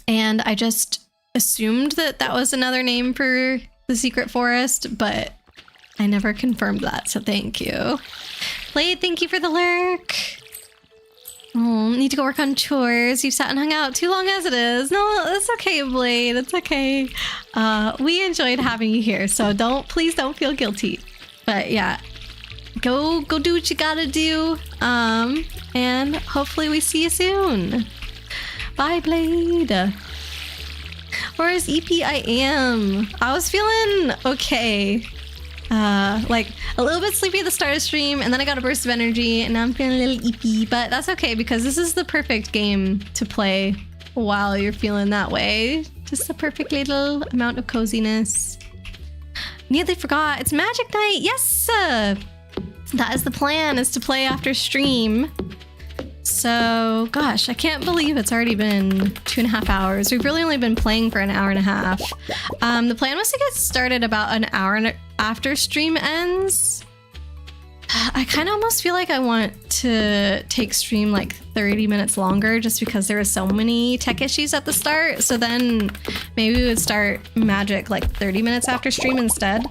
and I just assumed that that was another name for the secret forest, but I never confirmed that, so thank you. Blade, thank you for the lurk. Oh, need to go work on chores. You've sat and hung out too long as it is. No, that's okay, Blade. It's okay. We enjoyed having you here, so please don't feel guilty. But yeah, go do what you gotta do. And hopefully we see you soon. Bye, Blade. Where's EP? I am. I was feeling okay. Like a little bit sleepy at the start of stream, and then I got a burst of energy, and now I'm feeling a little EP, but that's okay because this is the perfect game to play while you're feeling that way. Just the perfect little amount of coziness. Nearly forgot, it's magic night. Yes, that is the plan, is to play after stream. So, gosh, I can't believe it's already been 2.5 hours. We've really only been playing for an hour and a half. The plan was to get started about an hour after stream ends. I kind of almost feel like I want to take stream like 30 minutes longer just because there were so many tech issues at the start. So then maybe we would start magic like 30 minutes after stream instead.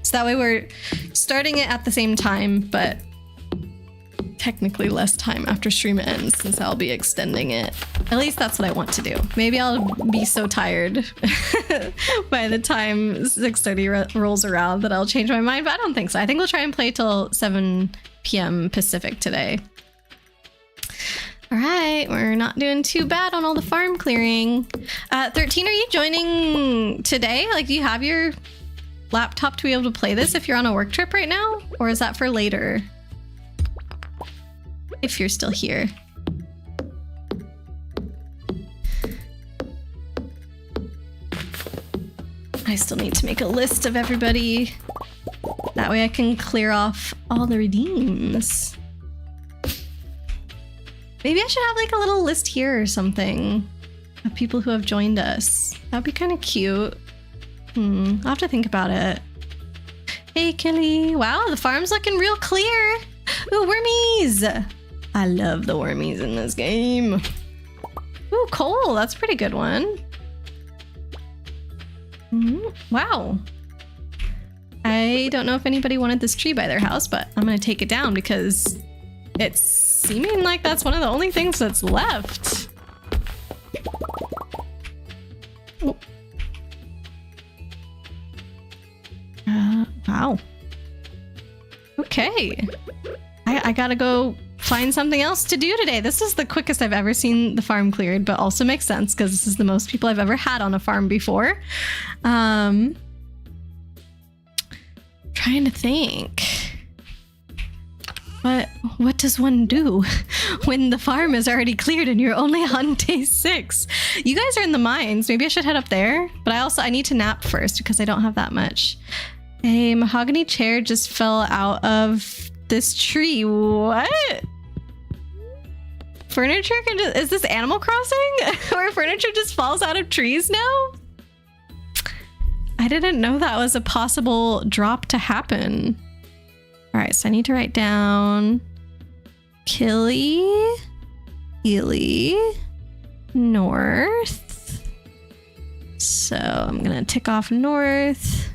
So that way we're starting it at the same time, but technically less time after stream ends since I'll be extending it. At least that's what I want to do. Maybe I'll be so tired by the time 6:30 rolls around that I'll change my mind, but I don't think so. I think we'll try and play till 7 p.m. Pacific today. All right, we're not doing too bad on all the farm clearing. 13, are you joining today? Like, do you have your laptop to be able to play this if you're on a work trip right now? Or is that for later? If you're still here. I still need to make a list of everybody. That way I can clear off all the redeems. Maybe I should have like a little list here or something of people who have joined us. That'd be kind of cute. I'll have to think about it. Hey, Kelly. Wow, the farm's looking real clear. Ooh, wormies. I love the wormies in this game. Ooh, coal. That's a pretty good one. Wow. I don't know if anybody wanted this tree by their house, but I'm going to take it down because it's seeming like that's one of the only things that's left. Okay. I gotta go find something else to do today. This is the quickest I've ever seen the farm cleared, but also makes sense because this is the most people I've ever had on a farm before. Trying to think. What does one do when the farm is already cleared and you're only on day 6? You guys are in the mines. Maybe I should head up there, but I need to nap first because I don't have that much. A mahogany chair just fell out of this tree. What? Furniture can just... Is this Animal Crossing? Where furniture just falls out of trees now? I didn't know that was a possible drop to happen. All right, so I need to write down Killy, Ely, North. So I'm gonna tick off North,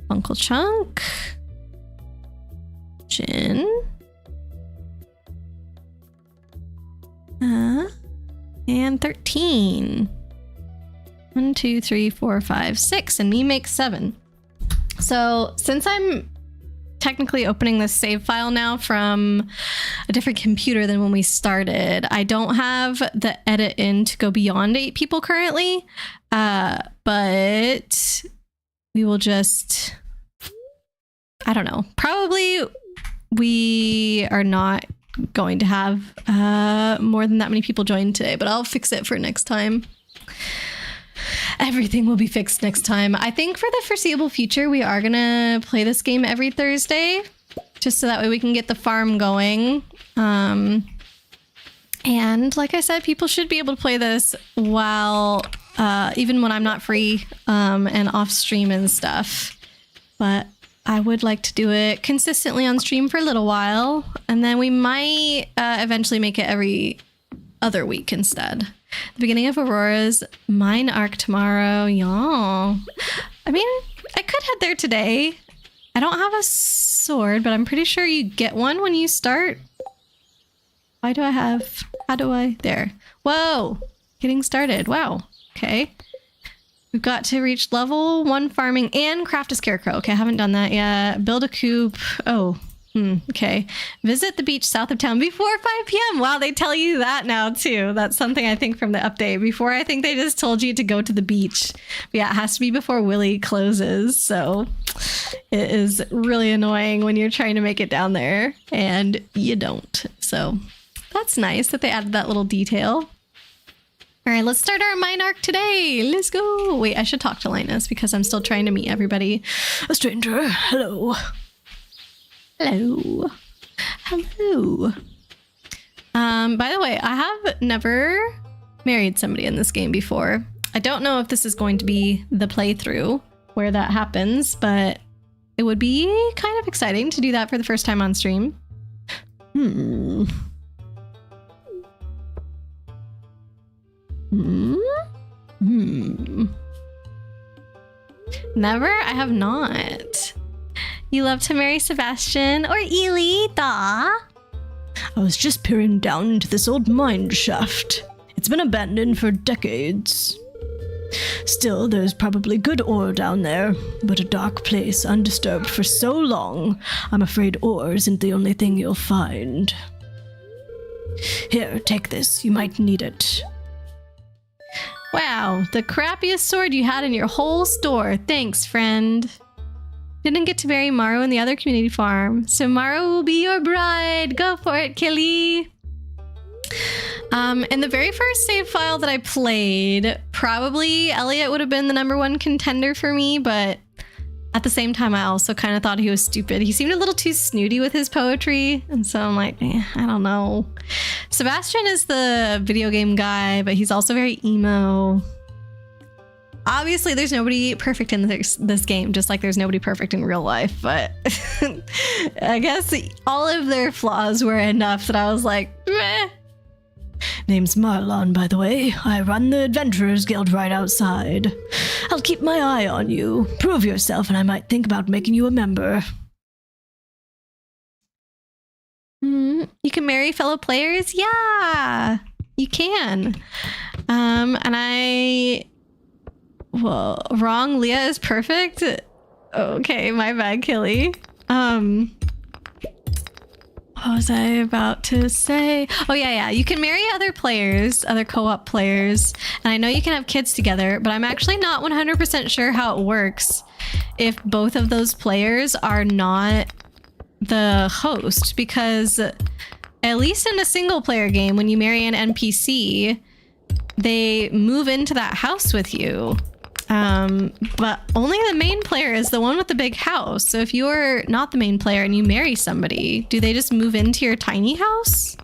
Uncle Chunk, Jin, and 13. 1, 2, 3, 4, 5, 6, and me makes 7. So since I'm technically opening this save file now from a different computer than when we started, I don't have the edit in to go beyond 8 people currently, but we will just, I don't know, probably we are not going to have more than that many people join today, but I'll fix it for next time. Everything will be fixed next time. I think for the foreseeable future, we are gonna play this game every Thursday, just so that way we can get the farm going. And like I said, people should be able to play this while, even when I'm not free, and off stream and stuff. But I would like to do it consistently on stream for a little while, and then we might eventually make it every other week instead. The beginning of Aurora's mine arc tomorrow, y'all. I mean, I could head there today. I don't have a sword, but I'm pretty sure you get one when you start. How do I? There. Whoa! Getting started. Wow. Okay. We've got to reach level 1 farming and craft a scarecrow. Okay, I haven't done that yet. Build a coop. Oh. Okay. Visit the beach south of town before 5 p.m. Wow, they tell you that now too. That's something I think from the update. Before, I think they just told you to go to the beach. But yeah, it has to be before Willy closes. So it is really annoying when you're trying to make it down there and you don't. So that's nice that they added that little detail. All right, let's start our mine arc today. Let's go. Wait, I should talk to Linus because I'm still trying to meet everybody. A stranger. Hello. Hello. Hello. By the way, I have never married somebody in this game before. I don't know if this is going to be the playthrough where that happens, but it would be kind of exciting to do that for the first time on stream. Never? I have not. You love to marry Sebastian or Ely, da. I was just peering down into this old mine shaft. It's been abandoned for decades. Still, there's probably good ore down there, but a dark place undisturbed for so long, I'm afraid ore isn't the only thing you'll find. Here, take this. You might need it. Wow, the crappiest sword you had in your whole store. Thanks, friend. Didn't get to marry Maru in the other community farm, so Maru will be your bride. Go for it, Killy. In the very first save file that I played, probably Elliot would have been the #1 contender for me, but at the same time, I also kind of thought he was stupid. He seemed a little too snooty with his poetry, and so I'm like, I don't know. Sebastian is the video game guy, but he's also very emo. Obviously, there's nobody perfect in this game, just like there's nobody perfect in real life, but I guess all of their flaws were enough that I was like, meh. Name's Marlon, by the way. I run the Adventurers Guild right outside. I'll keep my eye on you. Prove yourself, and I might think about making you a member. You can marry fellow players? Yeah, you can. Well, wrong. Leah is perfect. Okay, my bad, Killy. What was I about to say? Oh, yeah. You can marry other players, other co-op players. And I know you can have kids together, but I'm actually not 100% sure how it works if both of those players are not the host. Because at least in a single player game, when you marry an NPC, they move into that house with you. But only the main player is the one with the big house. So if you're not the main player and you marry somebody, do they just move into your tiny house?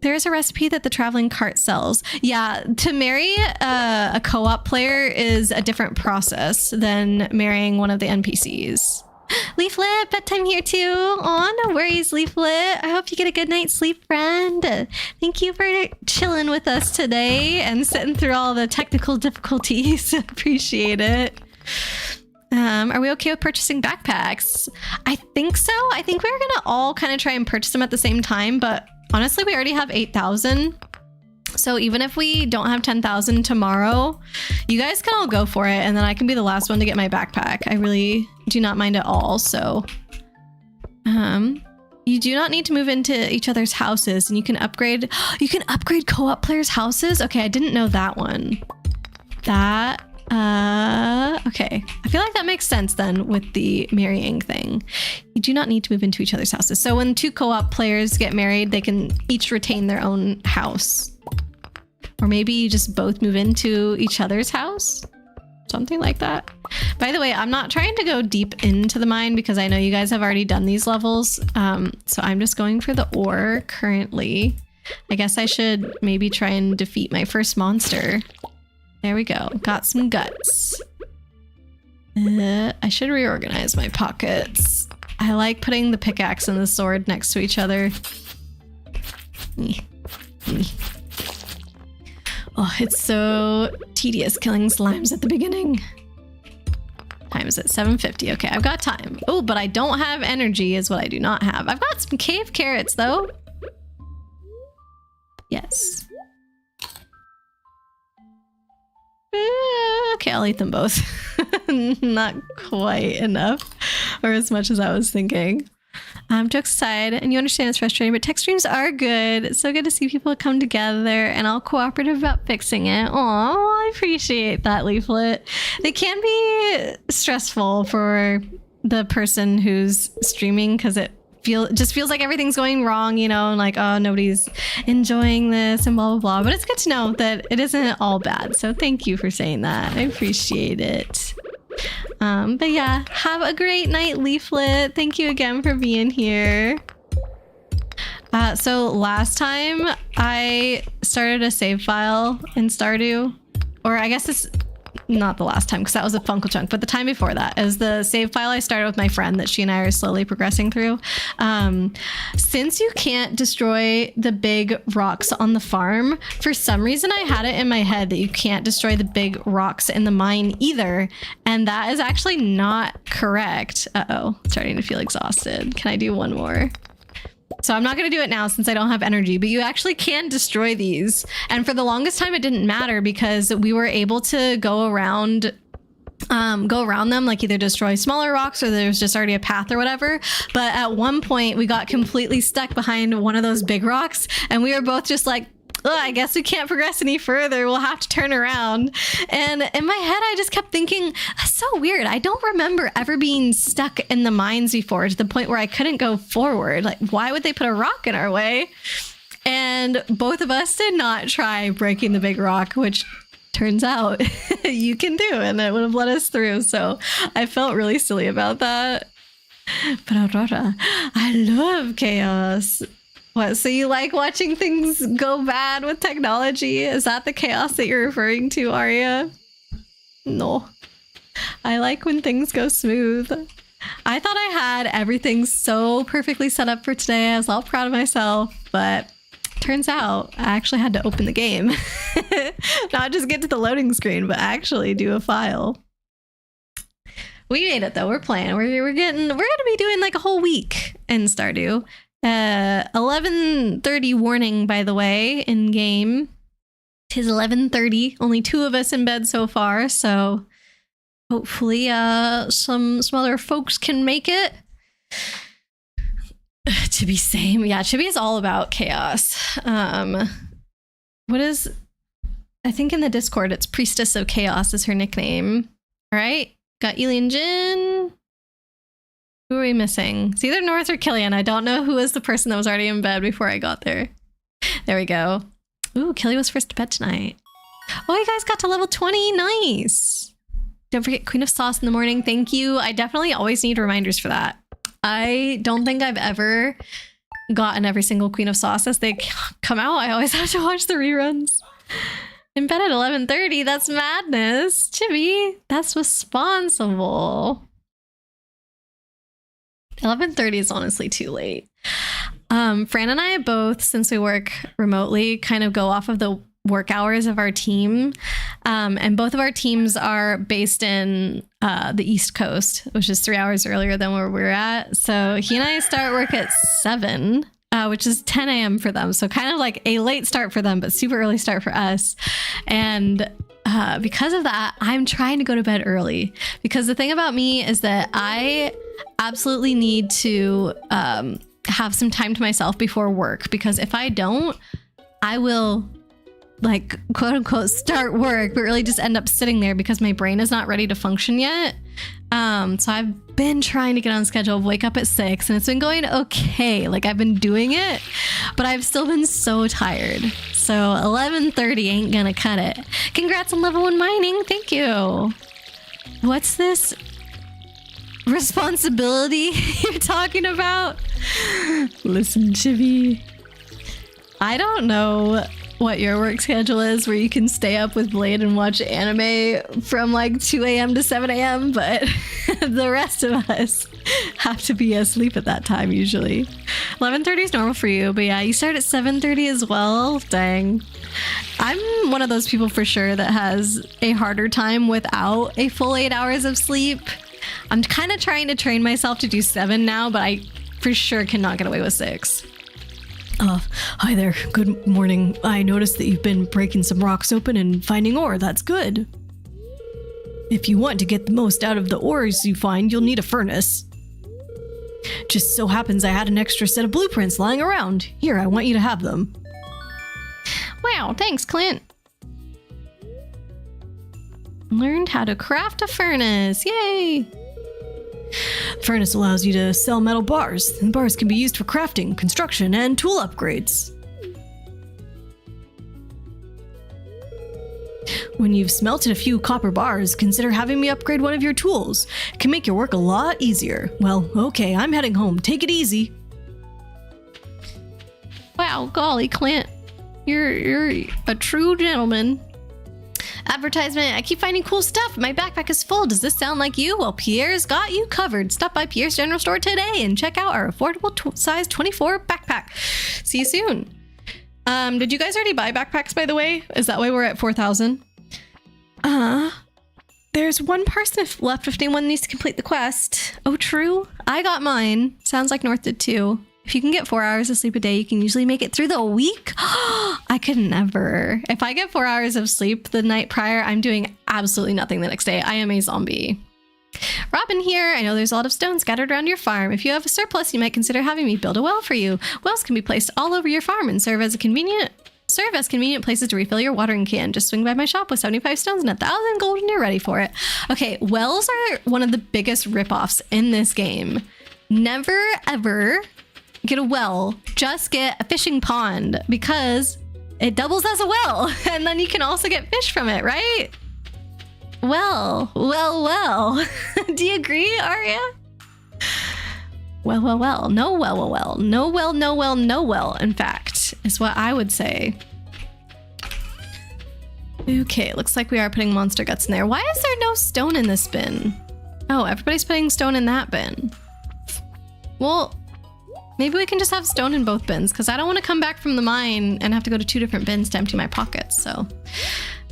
There's a recipe that the traveling cart sells. Yeah, to marry a co-op player is a different process than marrying one of the NPCs. Leaflet, bedtime here too. Aw, no worries, Leaflet. I hope you get a good night's sleep, friend. Thank you for chilling with us today and sitting through all the technical difficulties. Appreciate it. Are we okay with purchasing backpacks? I think so. I think we're gonna all kind of try and purchase them at the same time, but honestly, we already have 8,000. So even if we don't have 10,000 tomorrow, you guys can all go for it, and then I can be the last one to get my backpack. I really do not mind at all. So you do not need to move into each other's houses, and you can upgrade co-op players' houses. Okay, I didn't know that one. That okay, I feel like that makes sense then with the marrying thing. You do not need to move into each other's houses. So when two co-op players get married, they can each retain their own house. Or maybe you just both move into each other's house. Something like that. By the way, I'm not trying to go deep into the mine because I know you guys have already done these levels. So I'm just going for the ore currently. I guess I should maybe try and defeat my first monster. There we go. Got some guts. I should reorganize my pockets. I like putting the pickaxe and the sword next to each other. Oh, it's so tedious killing slimes at the beginning. Time is at 7:50. Okay, I've got time. Oh, but I don't have energy is what I do not have. I've got some cave carrots though. Yes. Okay, I'll eat them both. Not quite enough, or as much as I was thinking. Jokes aside, and you understand it's frustrating, but tech streams are good. It's so good to see people come together and all cooperative about fixing it. Aw, I appreciate that, Leaflet. They can be stressful for the person who's streaming because it just feels like everything's going wrong, you know, and like, oh, nobody's enjoying this and blah, blah, blah. But it's good to know that it isn't all bad. So thank you for saying that. I appreciate it. But yeah, have a great night, Leaflet. Thank you again for being here. So last time I started a save file in Stardew, or I guess it's not the last time because that was a Funkle Chunk, but the time before that is the save file I started with my friend that she and I are slowly progressing through. Since you can't destroy the big rocks on the farm, for some reason I had it in my head that you can't destroy the big rocks in the mine either, and that is actually not correct. Uh-oh, starting to feel exhausted. Can I do one more? So I'm not going to do it now since I don't have energy, but you actually can destroy these. And for the longest time, it didn't matter because we were able to go around them, like either destroy smaller rocks or there's just already a path or whatever. But at one point we got completely stuck behind one of those big rocks and we were both just like, oh, I guess we can't progress any further. We'll have to turn around. And in my head, I just kept thinking, that's so weird. I don't remember ever being stuck in the mines before to the point where I couldn't go forward. Like, why would they put a rock in our way? And both of us did not try breaking the big rock, which turns out you can do, and it would have let us through. So I felt really silly about that. But Aurora, I love chaos. What, so you like watching things go bad with technology? Is that the chaos that you're referring to, Arya? No. I like when things go smooth. I thought I had everything so perfectly set up for today. I was all proud of myself, but turns out I actually had to open the game. Not just get to the loading screen, but actually do a file. We made it though. We're playing. We're gonna be doing like a whole week in Stardew. 11:30 warning, by the way, in game. 'Tis 11:30. Only 2 of us in bed so far, so hopefully some other folks can make it. Chibi, same. Yeah, Chibi is all about chaos. What is... I think in the Discord, it's Priestess of Chaos is her nickname. All right, got Elian Jin. Who are we missing? It's either North or Killian. I don't know who was the person that was already in bed before I got there. There we go. Ooh, Killy was first to bed tonight. Oh, you guys got to level 20. Nice. Don't forget Queen of Sauce in the morning. Thank you. I definitely always need reminders for that. I don't think I've ever gotten every single Queen of Sauce as they come out. I always have to watch the reruns. In bed at 11:30. That's madness. Chibi, that's responsible. 11:30 is honestly too late. Fran and I both, since we work remotely, kind of go off of the work hours of our team. And both of our teams are based in the East Coast, which is 3 hours earlier than where we're at. So he and I start work at 7, which is 10 a.m. for them. So kind of like a late start for them, but super early start for us. And because of that, I'm trying to go to bed early, because the thing about me is that I absolutely need to have some time to myself before work, because if I don't, I will, like, quote unquote start work but really just end up sitting there because my brain is not ready to function yet. So I've been trying to get on schedule of wake up at 6, and it's been going okay. Like, I've been doing it, but I've still been so tired. So 11:30 ain't gonna cut it. Congrats on level 1 mining. Thank you. What's this responsibility you're talking about? Listen, Chibi, I don't know what your work schedule is where you can stay up with Blade and watch anime from like 2 a.m. to 7 a.m., but the rest of us have to be asleep at that time usually. 11:30 is normal for you, but yeah, you start at 7:30 as well. Dang. I'm one of those people for sure that has a harder time without a full 8 hours of sleep. I'm kind of trying to train myself to do 7 now, but I for sure cannot get away with 6. Hi there. Good morning. I noticed that you've been breaking some rocks open and finding ore. That's good. If you want to get the most out of the ores you find, you'll need a furnace. Just so happens I had an extra set of blueprints lying around. Here, I want you to have them. Wow, thanks, Clint. Learned how to craft a furnace. Yay! Furnace allows you to sell metal bars, and bars can be used for crafting, construction, and tool upgrades. When you've smelted a few copper bars, consider having me upgrade one of your tools. It can make your work a lot easier. Well, okay, I'm heading home. Take it easy. Wow, golly, Clint. You're a true gentleman. Advertisement. I keep finding cool stuff. My backpack is full. Does this sound like you? Well, Pierre's got you covered. Stop by Pierre's General Store today and check out our affordable size 24 backpack. See you soon. Did you guys already buy backpacks, by the way? Is that why we're at 4,000? There's one person left if anyone needs to complete the quest. Oh, true. I got mine. Sounds like North did too. If you can get 4 hours of sleep a day, you can usually make it through the week. I could never. If I get 4 hours of sleep the night prior, I'm doing absolutely nothing the next day. I am a zombie. Robin here. I know there's a lot of stone scattered around your farm. If you have a surplus, you might consider having me build a well for you. Wells can be placed all over your farm and serve as convenient places to refill your watering can. Just swing by my shop with 75 stones and 1,000 gold and you're ready for it. Okay, wells are one of the biggest ripoffs in this game. Never, ever get a well. Just get a fishing pond because it doubles as a well. And then you can also get fish from it, right? Well. Do you agree, Arya? Well. No well. No well, in fact, is what I would say. Okay, looks like we are putting monster guts in there. Why is there no stone in this bin? Oh, everybody's putting stone in that bin. Well, maybe we can just have stone in both bins, because I don't want to come back from the mine and have to go to 2 different bins to empty my pockets, so.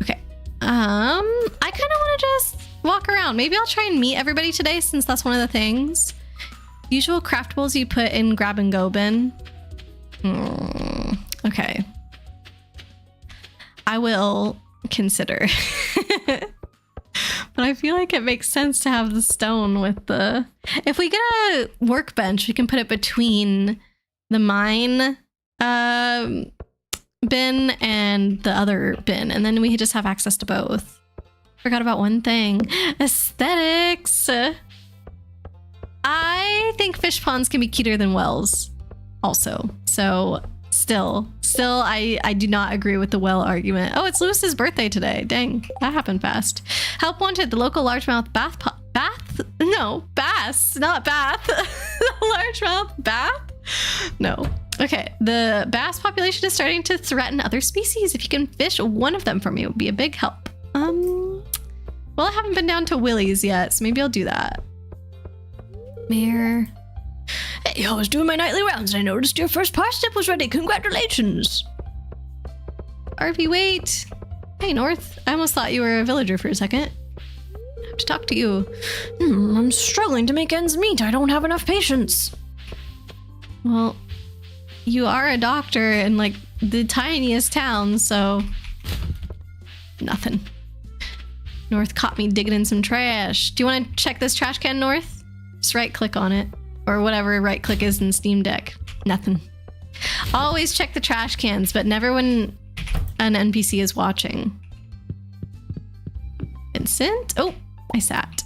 Okay. I kind of want to just walk around. Maybe I'll try and meet everybody today, since that's one of the things. Usual craftables you put in grab and go bin. Okay. I will consider. But I feel like it makes sense to have the stone with the... If we get a workbench, we can put it between the mine bin and the other bin, and then we just have access to both. Forgot about one thing. Aesthetics. I think fish ponds can be cuter than wells also. So still, I do not agree with the well argument. Oh, it's Lewis's birthday today. Dang, that happened fast. Help wanted, the local largemouth bass, not bath. Largemouth bath? No. Okay, the bass population is starting to threaten other species. If you can fish one of them for me, it would be a big help. Well, I haven't been down to Willie's yet, so maybe I'll do that. Mayor. Hey, I was doing my nightly rounds and I noticed your first parsnip was ready. Congratulations. RP, wait. Hey, North. I almost thought you were a villager for a second. I have to talk to you. I'm struggling to make ends meet. I don't have enough patience. Well, you are a doctor in like the tiniest town, so nothing. North caught me digging in some trash. Do you want to check this trash can, North? Just right click on it, or whatever right click is in Steam Deck. Nothing. Always check the trash cans, but never when an NPC is watching. Vincent? Oh, I sat.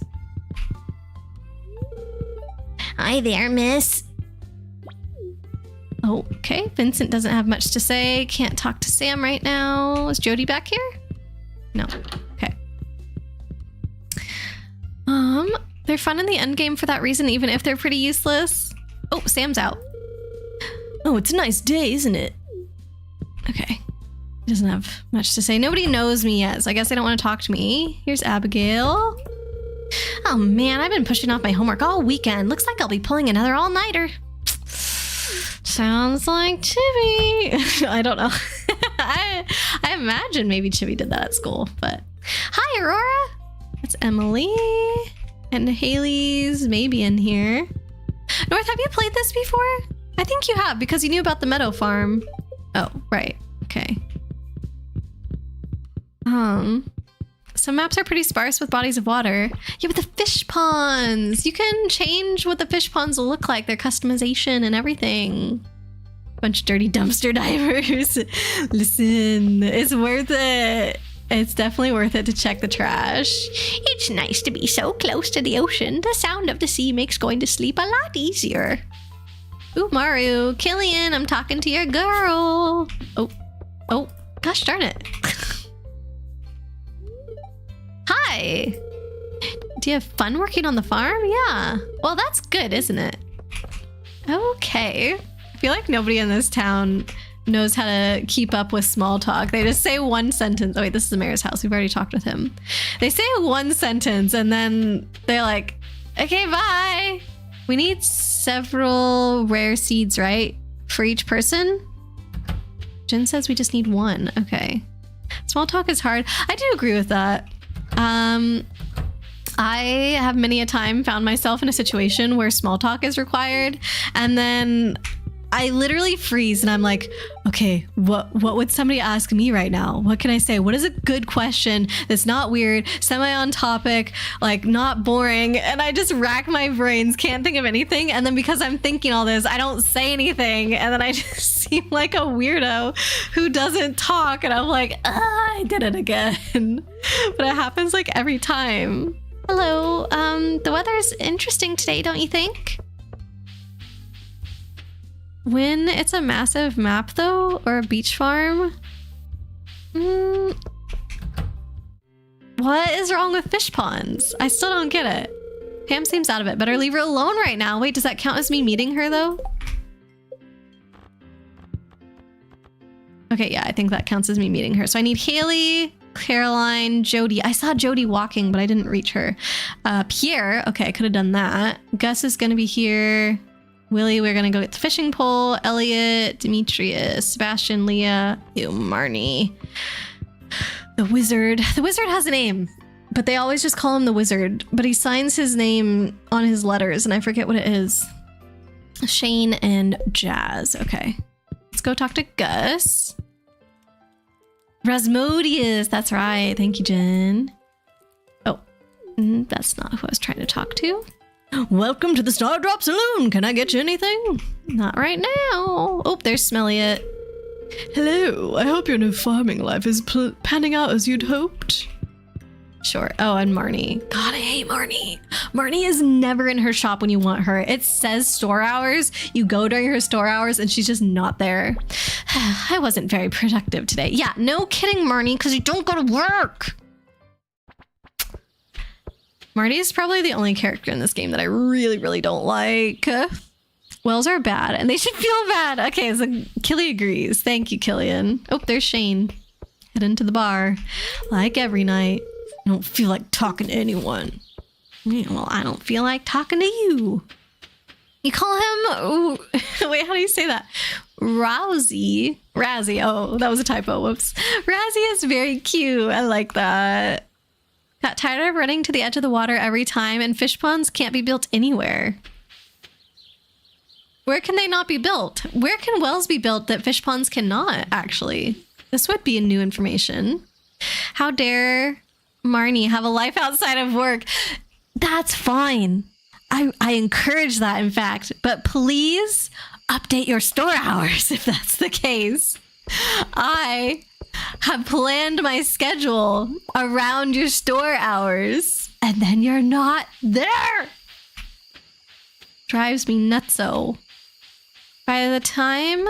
Hi there, miss. Oh, okay. Vincent doesn't have much to say. Can't talk to Sam right now. Is Jody back here? No. Okay. They're fun in the end game for that reason, even if they're pretty useless. Oh, Sam's out. Oh, it's a nice day, isn't it? Okay. He doesn't have much to say. Nobody knows me yet, so I guess they don't want to talk to me. Here's Abigail. Oh man, I've been pushing off my homework all weekend. Looks like I'll be pulling another all-nighter. Sounds like Chibi. I don't know. I imagine maybe Chibi did that at school, but... Hi, Aurora! That's Emily. And Haley's maybe in here. North, have you played this before? I think you have, because you knew about the meadow farm. Oh, right. Okay. Some maps are pretty sparse with bodies of water. Yeah, but the fish ponds! You can change what the fish ponds will look like, their customization and everything. Bunch of dirty dumpster divers. Listen, it's worth it. It's definitely worth it to check the trash. It's nice to be so close to the ocean. The sound of the sea makes going to sleep a lot easier. Ooh, Maru. Killian, I'm talking to your girl. Oh, gosh darn it. Hi. Do you have fun working on the farm? Yeah. Well, that's good, isn't it? Okay. I feel like nobody in this town knows how to keep up with small talk. They just say one sentence. Oh wait, this is the mayor's house. We've already talked with him. They say one sentence and then they're like, okay, bye. We need several rare seeds, right? For each person? Jen says we just need one. Okay. Small talk is hard. I do agree with that. I have many a time found myself in a situation where small talk is required, and then I literally freeze and I'm like, okay, what would somebody ask me right now? What can I say? What is a good question that's not weird, semi on topic, like not boring? And I just rack my brains, can't think of anything. And then because I'm thinking all this, I don't say anything. And then I just seem like a weirdo who doesn't talk. And I'm like, I did it again. But it happens like every time. Hello, the weather's interesting today, don't you think? When it's a massive map, though, or a beach farm, what is wrong with fish ponds? I still don't get it. Pam seems out of it. Better leave her alone right now. Wait, does that count as me meeting her, though? Okay, yeah, I think that counts as me meeting her. So I need Haley, Caroline, Jody. I saw Jody walking, but I didn't reach her. Pierre. Okay, I could have done that. Gus is going to be here. Willie, we're gonna go get the fishing pole. Elliot, Demetrius, Sebastian, Leah, Marnie. The wizard. The wizard has a name, but they always just call him the wizard. But he signs his name on his letters, and I forget what it is. Shane and Jazz. Okay. Let's go talk to Gus. Rasmodius. That's right. Thank you, Jen. Oh, that's not who I was trying to talk to. Welcome to the Star Drop Saloon. Can I get you anything? Not right now. Oh, there's Smelliot. Hello. I hope your new farming life is panning out as you'd hoped. Sure. Oh, and Marnie. God, I hate Marnie. Marnie is never in her shop when you want her. It says store hours. You go during her store hours and she's just not there. I wasn't very productive today. Yeah, no kidding, Marnie, because you don't go to work. Marty is probably the only character in this game that I really, really don't like. Wells are bad and they should feel bad. Okay, so Killy agrees. Thank you, Killian. Oh, there's Shane. Head into the bar. Like every night. I don't feel like talking to anyone. Yeah, well, I don't feel like talking to you. You call him... Wait, how do you say that? Razzie. Oh, that was a typo. Whoops. Razzie is very cute. I like that. Got tired of running to the edge of the water every time, and fish ponds can't be built anywhere. Where can they not be built? Where can wells be built that fish ponds cannot, actually? This would be new information. How dare Marnie have a life outside of work? That's fine. I encourage that, in fact. But please update your store hours if that's the case. I have planned my schedule around your store hours, and then you're not there. Drives me nutso. By the time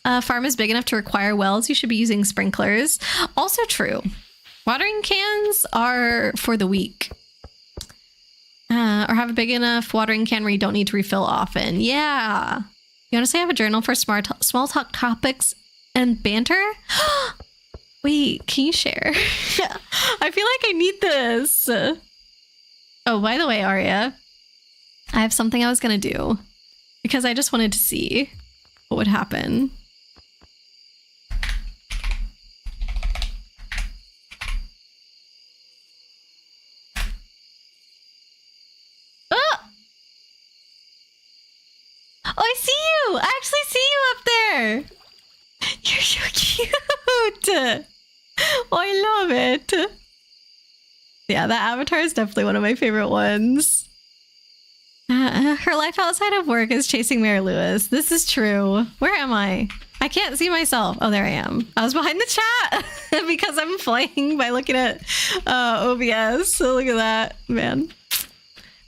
a farm is big enough to require wells, you should be using sprinklers. Also true. Watering cans are for the weak. Or have a big enough watering can where you don't need to refill often. Yeah. You honestly have a journal for small talk topics and banter? Wait, can you share? I feel like I need this. Oh, by the way, Aria, I have something I was going to do because I just wanted to see what would happen. Oh, I see you. I actually see you up there. You're so cute. Oh, I love it. Yeah, that avatar is definitely one of my favorite ones. Her life outside of work is chasing Mary Lewis. This is true. Where am I? I can't see myself. Oh, there I am. I was behind the chat because I'm playing by looking at OBS. So look at that, man.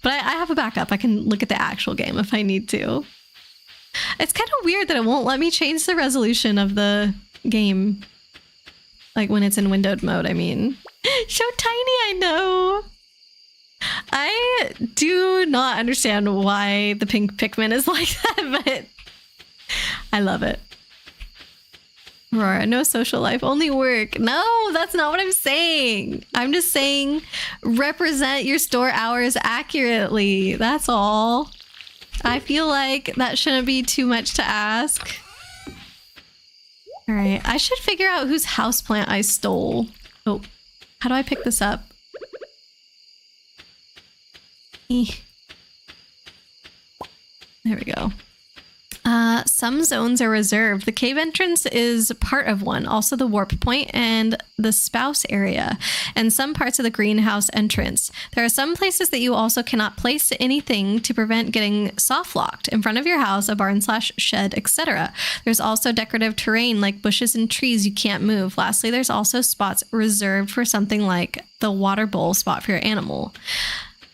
But I have a backup. I can look at the actual game if I need to. It's kind of weird that it won't let me change the resolution of the game. Like when it's in windowed mode, I mean. So tiny, I know. I do not understand why the pink Pikmin is like that, but I love it. Aurora, no social life, only work. No, that's not what I'm saying. I'm just saying represent your store hours accurately. That's all. I feel like that shouldn't be too much to ask. All right, I should figure out whose houseplant I stole. Oh, how do I pick this up? There we go. Some zones are reserved. The cave entrance is part of one, also the warp point and the spouse area, and some parts of the greenhouse entrance. There are some places that you also cannot place anything to prevent getting soft locked in front of your house, a barn slash shed, etc. There's also decorative terrain like bushes and trees you can't move. Lastly, there's also spots reserved for something like the water bowl spot for your animal.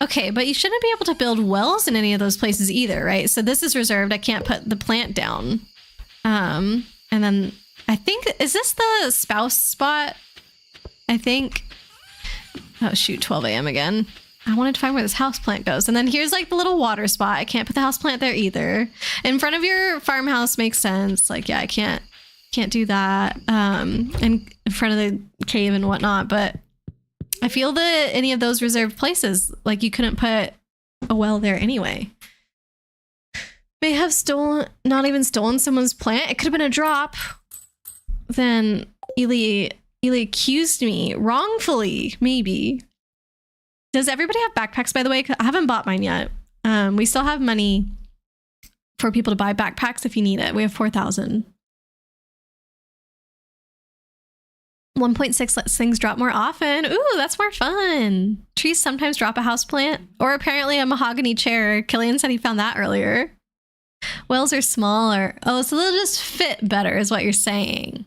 Okay, but you shouldn't be able to build wells in any of those places either, right? So this is reserved. I can't put the plant down. And then I think, is this the spouse spot? I think. Oh, shoot, 12 a.m. again. I wanted to find where this houseplant goes. And then here's like the little water spot. I can't put the houseplant there either. In front of your farmhouse makes sense. Like, yeah, I can't do that. And in front of the cave and whatnot, but I feel that any of those reserved places, like you couldn't put a well there anyway. May have not even stolen someone's plant. It could have been a drop. Then Ely accused me wrongfully, maybe. Does everybody have backpacks, by the way? 'Cause I haven't bought mine yet. We still have money for people to buy backpacks if you need it. We have 4,000. 1.6 lets things drop more often. Ooh, that's more fun. Trees sometimes drop a houseplant, or apparently a mahogany chair. Killian said he found that earlier. Whales are smaller. Oh, so they'll just fit better is what you're saying.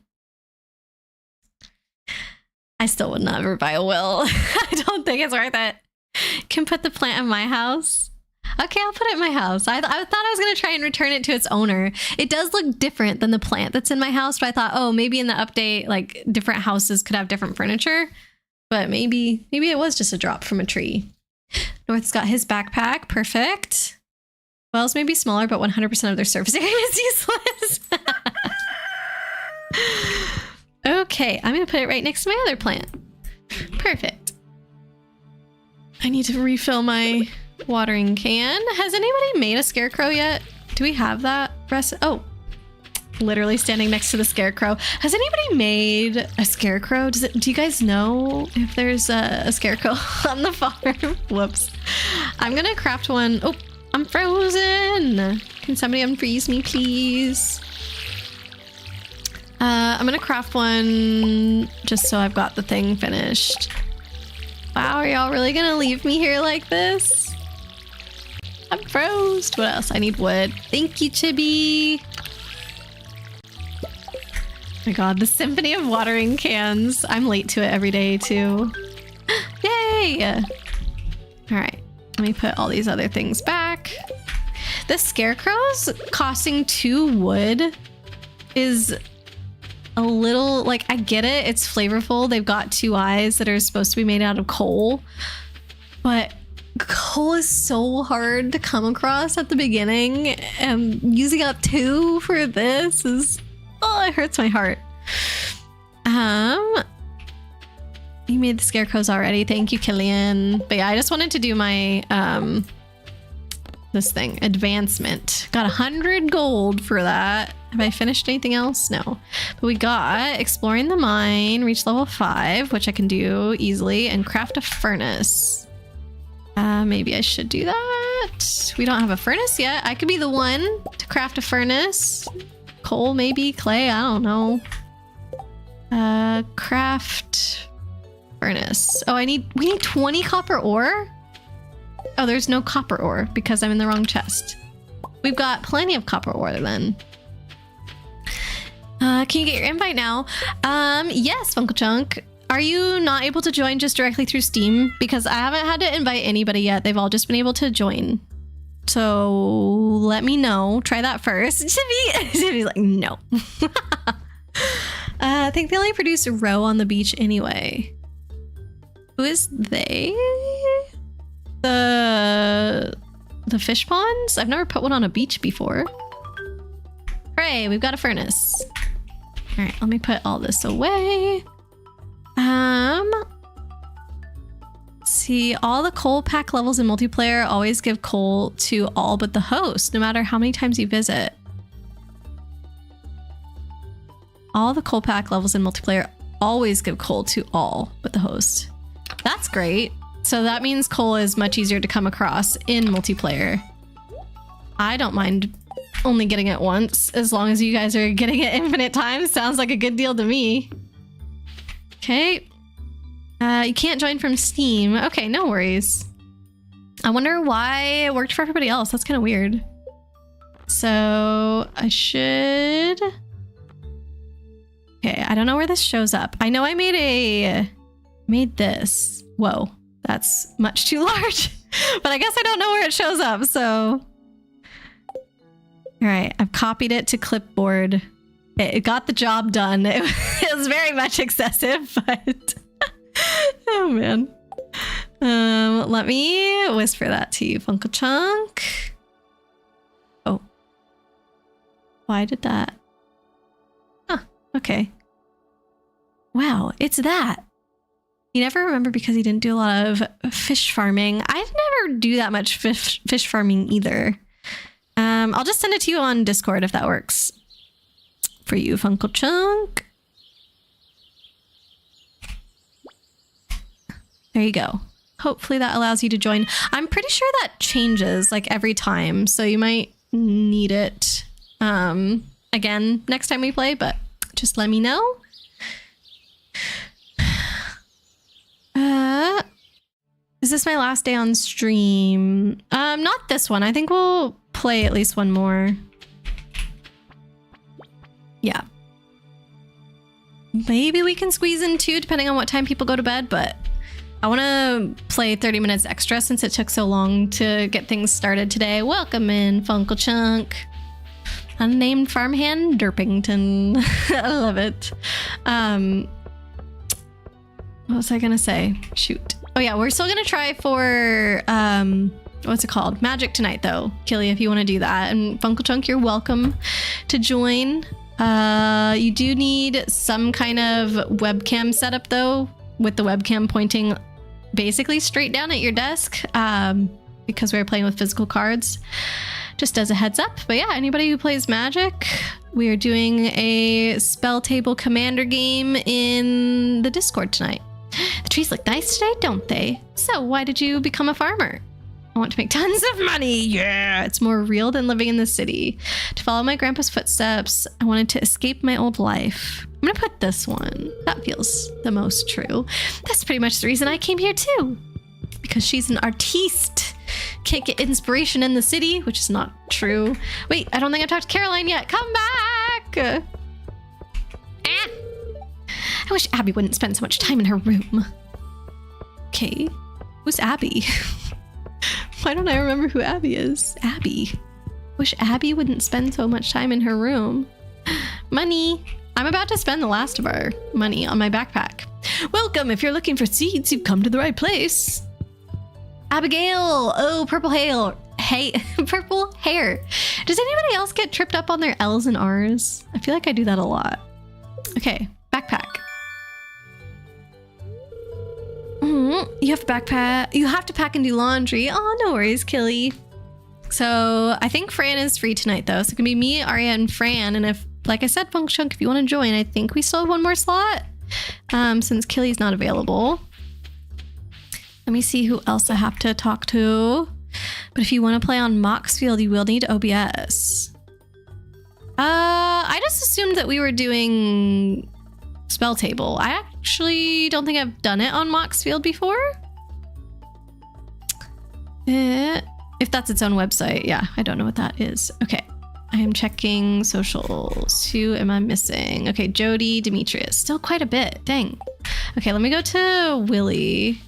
I still would never buy a whale. I don't think it's worth it. Can put the plant in my house. Okay, I'll put it in my house. I thought I was going to try and return it to its owner. It does look different than the plant that's in my house, but I thought, oh, maybe in the update, like different houses could have different furniture. But maybe it was just a drop from a tree. North's got his backpack. Perfect. Whales may be smaller, but 100% of their surface area is useless. Okay, I'm going to put it right next to my other plant. Perfect. I need to refill my watering can. Has anybody made a scarecrow yet? Do we have that? Oh, literally standing next to the scarecrow. Has anybody made a scarecrow? Do you guys know if there's a scarecrow on the farm? Whoops. I'm gonna craft one. Oh, I'm frozen. Can somebody unfreeze me, please? I'm gonna craft one just so I've got the thing finished. Wow, are y'all really gonna leave me here like this? I'm froze. What else? I need wood. Thank you, Chibi. Oh my god, the symphony of watering cans. I'm late to it every day too. Yay! All right, let me put all these other things back. The scarecrows costing 2 wood is a little, like, I get it. It's flavorful. They've got 2 eyes that are supposed to be made out of coal, but coal is so hard to come across at the beginning, and using up 2 for this is, oh, it hurts my heart. You made the scarecrows already. Thank you, Killian. But yeah, I just wanted to do my this thing, advancement. Got 100 gold for that. Have I finished anything else? No. But we got exploring the mine, reach level 5, which I can do easily, and craft a furnace. Maybe I should do that. We don't have a furnace yet. I could be the one to craft a furnace. Coal, maybe clay. I don't know. Craft furnace. Oh, we need 20 copper ore. Oh, there's no copper ore because I'm in the wrong chest. We've got plenty of copper ore then. Can you get your invite now? Yes, Funko Chunk. Are you not able to join just directly through Steam? Because I haven't had to invite anybody yet. They've all just been able to join. So let me know. Try that first. Chibi's like, no. I think they only produce a row on the beach anyway. Who is they? The fish ponds? I've never put one on a beach before. Hooray, we've got a furnace. All right, let me put all this away. See, all the coal pack levels in multiplayer always give coal to all but the host, no matter how many times you visit. All the coal pack levels in multiplayer always give coal to all but the host. That's great. So that means coal is much easier to come across in multiplayer. I don't mind only getting it once, as long as you guys are getting it infinite times. Sounds like a good deal to me. Okay. You can't join from Steam. Okay, no worries. I wonder why it worked for everybody else. That's kind of weird. So I should... Okay, I don't know where this shows up. I know I made this. Whoa, that's much too large. But I guess I don't know where it shows up, so... All right, I've copied it to clipboard. It got the job done. It was very much excessive, but... Oh, man. Let me whisper that to you, Funko Chunk. Oh. Why did that? Huh, okay. Wow, it's that. You never remember because you didn't do a lot of fish farming. I never do that much fish farming either. I'll just send it to you on Discord if that works for you, Funko Chunk. There you go. Hopefully that allows you to join. I'm pretty sure that changes like every time, so you might need it again next time we play, but just let me know. Is this my last day on stream? Not this one. I think we'll play at least one more. Yeah. Maybe we can squeeze in 2 depending on what time people go to bed, but I want to play 30 minutes extra since it took so long to get things started today. Welcome in, Funkle Chunk. Unnamed farmhand Derpington. I love it. What was I gonna say? Shoot. Oh yeah, we're still gonna try for what's it called? Magic tonight though. Killy, if you want to do that. And Funkle Chunk, you're welcome to join. You do need some kind of webcam setup though, with the webcam pointing basically straight down at your desk, because we're playing with physical cards. Just as a heads up. But yeah, anybody who plays Magic, we are doing a spell table commander game in the Discord tonight. The trees look nice today, don't they? So why did you become a farmer? I want to make tons of money. Yeah, it's more real than living in the city. To follow my grandpa's footsteps, I wanted to escape my old life. I'm gonna put this one. That feels the most true. That's pretty much the reason I came here too. Because she's an artiste. Can't get inspiration in the city, which is not true. Wait, I don't think I've talked to Caroline yet. Come back! I wish Abby wouldn't spend so much time in her room. Okay, who's Abby? Why don't I remember who Abby is? Abby. Wish Abby wouldn't spend so much time in her room. Money. I'm about to spend the last of our money on my backpack. Welcome. If you're looking for seeds, you've come to the right place. Abigail. Oh, purple hair. Hey, purple hair. Does anybody else get tripped up on their L's and R's? I feel like I do that a lot. Okay, backpack. You have to backpack. You have to pack and do laundry. Oh, no worries, Killy. So I think Fran is free tonight, though. So it can be me, Arya, and Fran. And if, like I said, Funk Chunk, if you want to join, I think we still have one more slot. Since Killy's not available. Let me see who else I have to talk to. But if you want to play on Moxfield, you will need OBS. I just assumed that we were doing spell table. I actually don't think I've done it on Moxfield before. If that's its own website. Yeah, I don't know what that is. Okay. I am checking socials. Who am I missing? Okay, Jody, Demetrius. Still quite a bit. Dang. Okay, let me go to Willie.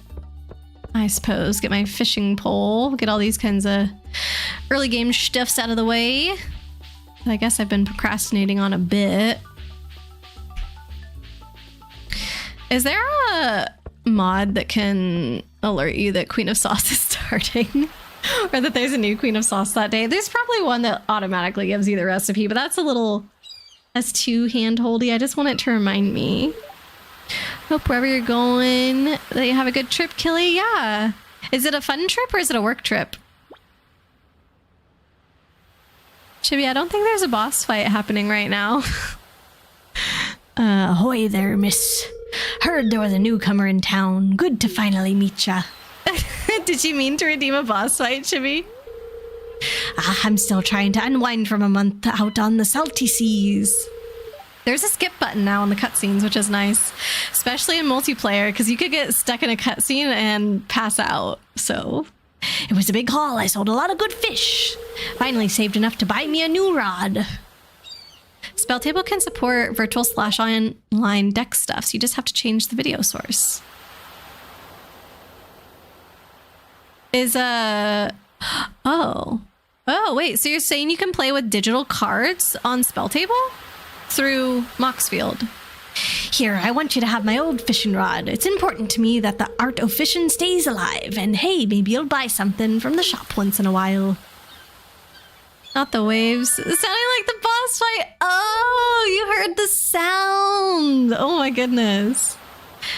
I suppose. Get my fishing pole. Get all these kinds of early game stuffs out of the way. I guess I've been procrastinating on a bit. Is there a mod that can alert you that Queen of Sauce is starting? Or that there's a new Queen of Sauce that day? There's probably one that automatically gives you the recipe, but that's a little... That's too hand-holdy. I just want it to remind me. Hope wherever you're going, that you have a good trip, Killy. Yeah. Is it a fun trip or is it a work trip? Chibi, I don't think there's a boss fight happening right now. Ahoy there, miss. Heard there was a newcomer in town. Good to finally meet ya. Did you mean to redeem a boss fight, Chibi? I'm still trying to unwind from a month out on the salty seas. There's a skip button now on the cutscenes, which is nice, especially in multiplayer, because you could get stuck in a cutscene and pass out. So it was a big haul. I sold a lot of good fish. Finally saved enough to buy me a new rod. Spelltable can support virtual / online deck stuff, so you just have to change the video source. Oh, wait, so you're saying you can play with digital cards on Spelltable? Through Moxfield. Here, I want you to have my old fishing rod. It's important to me that the art of fishing stays alive. And hey, maybe you'll buy something from the shop once in a while. Not the waves. It sounded like the boss fight. Oh, you heard the sound. Oh my goodness.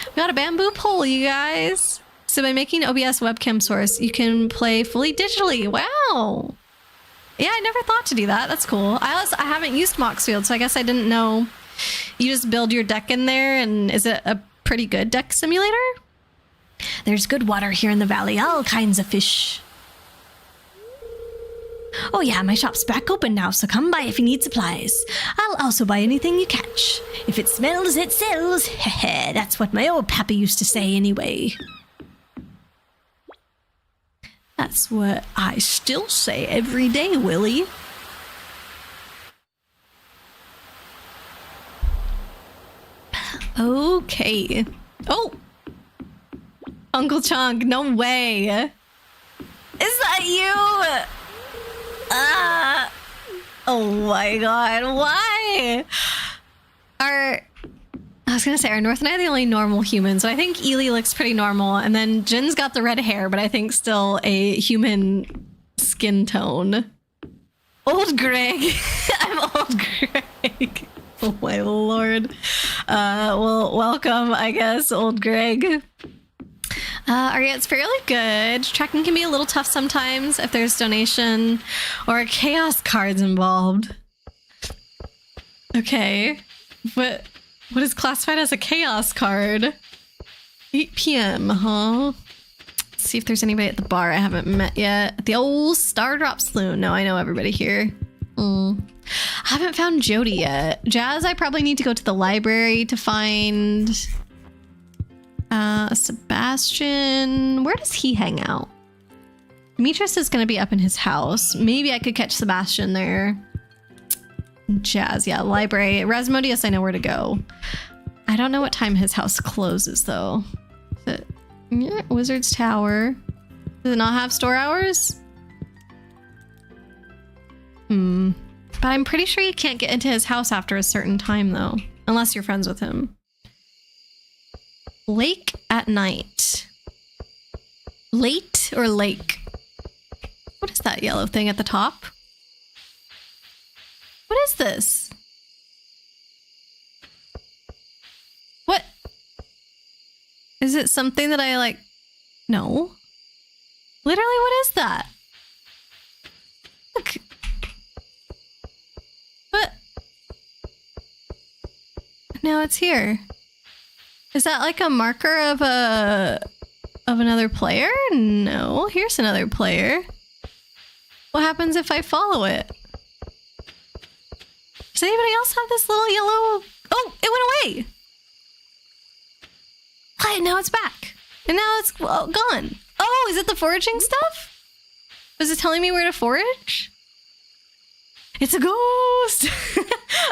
We got a bamboo pole, you guys. So by making OBS webcam source, you can play fully digitally. Wow. Yeah, I never thought to do that. That's cool. I haven't used Moxfield, so I guess I didn't know. You just build your deck in there, and is it a pretty good deck simulator? There's good water here in the valley. All kinds of fish. Oh yeah, my shop's back open now, so come by if you need supplies. I'll also buy anything you catch. If it smells, it sells. Heh, that's what my old pappy used to say anyway. That's what I still say every day, Willie. Okay. Oh! Uncle Chunk, no way! Is that you? Oh my god, why? I was gonna say, are North and I the only normal humans? So I think Ely looks pretty normal, and then Jin's got the red hair, but I think still a human skin tone. Old Greg. I'm old Greg. Oh my lord. Well, welcome, I guess, old Greg. Alright, it's fairly good. Tracking can be a little tough sometimes if there's donation or chaos cards involved. Okay. What is classified as a chaos card? 8 p.m., huh? Let's see if there's anybody at the bar I haven't met yet. At the old Star Drop Saloon. No, I know everybody here. I haven't found Jody yet. Jazz, I probably need to go to the library to find... Sebastian, where does he hang out? Demetrius is going to be up in his house. Maybe I could catch Sebastian there. Jazz, yeah, library. Rasmodius, I know where to go. I don't know what time his house closes, though. Is it, yeah, Wizard's Tower. Does it not have store hours? But I'm pretty sure you can't get into his house after a certain time, though. Unless you're friends with him. Lake at night. Late or lake? What is that yellow thing at the top? What is this? What? Is it something that I like? No. Literally, what is that? Look. What? Now it's here. Is that like a marker of another player? No. Here's another player. What happens if I follow it? Does anybody else have this little yellow? Oh, it went away. What? Now it's back. And now it's gone. Oh, is it the foraging stuff? Was it telling me where to forage? It's a ghost.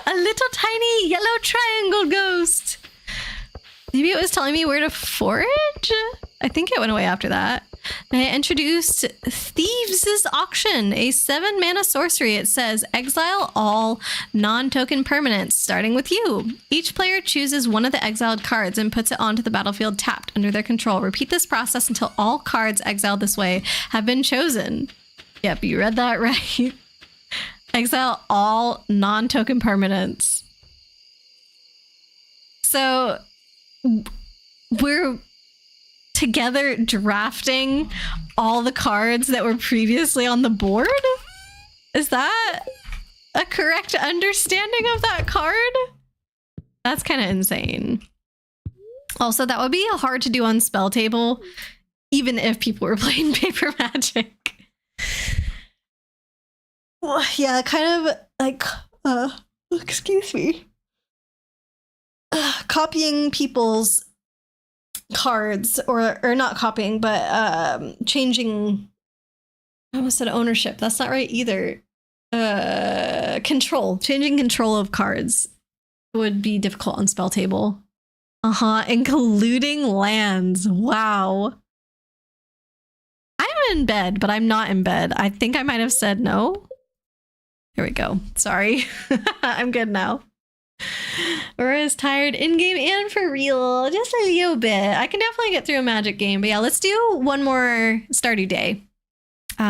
A little tiny yellow triangle ghost. Maybe it was telling me where to forage? I think it went away after that. I introduced Thieves' Auction, a 7-mana sorcery. It says, exile all non-token permanents, starting with you. Each player chooses one of the exiled cards and puts it onto the battlefield tapped under their control. Repeat this process until all cards exiled this way have been chosen. Yep, you read that right. Exile all non-token permanents. So... we're together drafting all the cards that were previously on the board? Is that a correct understanding of that card? That's kind of insane. Also, that would be hard to do on Spell Table, even if people were playing Paper Magic. Well, yeah, kind of like, excuse me. Copying people's cards, or not copying, but changing. I almost said ownership. That's not right either. Control. Changing control of cards would be difficult on Spell Table. Including lands. Wow. I'm in bed, but I'm not in bed. I think I might have said no. Here we go. Sorry. I'm good now. Aura's tired in-game and for real. Just a little bit. I can definitely get through a Magic game. But yeah, let's do one more Stardew Day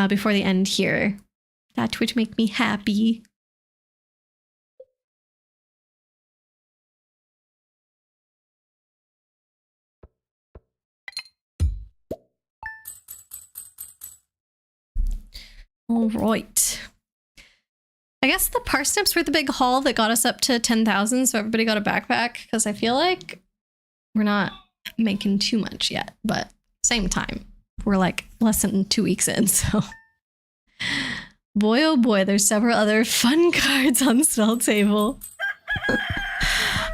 before the end here. That would make me happy. All right. I guess the parsnips were the big haul that got us up to 10,000, so everybody got a backpack, because I feel like we're not making too much yet, but same time. We're like less than 2 weeks in, so... Boy, oh boy, there's several other fun cards on Spell Table.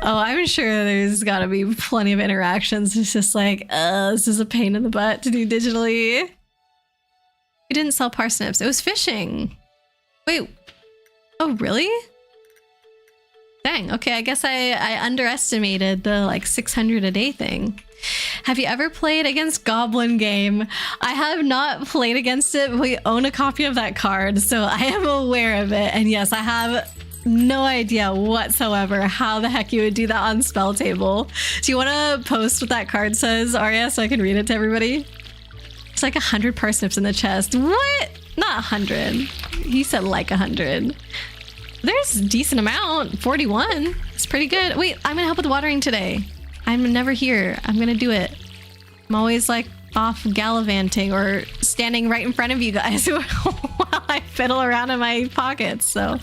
Oh, I'm sure there's gotta be plenty of interactions. It's just like, this is a pain in the butt to do digitally. We didn't sell parsnips. It was fishing. Wait. Oh, really? Dang. Okay, I guess I underestimated the like 600 a day thing. Have you ever played against Goblin Game? I have not played against it, but we own a copy of that card, so I am aware of it. And yes, I have no idea whatsoever how the heck you would do that on Spell Table. Do you want to post what that card says, Arya, so I can read it to everybody? It's like 100 parsnips in the chest. What? Not 100. He said like 100. There's a decent amount. 41. It's pretty good. Wait, I'm gonna help with watering today. I'm never here. I'm gonna do it. I'm always like off gallivanting or standing right in front of you guys while I fiddle around in my pockets. So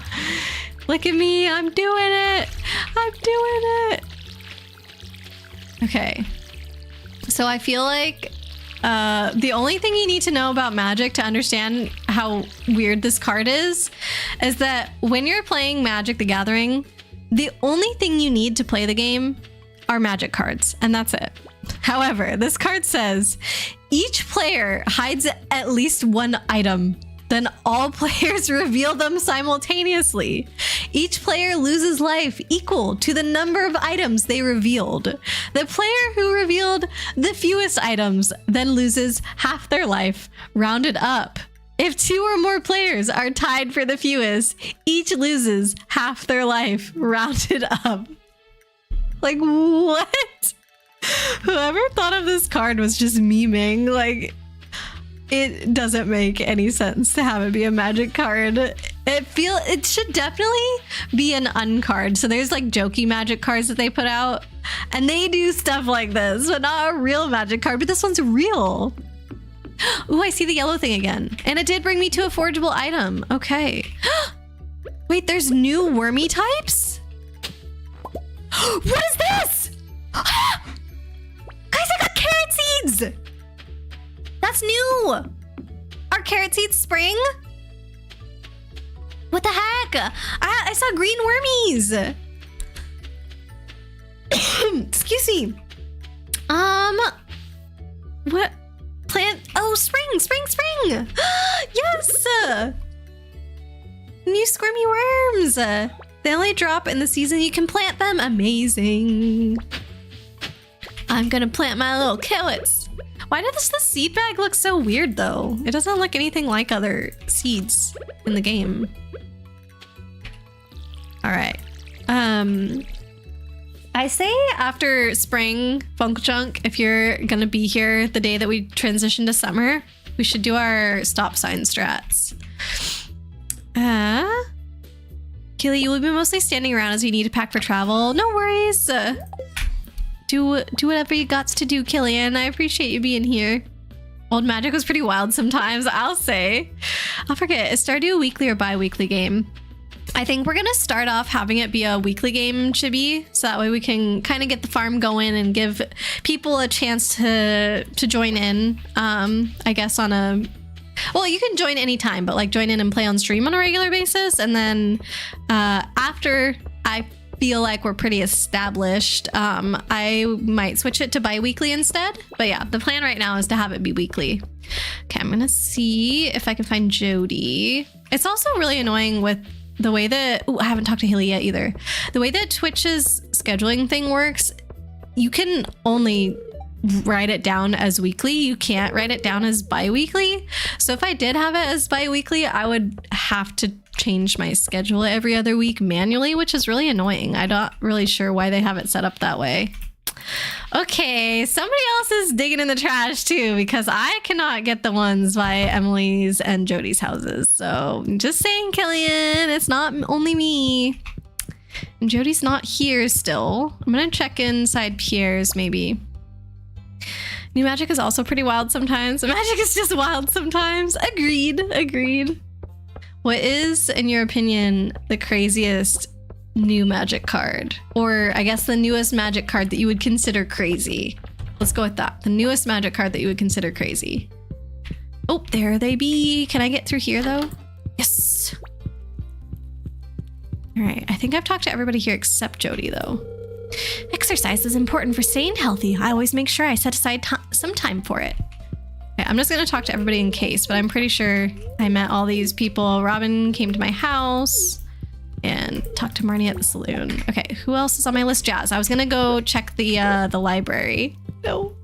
look at me. I'm doing it. I'm doing it. Okay. So I feel like the only thing you need to know about Magic to understand how weird this card is that when you're playing Magic the Gathering, the only thing you need to play the game are Magic cards, and that's it. However, this card says each player hides at least one item. Then all players reveal them simultaneously. Each player loses life equal to the number of items they revealed. The player who revealed the fewest items then loses half their life, rounded up. If 2 or more players are tied for the fewest, each loses half their life, rounded up. Like, what? Whoever thought of this card was just memeing. Like, it doesn't make any sense to have it be a Magic card. It should definitely be an uncard. So there's like jokey Magic cards that they put out, and they do stuff like this, but not a real Magic card. But this one's real. Ooh, I see the yellow thing again, and it did bring me to a forgeable item. Okay. Wait, there's new wormy types? What is this? Guys, I got carrot seeds. That's new. Are carrot seeds spring? What the heck? I saw green wormies. Excuse me. What? Plant? Oh, spring. Yes. New squirmy worms. They only drop in the season you can plant them. Amazing. I'm gonna plant my little carrots. Why does the seed bag look so weird though? It doesn't look anything like other seeds in the game. All right. I say after spring funk junk, if you're gonna be here the day that we transition to summer, we should do our stop sign strats. Keely, you will be mostly standing around as you need to pack for travel. No worries. Do whatever you got to do, Killian. I appreciate you being here. Old Magic was pretty wild sometimes, I'll say. I'll forget, is Stardew a weekly or bi-weekly game? I think we're gonna start off having it be a weekly game, Chibi, so that way we can kind of get the farm going and give people a chance to join in. I guess on a... Well, you can join anytime, but like join in and play on stream on a regular basis. And then after I feel like we're pretty established, I might switch it to bi-weekly instead. But yeah, the plan right now is to have it be weekly. Okay, I'm gonna see if I can find Jody. It's also really annoying with the way that... Ooh, I haven't talked to Haley yet either. The way that Twitch's scheduling thing works, you can only write it down as weekly. You can't write it down as bi-weekly. So if I did have it as bi-weekly, I would have to change my schedule every other week manually, which is really annoying. I'm not really sure why they have it set up that way. Okay, somebody else is digging in the trash too, because I cannot get the ones by Emily's and Jody's houses. So just saying, Killian, it's not only me. And Jody's not here still. I'm gonna check inside Pierre's maybe. New Magic is also pretty wild sometimes. Magic is just wild sometimes. Agreed. What is, in your opinion, the craziest new Magic card? Or I guess the newest Magic card that you would consider crazy? Let's go with that. The newest Magic card that you would consider crazy. Oh, there they be. Can I get through here though? Yes. All right, I think I've talked to everybody here except Jody though. Exercise is important for staying healthy. I always make sure I set aside some time for it. Okay, I'm just gonna talk to everybody in case, but I'm pretty sure I met all these people. Robin came to my house and talked to Marnie at the saloon. Okay, who else is on my list? Jazz. I was gonna go check the library. No.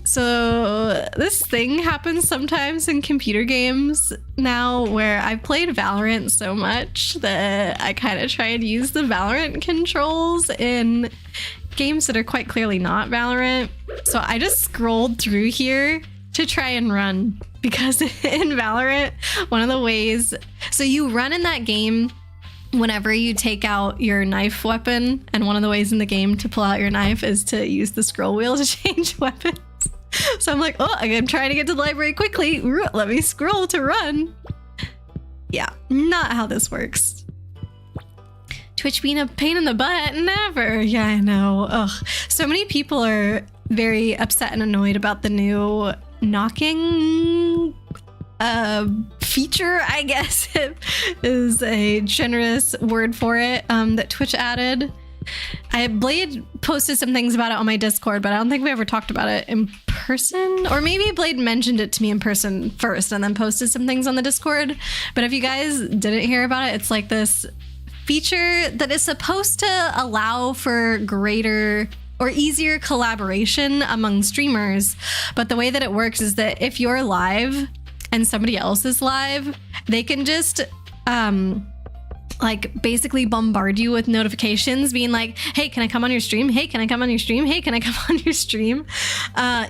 So this thing happens sometimes in computer games now where I've played Valorant so much that I kind of try and use the Valorant controls in games that are quite clearly not Valorant. So I just scrolled through here to try and run because in Valorant, one of the ways, so you run in that game whenever you take out your knife weapon, and one of the ways in the game to pull out your knife is to use the scroll wheel to change weapons. So I'm like, oh, I'm trying to get to the library quickly. Let me scroll to run. Yeah, not how this works. Twitch being a pain in the butt? Never. Yeah, I know. Ugh. So many people are very upset and annoyed about the new knocking feature, I guess is a generous word for it, that Twitch added. Blade posted some things about it on my Discord, but I don't think we ever talked about it in person. Or maybe Blade mentioned it to me in person first and then posted some things on the Discord. But if you guys didn't hear about it, it's like this feature that is supposed to allow for greater or easier collaboration among streamers. But the way that it works is that if you're live and somebody else is live, they can just like basically bombard you with notifications being like, hey, can I come on your stream? Hey, can I come on your stream? Hey, can I come on your stream?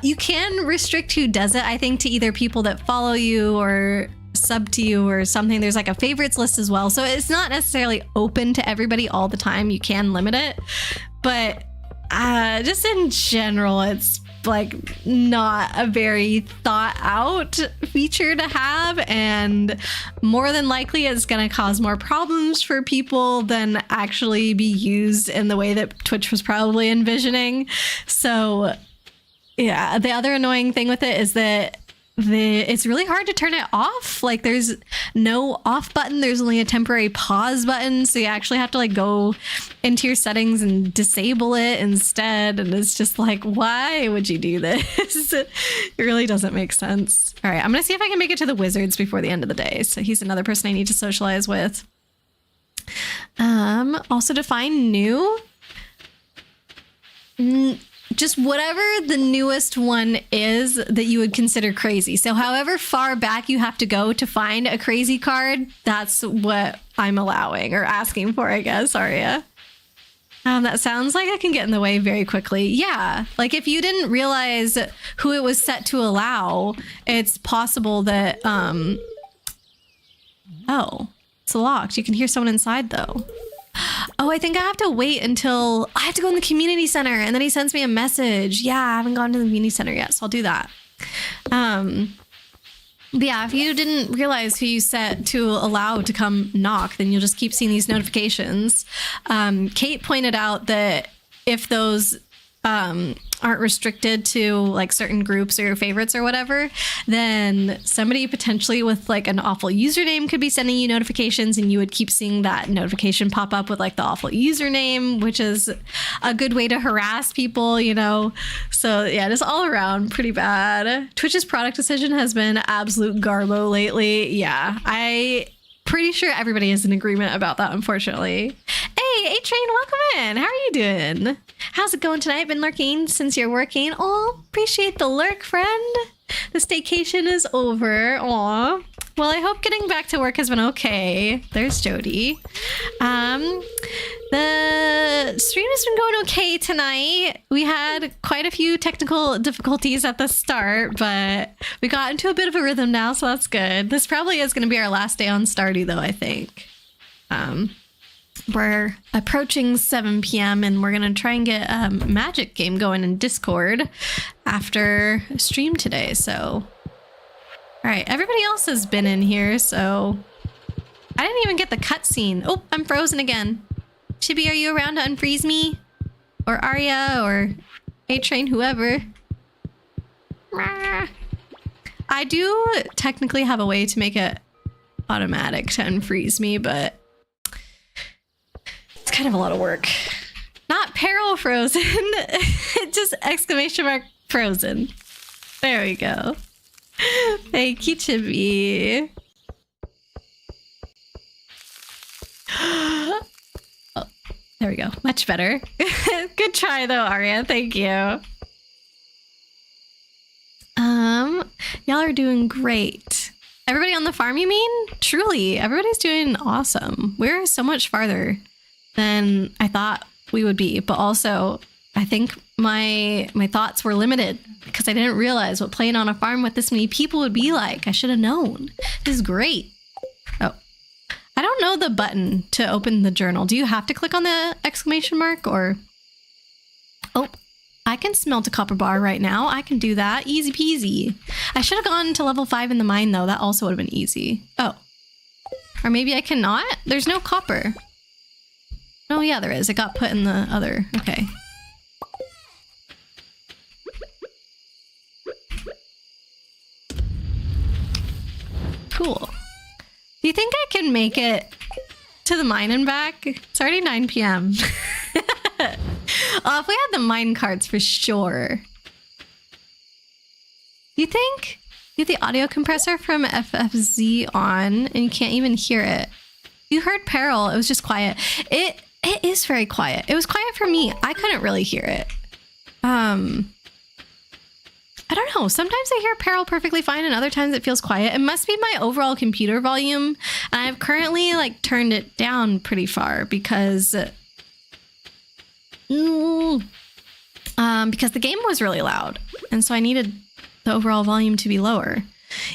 You can restrict who does it, I think, to either people that follow you or sub to you or something. There's like a favorites list as well. So it's not necessarily open to everybody all the time. You can limit it. But just in general, it's like not a very thought out feature to have, and more than likely it's going to cause more problems for people than actually be used in the way that Twitch was probably envisioning. So yeah, the other annoying thing with it is that it's really hard to turn it off. Like there's no off button, there's only a temporary pause button, so you actually have to like go into your settings and disable it instead, and it's just like, why would you do this? It really doesn't make sense. All right, I'm gonna see if I can make it to the wizards before the end of the day. So he's another person I need to socialize with. Also define new. Just whatever the newest one is that you would consider crazy. So however far back you have to go to find a crazy card, that's what I'm allowing or asking for, I guess, Aria. That sounds like I can get in the way very quickly. Yeah, like if you didn't realize who it was set to allow, it's possible that, oh, it's locked. You can hear someone inside though. Oh, I think I have to wait until I have to go in the community center, and then he sends me a message. Yeah, I haven't gone to the community center yet, so I'll do that. But yeah, if you didn't realize who you set to allow to come knock, then you'll just keep seeing these notifications. Kate pointed out that if those aren't restricted to like certain groups or your favorites or whatever, then somebody potentially with like an awful username could be sending you notifications, and you would keep seeing that notification pop up with like the awful username, which is a good way to harass people, you know? So yeah, just all around pretty bad. Twitch's product decision has been absolute garbo lately. Yeah, I pretty sure everybody is in agreement about that, unfortunately. Hey, A-Train, welcome in. How are you doing? How's it going tonight? Been lurking since you're working? Oh, appreciate the lurk, friend. The staycation is over. Aw. Well, I hope getting back to work has been okay. There's Jody. The stream has been going okay tonight. We had quite a few technical difficulties at the start, but we got into a bit of a rhythm now, so that's good. This probably is going to be our last day on Stardew, though, I think. We're approaching 7 p.m. and we're going to try and get a magic game going in Discord after stream today. So, all right, everybody else has been in here, so I didn't even get the cutscene. Oh, I'm frozen again. Chibi, are you around to unfreeze me? Or Arya or A-Train, whoever. I do technically have a way to make it automatic to unfreeze me, but it's kind of a lot of work. Not peril frozen. Just exclamation mark Frozen. There we go. Thank you, Chibi. Oh, there we go. Much better. Good try though, Arya. Thank you. Y'all are doing great. Everybody on the farm, you mean? Truly, everybody's doing awesome. We're so much farther than I thought we would be, but also I think my thoughts were limited because I didn't realize what playing on a farm with this many people would be like. I should have known. This is great. Oh, I don't know the button to open the journal. Do you have to click on the exclamation mark or? Oh, I can smelt a copper bar right now. I can do that. Easy peasy. I should have gone to level 5 in the mine though. That also would have been easy. Oh, or maybe I cannot? There's no copper. Oh yeah, there is. It got put in the other. Okay. Cool. Do you think I can make it to the mine and back? It's already 9 p.m. Oh, if we had the mine carts for sure. You think? You have the audio compressor from FFZ on and you can't even hear it. You heard Peril. It was just quiet. It is very quiet. It was quiet for me. I couldn't really hear it. I don't know. Sometimes I hear Peril perfectly fine and other times it feels quiet. It must be my overall computer volume. And I've currently like turned it down pretty far because the game was really loud. And so I needed the overall volume to be lower.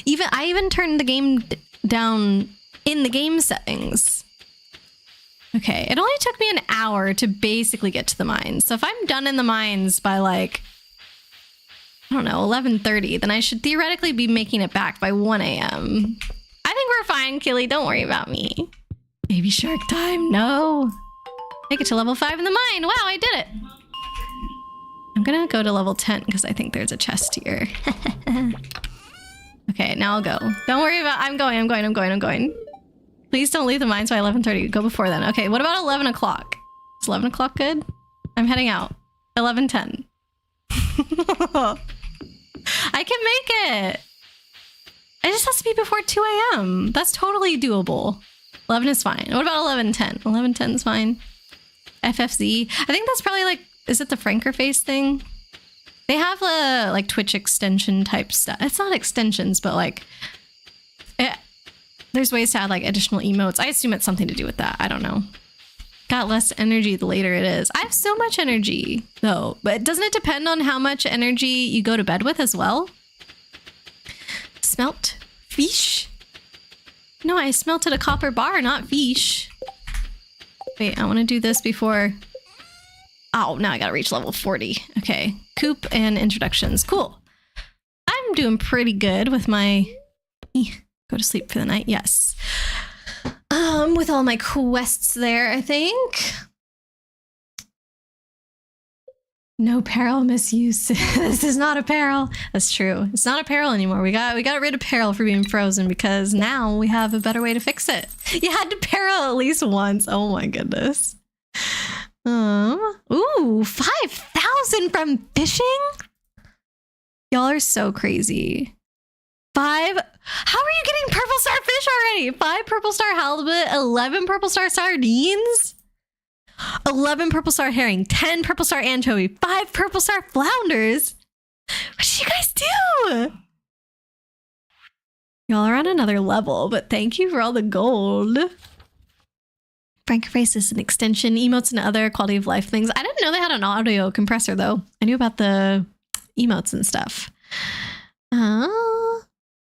I even turned the game down in the game settings. Okay, it only took me an hour to basically get to the mines. So if I'm done in the mines by like, I don't know, 11:30, then I should theoretically be making it back by 1 a.m. I think we're fine, Killy. Don't worry about me. Baby shark time. No. Make it to level 5 in the mine. Wow, I did it. I'm gonna go to level 10 because I think there's a chest here. Okay, now I'll go. Don't worry about, I'm going. Please don't leave the mines by 11:30. Go before then. Okay, what about 11 o'clock? Is 11 o'clock good? I'm heading out. 11:10. I can make it. It just has to be before 2 a.m. That's totally doable. 11 is fine. What about 11:10? 11:10 is fine. FFZ. I think that's probably like, is it the Franker face thing? They have a like Twitch extension type stuff. It's not extensions, but like there's ways to add like additional emotes. I assume it's something to do with that. I don't know. Got less energy the later it is. I have so much energy though, but doesn't it depend on how much energy you go to bed with as well? Smelt fish? No, I smelted a copper bar, not fish. Wait, I want to do this before. Oh, now I gotta reach level 40. Okay, coop and introductions. Cool. I'm doing pretty good with my go to sleep for the night. Yes. With all my quests there, I think. No peril misuse. This is not a peril. That's true. It's not a peril anymore. We got rid of peril for being frozen because now we have a better way to fix it. You had to peril at least once. Oh my goodness. Ooh, 5,000 from fishing? Y'all are so crazy. 5? How are you getting purple star fish already? 5 purple star halibut, 11 purple star sardines, 11 purple star herring, 10 purple star anchovy, 5 purple star flounders. What did you guys do? Y'all are on another level, but thank you for all the gold. Frank Face is an extension, emotes and other quality of life things. I didn't know they had an audio compressor though. I knew about the emotes and stuff.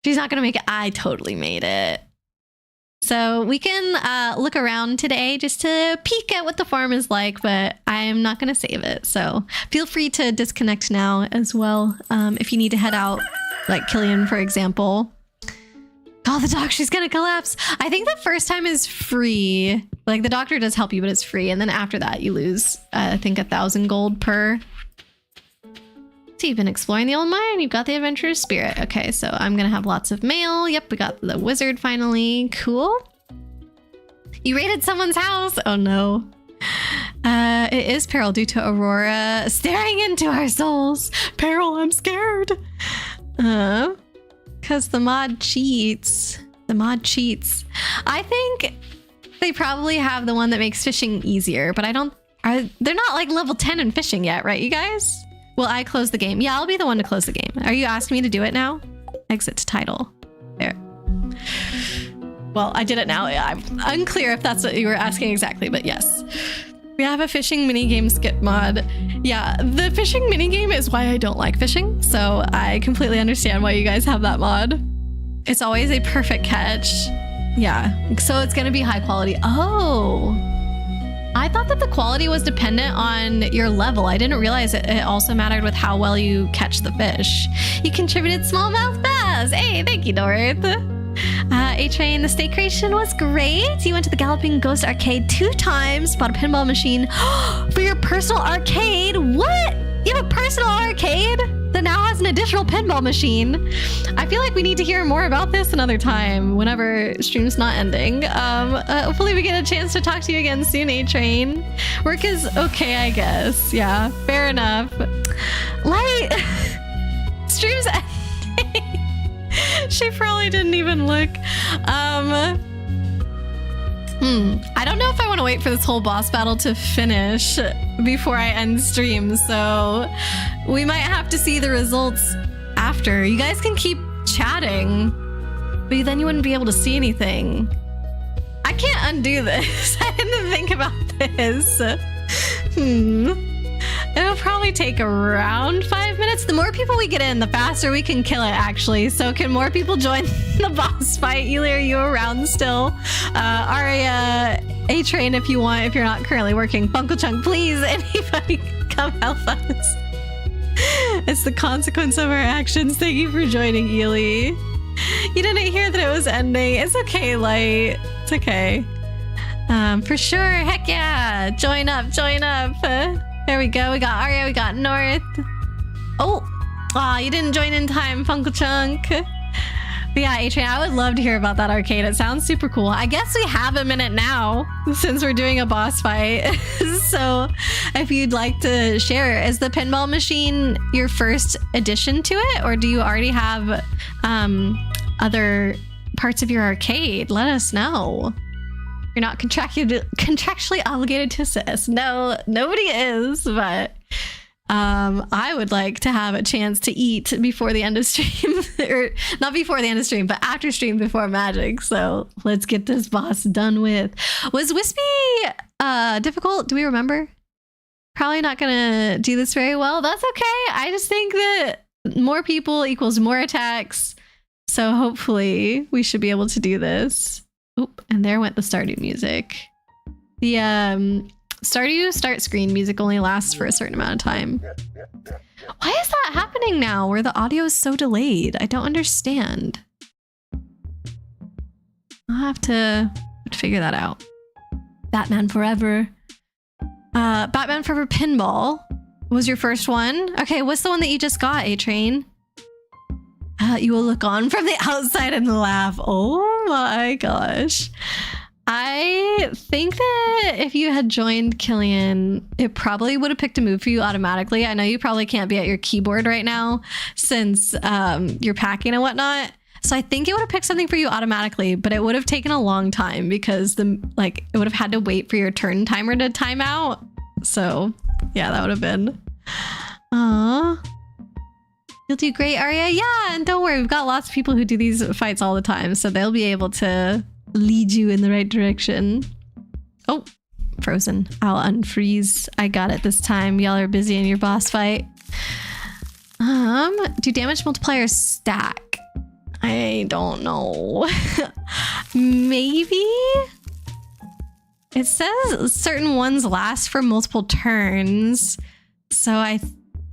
She's not gonna make it. I totally made it. So we can look around today just to peek at what the farm is like, but I'm not gonna save it. So feel free to disconnect now as well. If you need to head out, like Killian, for example. Call the doc, she's gonna collapse. I think the first time is free. Like the doctor does help you, but it's free. And then after that you lose, I think 1,000 gold per. So you've been exploring the old mine. You've got the adventurous spirit. Okay, so I'm gonna have lots of mail. Yep, we got the wizard finally. Cool. You raided someone's house. Oh no. It is peril due to Aurora staring into our souls. Peril, I'm scared. Because the mod cheats. The mod cheats. I think they probably have the one that makes fishing easier, but they're not like level 10 in fishing yet, right, you guys? Will I close the game? Yeah, I'll be the one to close the game. Are you asking me to do it now? Exit to title. There. Well, I did it now. I'm unclear if that's what you were asking exactly, but yes. We have a fishing minigame skip mod. Yeah, the fishing minigame is why I don't like fishing, so I completely understand why you guys have that mod. It's always a perfect catch. Yeah, so it's gonna be high quality. Oh, I thought that the quality was dependent on your level. I didn't realize it also mattered with how well you catch the fish. You contributed smallmouth bass. Hey, thank you, North. A-Train, the state creation was great. You went to the Galloping Ghost Arcade 2 times, bought a pinball machine for your personal arcade. What? You have a personal arcade that now has an additional pinball machine. I feel like we need to hear more about this another time whenever stream's not ending. Hopefully we get a chance to talk to you again soon, A-Train. Work is okay, I guess. Yeah, fair enough. Light, stream's ending. She probably didn't even look. I don't know if I want to wait for this whole boss battle to finish before I end stream, so we might have to see the results after. You guys can keep chatting, but then you wouldn't be able to see anything. I can't undo this. I didn't think about this. It'll probably take around 5 minutes. The more people we get in, the faster we can kill it, actually. So can more people join the boss fight? Ely, are you around still? Aria, A-Train if you want, if you're not currently working. Funkle Chunk, please, anybody come help us. It's the consequence of our actions. Thank you for joining, Ely. You didn't hear that it was ending. It's okay, Light. It's okay. For sure, heck yeah. Join up, join up. There we go. We got Arya, we got North. Oh, you didn't join in time, Funkle Chunk. But yeah, A-Train, I would love to hear about that arcade. It sounds super cool. I guess we have a minute now since we're doing a boss fight. So if you'd like to share, is the pinball machine your first addition to it? Or do you already have other parts of your arcade? Let us know. You're not contractually obligated to assist. No, nobody is, but I would like to have a chance to eat before the end of stream, or not before the end of stream, but after stream before magic. So let's get this boss done with. Was Wispy difficult? Do we remember? Probably not gonna do this very well. That's okay. I just think that more people equals more attacks. So hopefully we should be able to do this. Oop, and there went the Stardew music. The Stardew start screen music only lasts for a certain amount of time. Why is that happening now where the audio is so delayed? I don't understand. I'll have to figure that out. Batman Forever. Batman Forever Pinball was your first one. Okay, what's the one that you just got, A-Train? You will look on from the outside and laugh. Oh my gosh. I think that if you had joined Killian, it probably would have picked a move for you automatically. I know you probably can't be at your keyboard right now since you're packing and whatnot. So I think it would have picked something for you automatically, but it would have taken a long time because it would have had to wait for your turn timer to time out. So yeah, that would have been. Aww. You'll do great, Arya. Yeah, and don't worry, we've got lots of people who do these fights all the time, so they'll be able to lead you in the right direction. Oh, frozen. I'll unfreeze. I got it this time. Y'all are busy in your boss fight. Do damage multipliers stack? I don't know. Maybe? It says certain ones last for multiple turns, so I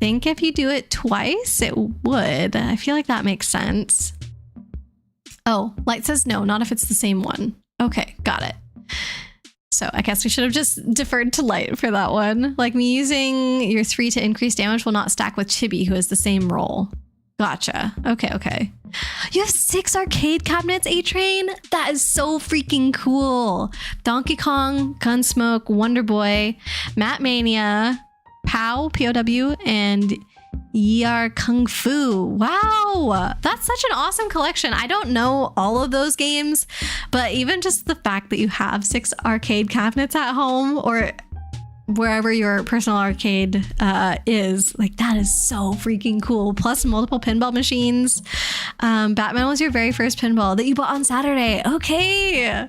think if you do it twice, it would. I feel like that makes sense. Oh, Light says no, not if it's the same one. Okay, got it. So I guess we should have just deferred to Light for that one. Like me using your 3 to increase damage will not stack with Chibi, who has the same role. Gotcha. Okay, okay. You have 6 6 arcade cabinets, A-Train? That is so freaking cool. Donkey Kong, Gunsmoke, Wonder Boy, Mat Mania, POW, P-O-W, and Yar Kung Fu. Wow, that's such an awesome collection. I don't know all of those games, but even just the fact that you have 6 arcade cabinets at home or wherever your personal arcade is, like, that is so freaking cool. Plus multiple pinball machines. Batman was your very first pinball that you bought on Saturday. Okay.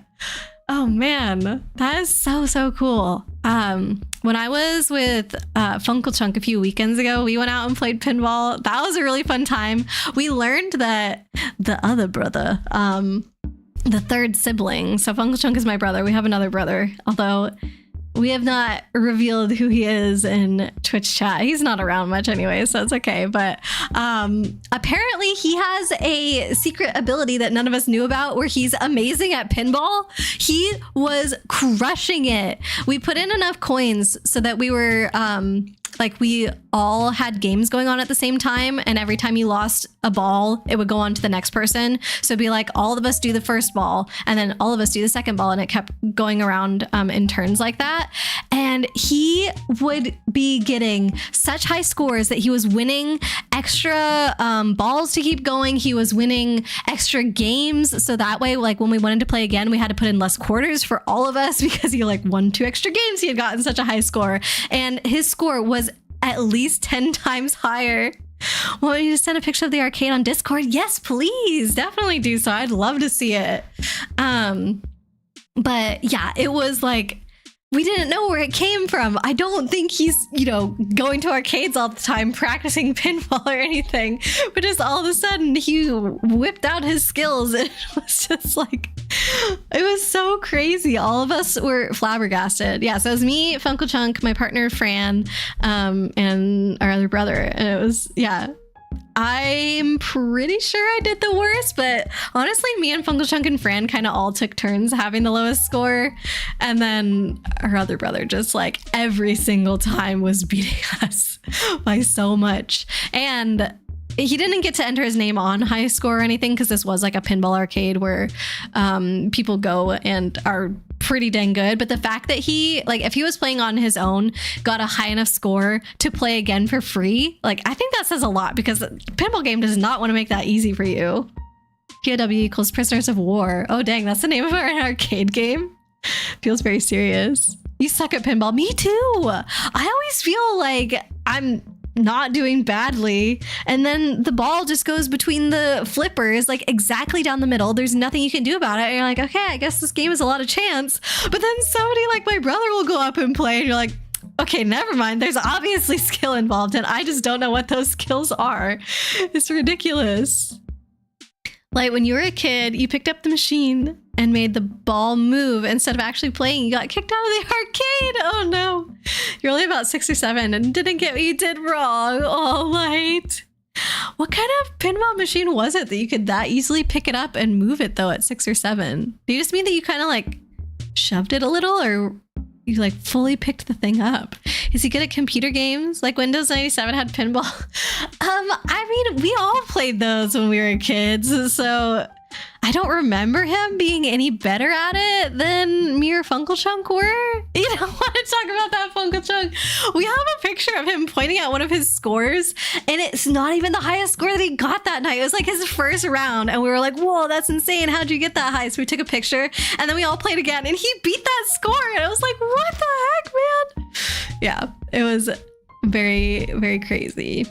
Oh man, that is so cool. When I was with Funkle Chunk a few weekends ago, we went out and played pinball. That was a really fun time. We learned that the other brother, the third sibling, so Funkle Chunk is my brother. We have another brother, although we have not revealed who he is in Twitch chat. He's not around much anyway, so it's okay. But apparently he has a secret ability that none of us knew about where he's amazing at pinball. He was crushing it. We put in enough coins so that we were like, we all had games going on at the same time, and every time you lost a ball, it would go on to the next person. So it'd be like, all of us do the first ball, and then all of us do the second ball, and it kept going around in turns like that. And he would be getting such high scores that he was winning extra balls to keep going. He was winning extra games, so that way, like, when we wanted to play again, we had to put in less quarters for all of us because he like won 2 extra games. He had gotten such a high score, and his score was at least 10 times higher. Want me to send a picture of the arcade on Discord? Yes, please. Definitely do so. I'd love to see it. But yeah, it was like, we didn't know where it came from. I don't think he's, going to arcades all the time practicing pinball or anything, but just all of a sudden he whipped out his skills, and it was just like, it was so crazy. All of us were flabbergasted. Yeah, so it was me, Funkle Chunk, my partner Fran, and our other brother. And it was, yeah, I'm pretty sure I did the worst, but honestly, me and Funkle Chunk and Fran kind of all took turns having the lowest score. And then our other brother just like every single time was beating us by so much. And he didn't get to enter his name on high score or anything because this was like a pinball arcade where people go and are pretty dang good. But the fact that he, like, if he was playing on his own, got a high enough score to play again for free, like, I think that says a lot because the pinball game does not want to make that easy for you. POW equals prisoners of war. Oh, dang, that's the name of our arcade game. Feels very serious. You suck at pinball. Me too. I always feel like I'm not doing badly, and then the ball just goes between the flippers, like exactly down the middle. There's nothing you can do about it, and you're like, okay, I guess this game is a lot of chance. But then somebody like my brother will go up and play, and you're like, okay, never mind, there's obviously skill involved, and I just don't know what those skills are. It's ridiculous. Like, when you were a kid, you picked up the machine and made the ball move instead of actually playing. You got kicked out of the arcade. Oh no. You're only about 6 or 7 and didn't get what you did wrong. All right. What kind of pinball machine was it that you could that easily pick it up and move it though at 6 or 7? Do you just mean that you kind of like shoved it a little, or you like fully picked the thing up? Is he good at computer games? Like Windows 97 had pinball. I mean, we all played those when we were kids, so I don't remember him being any better at it than me or Funkle Chunk were. You don't want to talk about that, Funkle Chunk. We have a picture of him pointing at one of his scores, and it's not even the highest score that he got that night. It was like his first round, and we were like, whoa, that's insane. How'd you get that high? So we took a picture, and then we all played again, and he beat that score, and I was like, what the heck, man? Yeah, it was very, very crazy.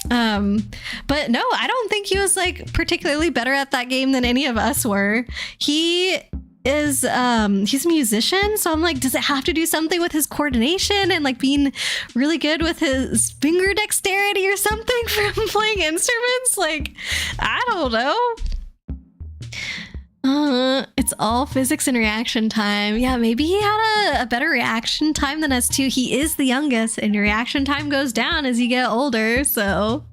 But no, I don't think he was like particularly better at that game than any of us were. He is he's a musician, so I'm like, does it have to do something with his coordination and like being really good with his finger dexterity or something from playing instruments? Like, I don't know. It's all physics and reaction time. Yeah, maybe he had a better reaction time than us too. He is the youngest, and your reaction time goes down as you get older, so.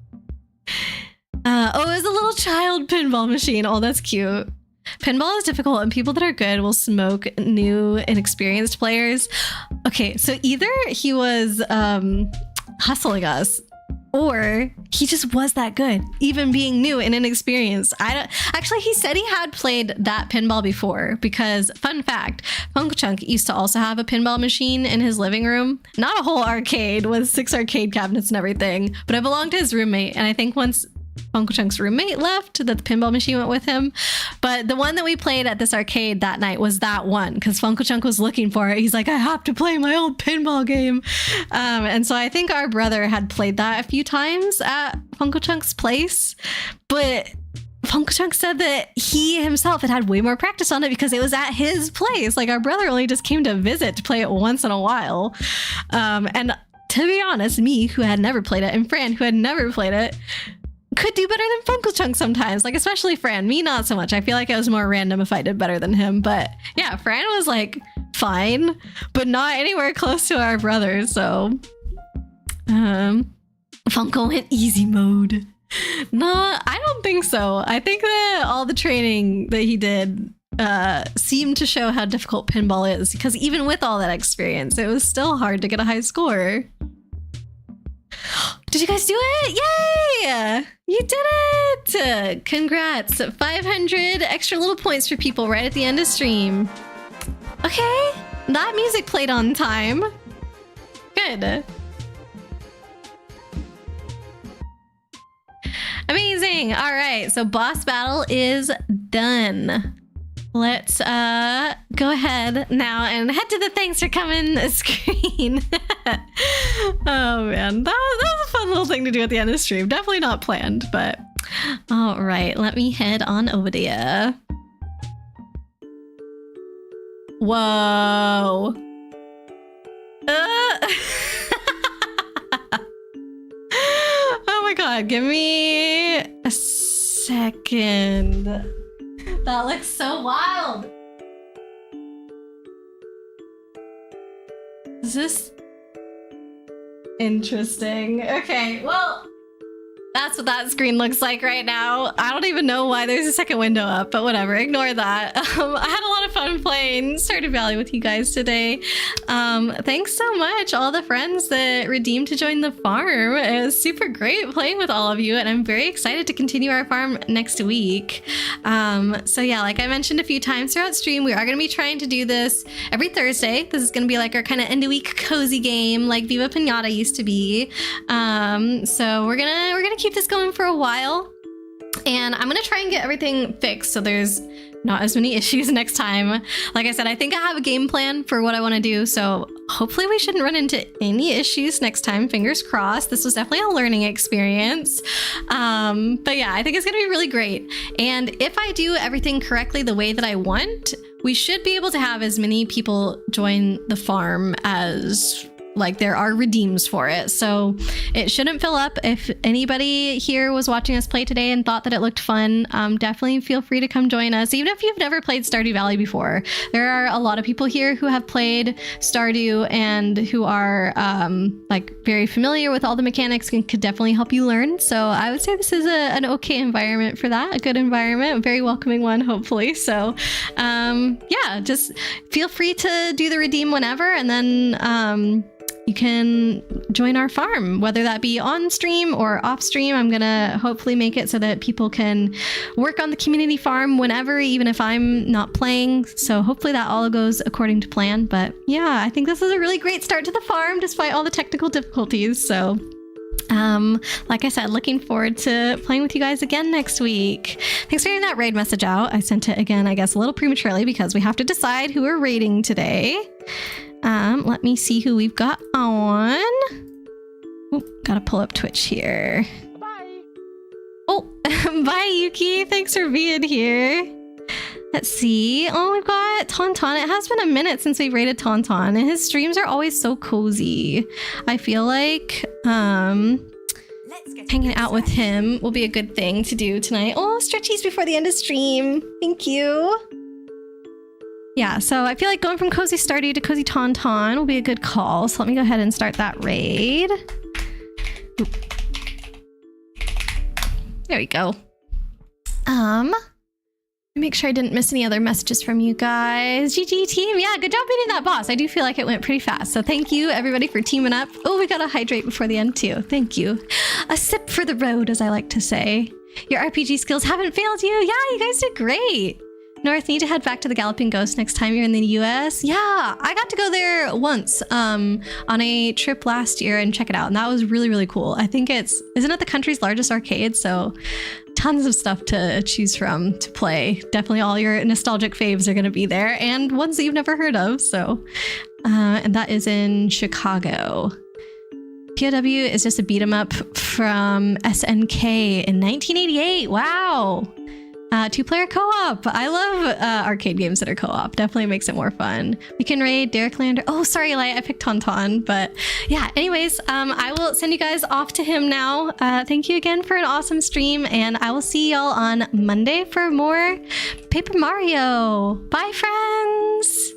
Oh, it was a little child pinball machine. Oh, that's cute. Pinball is difficult, and people that are good will smoke new and experienced players. Okay, so either he was hustling us or he just was that good, even being new and inexperienced. Actually, he said he had played that pinball before because, fun fact, Chunk used to also have a pinball machine in his living room. Not a whole arcade with 6 arcade cabinets and everything, but it belonged to his roommate. And I think once Chunk's roommate left, that the pinball machine went with him. But the one that we played at this arcade that night was that one because Chunk was looking for it. He's like, I have to play my old pinball game. And so I think our brother had played that a few times at Chunk's place. But Chunk said that he himself had way more practice on it because it was at his place. Like, our brother only just came to visit to play it once in a while. And to be honest, me, who had never played it, and Fran, who had never played it, could do better than Chunk sometimes, like especially Fran. Me, not so much. I feel like it was more random if I did better than him. But yeah, Fran was like fine, but not anywhere close to our brother. So Funko went easy mode. No, I don't think so. I think that all the training that he did seemed to show how difficult pinball is, because even with all that experience, it was still hard to get a high score. Did you guys do it? Yay! You did it! Congrats. 500 extra little points for people right at the end of stream. Okay, that music played on time. Good. Amazing. All right, so boss battle is done. Let's go ahead now and head to the thanks for coming screen. Oh man, that was a fun little thing to do at the end of the stream. Definitely not planned, but all right, let me head on over there. Whoa. Oh my god, give me a second. That looks so wild. Is this interesting? Okay, well, that's what that screen looks like right now. I don't even know why there's a second window up, but whatever, ignore that. I had a lot of fun playing Stardew Valley with you guys today. Thanks so much, all the friends that redeemed to join the farm. It was super great playing with all of you, and I'm very excited to continue our farm next week. So yeah, like I mentioned a few times throughout stream, we are going to be trying to do this every Thursday. This is going to be like our kind of end of week cozy game, like Viva Pinata used to be. So we're gonna keep this going for a while, and I'm gonna try and get everything fixed so there's not as many issues next time. Like I said, I think I have a game plan for what I want to do, so hopefully we shouldn't run into any issues next time. Fingers crossed. This was definitely a learning experience. But yeah, I think it's gonna be really great. And if I do everything correctly the way that I want, we should be able to have as many people join the farm as like there are redeems for it. So it shouldn't fill up. If anybody here was watching us play today and thought that it looked fun, definitely feel free to come join us. Even if you've never played Stardew Valley before, there are a lot of people here who have played Stardew and who are like very familiar with all the mechanics and could definitely help you learn. So I would say this is an okay environment for that, a good environment, a very welcoming one, hopefully. So yeah, just feel free to do the redeem whenever, and then you can join our farm, whether that be on stream or off stream. I'm gonna hopefully make it so that people can work on the community farm whenever, even if I'm not playing. So hopefully that all goes according to plan. But yeah, I think this is a really great start to the farm despite all the technical difficulties. So like I said, looking forward to playing with you guys again next week. Thanks for getting that raid message out. I sent it again, I guess, a little prematurely because we have to decide who we're raiding today. Let me see who we've got on. Oop, gotta pull up Twitch here. Bye. Oh, bye Yuki. Thanks for being here. Let's see. Oh, we've got Tauntaun. It has been a minute since we raided Tauntaun, and his streams are always so cozy. I feel like hanging out with him will be a good thing to do tonight. Oh, stretchies before the end of stream. Thank you. Yeah, so I feel like going from Cozy Stardew to Cozy Tauntaun will be a good call. So let me go ahead and start that raid. Oop. There we go. Make sure I didn't miss any other messages from you guys. GG team. Yeah, good job beating that boss. I do feel like it went pretty fast. So thank you everybody for teaming up. Oh, we got to hydrate before the end too. Thank you. A sip for the road, as I like to say. Your RPG skills haven't failed you. Yeah, you guys did great. North, need to head back to the Galloping Ghost next time you're in the US. Yeah, I got to go there once on a trip last year and check it out. And that was really, really cool. I think isn't it the country's largest arcade? So tons of stuff to choose from to play. Definitely all your nostalgic faves are going to be there and ones that you've never heard of. So, and that is in Chicago. POW is just a beat 'em up from SNK in 1988. Wow. 2-player co-op. I love arcade games that are co-op. Definitely makes it more fun. We can raid Derek Lander. Oh, sorry, Light. I picked Tauntaun. But yeah, anyways, I will send you guys off to him now. Thank you again for an awesome stream. And I will see y'all on Monday for more Paper Mario. Bye, friends.